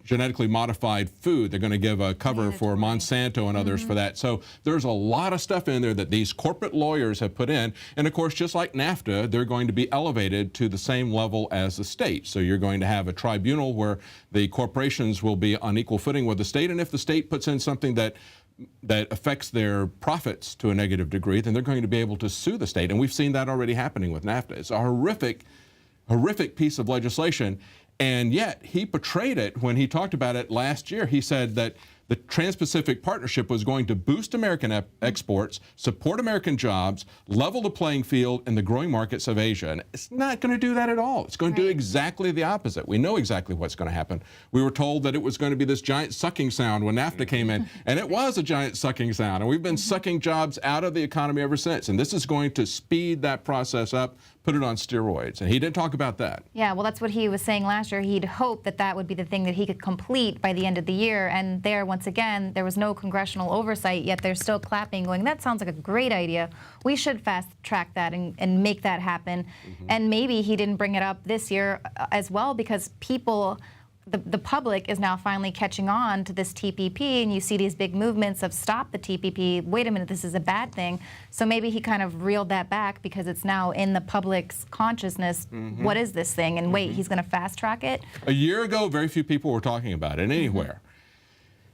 genetically modified food. They're going to give a cover for Monsanto and others for that. So there's a lot of stuff in there that these corporate lawyers have put in. And of course, just like NAFTA, they're going to be elevated to the same level as the state. So you're going to have a tribunal where the corporations will be on equal footing with the state. And if the state puts in something that that affects their profits to a negative degree, then they're going to be able to sue the state. And we've seen that already happening with NAFTA. It's a horrific piece of legislation. And yet he portrayed it when he talked about it last year. He said that the Trans-Pacific Partnership was going to boost American exports, support American jobs, level the playing field in the growing markets of Asia. And it's not going to do that at all. It's going to do exactly the opposite. We know exactly what's going to happen. We were told that it was going to be this giant sucking sound when NAFTA came in, and it was a giant sucking sound. And we've been sucking jobs out of the economy ever since. And this is going to speed that process up, put it on steroids. And he didn't talk about that. Yeah, well, that's what he was saying last year. He'd hoped that that would be the thing that he could complete by the end of the year. And there, once again, there was no congressional oversight, yet they're still clapping, going, that sounds like a great idea. We should fast track that and make that happen. And maybe he didn't bring it up this year as well because people, the public is now finally catching on to this TPP, and you see these big movements of stop the TPP, wait a minute, this is a bad thing. So maybe he kind of reeled that back because it's now in the public's consciousness, what is this thing? And wait, he's going to fast track it? A year ago, very few people were talking about it anywhere.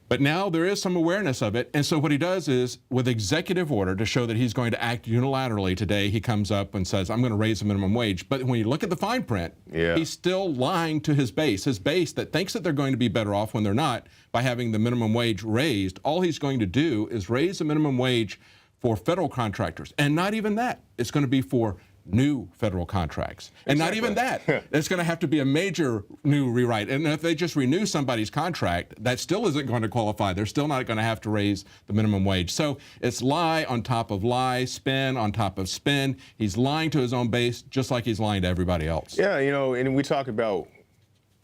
But now there is some awareness of it. And so what he does is, with executive order to show that he's going to act unilaterally today, he comes up and says, I'm going to raise the minimum wage. But when you look at the fine print, he's still lying to his base that thinks that they're going to be better off when they're not by having the minimum wage raised. All he's going to do is raise the minimum wage for federal contractors. And not even that. It's going to be for new federal contracts. And not even that. It's going to have to be a major new rewrite. And if they just renew somebody's contract, that still isn't going to qualify. They're still not going to have to raise the minimum wage. So it's lie on top of lie, spin on top of spin. He's lying to his own base just like he's lying to everybody else. Yeah, you know, and we talk about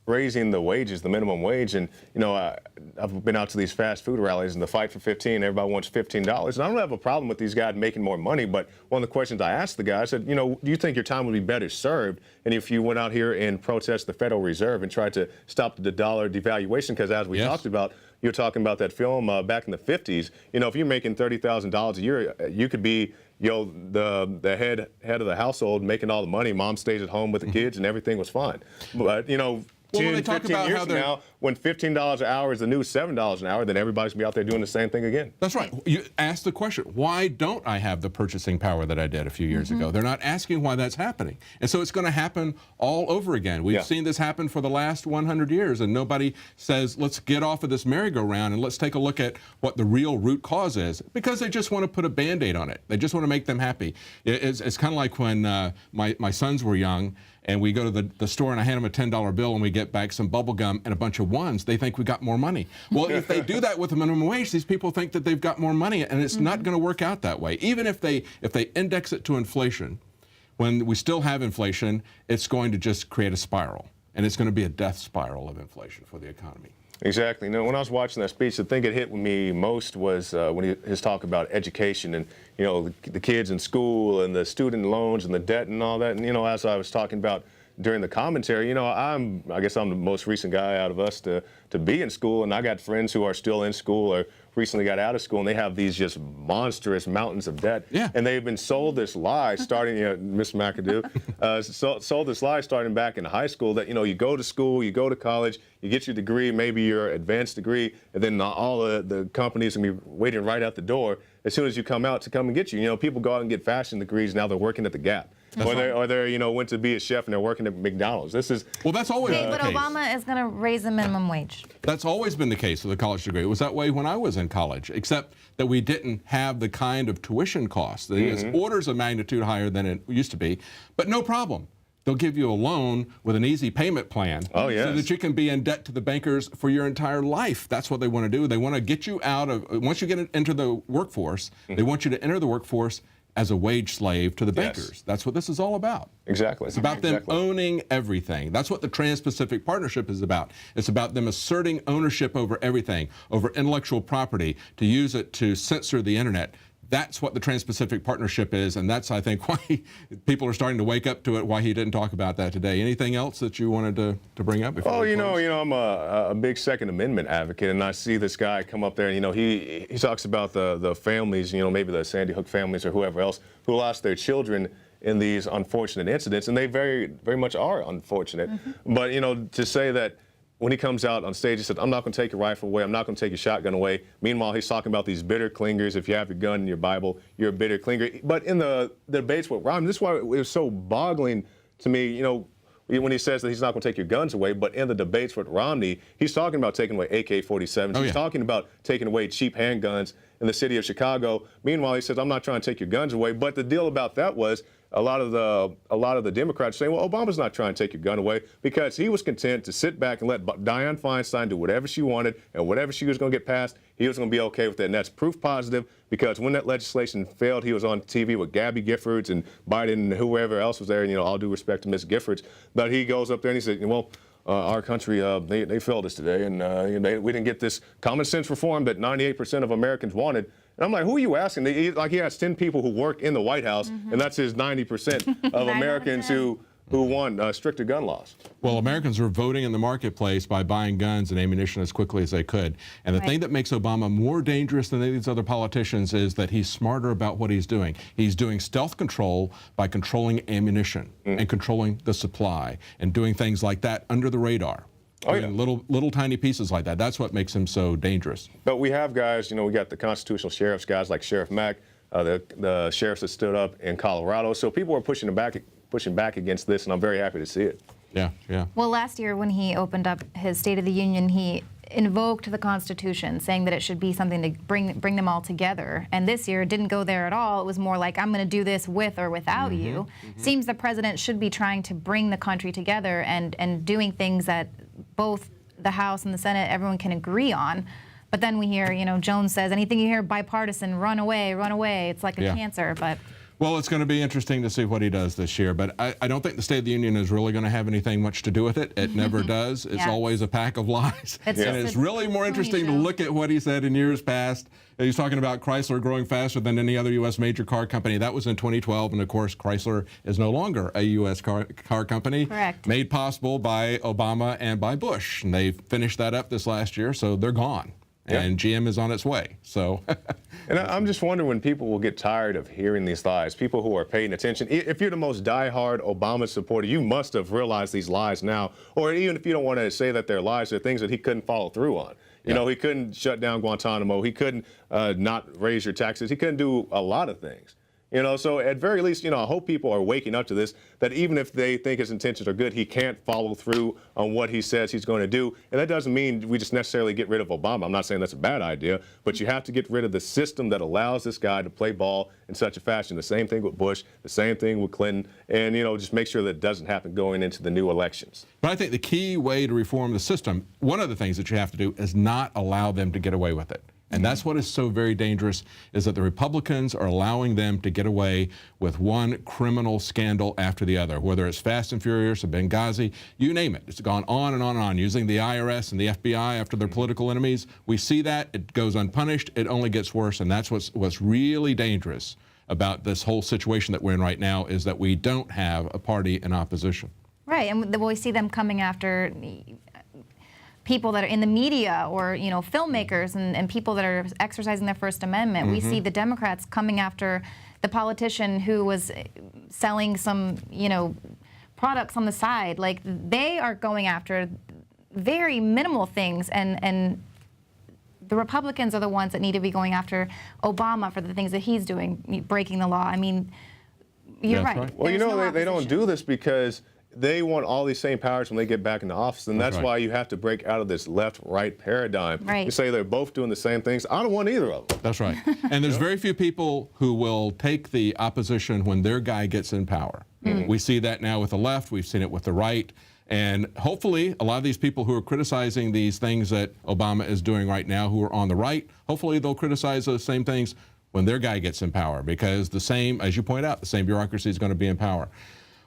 raising the wages, the minimum wage, and you know, I've been out to these fast food rallies and the fight for 15, everybody wants $15. And I don't have a problem with these guys making more money, but one of the questions I asked the guy, I said, you know, do you think your time would be better served and if you went out here and protest the Federal Reserve and tried to stop the dollar devaluation? Because as we talked about, you were talking about that film back in the 50s, you know, if you're making $30,000 a year, you could be, you know, the head of the household making all the money, mom stays at home with the kids and everything was fine. But, you know, 10, 15 years from now, when $15 an hour is the new $7 an hour, then everybody's going to be out there doing the same thing again. That's right. You ask the question, why don't I have the purchasing power that I did a few years ago? They're not asking why that's happening. And so it's going to happen all over again. We've seen this happen for the last 100 years, and nobody says, let's get off of this merry-go-round and let's take a look at what the real root cause is, because they just want to put a Band-Aid on it. They just want to make them happy. It's kind of like when my sons were young, and we go to the store and I hand them a $10 bill and we get back some bubble gum and a bunch of ones, they think we got more money. Well, if they do that with the minimum wage, these people think that they've got more money, and it's not going to work out that way. Even if they index it to inflation, when we still have inflation, it's going to just create a spiral, and it's going to be a death spiral of inflation for the economy. Exactly. You know, when I was watching that speech, the thing that hit me most was when his talk about education and, you know, the kids in school and the student loans and the debt and all that. And, you know, as I was talking about during the commentary, you know, I guess I'm the most recent guy out of us to be in school, and I got friends who are still in school or recently got out of school, and they have these just monstrous mountains of debt. And they've been sold this lie starting, you know, Ms. McAdoo, sold this lie starting back in high school that, you know, you go to school, you go to college, you get your degree, maybe your advanced degree, and then all the companies are going to be waiting right out the door as soon as you come out to come and get you. You know, people go out and get fashion degrees, now they're working at the Gap. Or they're, you know, went to be a chef and they're working at McDonald's. This is that's always been the case. But Obama is going to raise the minimum wage. That's always been the case with a college degree. It was that way when I was in college, except that we didn't have the kind of tuition costs. It's orders of magnitude higher than it used to be, but no problem. They'll give you a loan with an easy payment plan so that you can be in debt to the bankers for your entire life. That's what they want to do. They want to get you out of, once you get into the workforce, they want you to enter the workforce as a wage slave to the bankers. That's what this is all about. Exactly. It's about them owning everything. That's what the Trans-Pacific Partnership is about. It's about them asserting ownership over everything, over intellectual property, to use it to censor the internet. That's what the Trans-Pacific Partnership is, and that's, I think, why people are starting to wake up to it, why he didn't talk about that today. Anything else that you wanted to bring up before we close? You know, I'm a big Second Amendment advocate, and I see this guy come up there, and, you know, he talks about the families, you know, maybe the Sandy Hook families or whoever else, who lost their children in these unfortunate incidents, and they very, very much are unfortunate. But, you know, to say that when he comes out on stage, he said, I'm not going to take your rifle away. I'm not going to take your shotgun away. Meanwhile, he's talking about these bitter clingers. If you have your gun in your Bible, you're a bitter clinger. But in the debates with Romney, this is why it was so boggling to me, you know, when he says that he's not going to take your guns away, but in the debates with Romney, he's talking about taking away AK-47s. He's talking about taking away cheap handguns in the city of Chicago. Meanwhile, he says, I'm not trying to take your guns away. But the deal about that was a lot of the Democrats saying, well, Obama's not trying to take your gun away, because he was content to sit back and let Dianne Feinstein do whatever she wanted, and whatever she was going to get passed, he was going to be okay with it. And that's proof positive, because when that legislation failed, he was on TV with Gabby Giffords and Biden and whoever else was there. And, you know, all due respect to Ms. Giffords, but he goes up there and he said, well, our country, they failed us today, and we didn't get this common sense reform that 98% of Americans wanted. And I'm like, who are you asking? He has 10 people who work in the White House, and that's his 90% of Americans who want stricter gun laws. Well, Americans are voting in the marketplace by buying guns and ammunition as quickly as they could. And the thing that makes Obama more dangerous than any of these other politicians is that he's smarter about what he's doing. He's doing stealth control by controlling ammunition and controlling the supply and doing things like that under the radar. Little tiny pieces like that. That's what makes him so dangerous. But we have guys, you know, we got the constitutional sheriffs, guys like Sheriff Mack, the sheriffs that stood up in Colorado. So people are pushing back against this, and I'm very happy to see it. Yeah, yeah. Well, last year when he opened up his State of the Union, he invoked the Constitution, saying that it should be something to bring them all together. And this year it didn't go there at all. It was more like, I'm going to do this with or without you. Seems the president should be trying to bring the country together and doing things that both the House and the Senate, everyone can agree on. But then we hear, you know, Jones says, anything you hear bipartisan, run away, run away. It's like a cancer, but... Well, it's going to be interesting to see what he does this year, but I don't think the State of the Union is really going to have anything much to do with it. It never does. It's always a pack of lies. And it's really more interesting to look at what he said in years past. He's talking about Chrysler growing faster than any other U.S. major car company. That was in 2012, and of course, Chrysler is no longer a U.S. car company. Correct. Made possible by Obama and by Bush. And they finished that up this last year, so they're gone. And GM is on its way. So, and I'm just wondering when people will get tired of hearing these lies. People who are paying attention. If you're the most diehard Obama supporter, you must have realized these lies now. Or even if you don't want to say that they're lies, they're things that he couldn't follow through on. You know, he couldn't shut down Guantanamo. He couldn't not raise your taxes. He couldn't do a lot of things. You know, so at very least, you know, I hope people are waking up to this, that even if they think his intentions are good, he can't follow through on what he says he's going to do. And that doesn't mean we just necessarily get rid of Obama. I'm not saying that's a bad idea, but you have to get rid of the system that allows this guy to play ball in such a fashion. The same thing with Bush, the same thing with Clinton, and, you know, just make sure that it doesn't happen going into the new elections. But I think the key way to reform the system, one of the things that you have to do is not allow them to get away with it. And that's what is so very dangerous, is that the Republicans are allowing them to get away with one criminal scandal after the other, whether it's Fast and Furious or Benghazi, you name it. It's gone on and on and on, using the IRS and the FBI after their political enemies. We see that. It goes unpunished. It only gets worse, and that's what's really dangerous about this whole situation that we're in right now, is that we don't have a party in opposition. Right, and we see them coming after people that are in the media, or, you know, filmmakers and people that are exercising their First Amendment. We see the Democrats coming after the politician who was selling some, you know, products on the side. Like, they are going after very minimal things, and the Republicans are the ones that need to be going after Obama for the things that he's doing, breaking the law. I mean, you're right. Well, you know, they don't do this because they want all these same powers when they get back in the office, and that's why you have to break out of this left-right paradigm. You say they're both doing the same things. I don't want either of them. That's right. And there's very few people who will take the opposition when their guy gets in power. We see that now with the left. We've seen it with the right. And hopefully, a lot of these people who are criticizing these things that Obama is doing right now, who are on the right, hopefully they'll criticize those same things when their guy gets in power, because the same, as you point out, the same bureaucracy is going to be in power.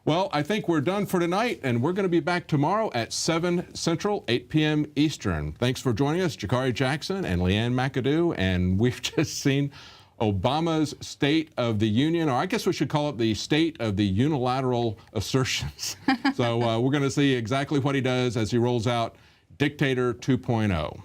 Well, I think we're done for tonight, and we're going to be back tomorrow at 7 Central, 8 p.m. Eastern. Thanks for joining us, Jakari Jackson and Leanne McAdoo, and we've just seen Obama's State of the Union, or I guess we should call it the State of the Unilateral Assertions. So we're going to see exactly what he does as he rolls out Dictator 2.0.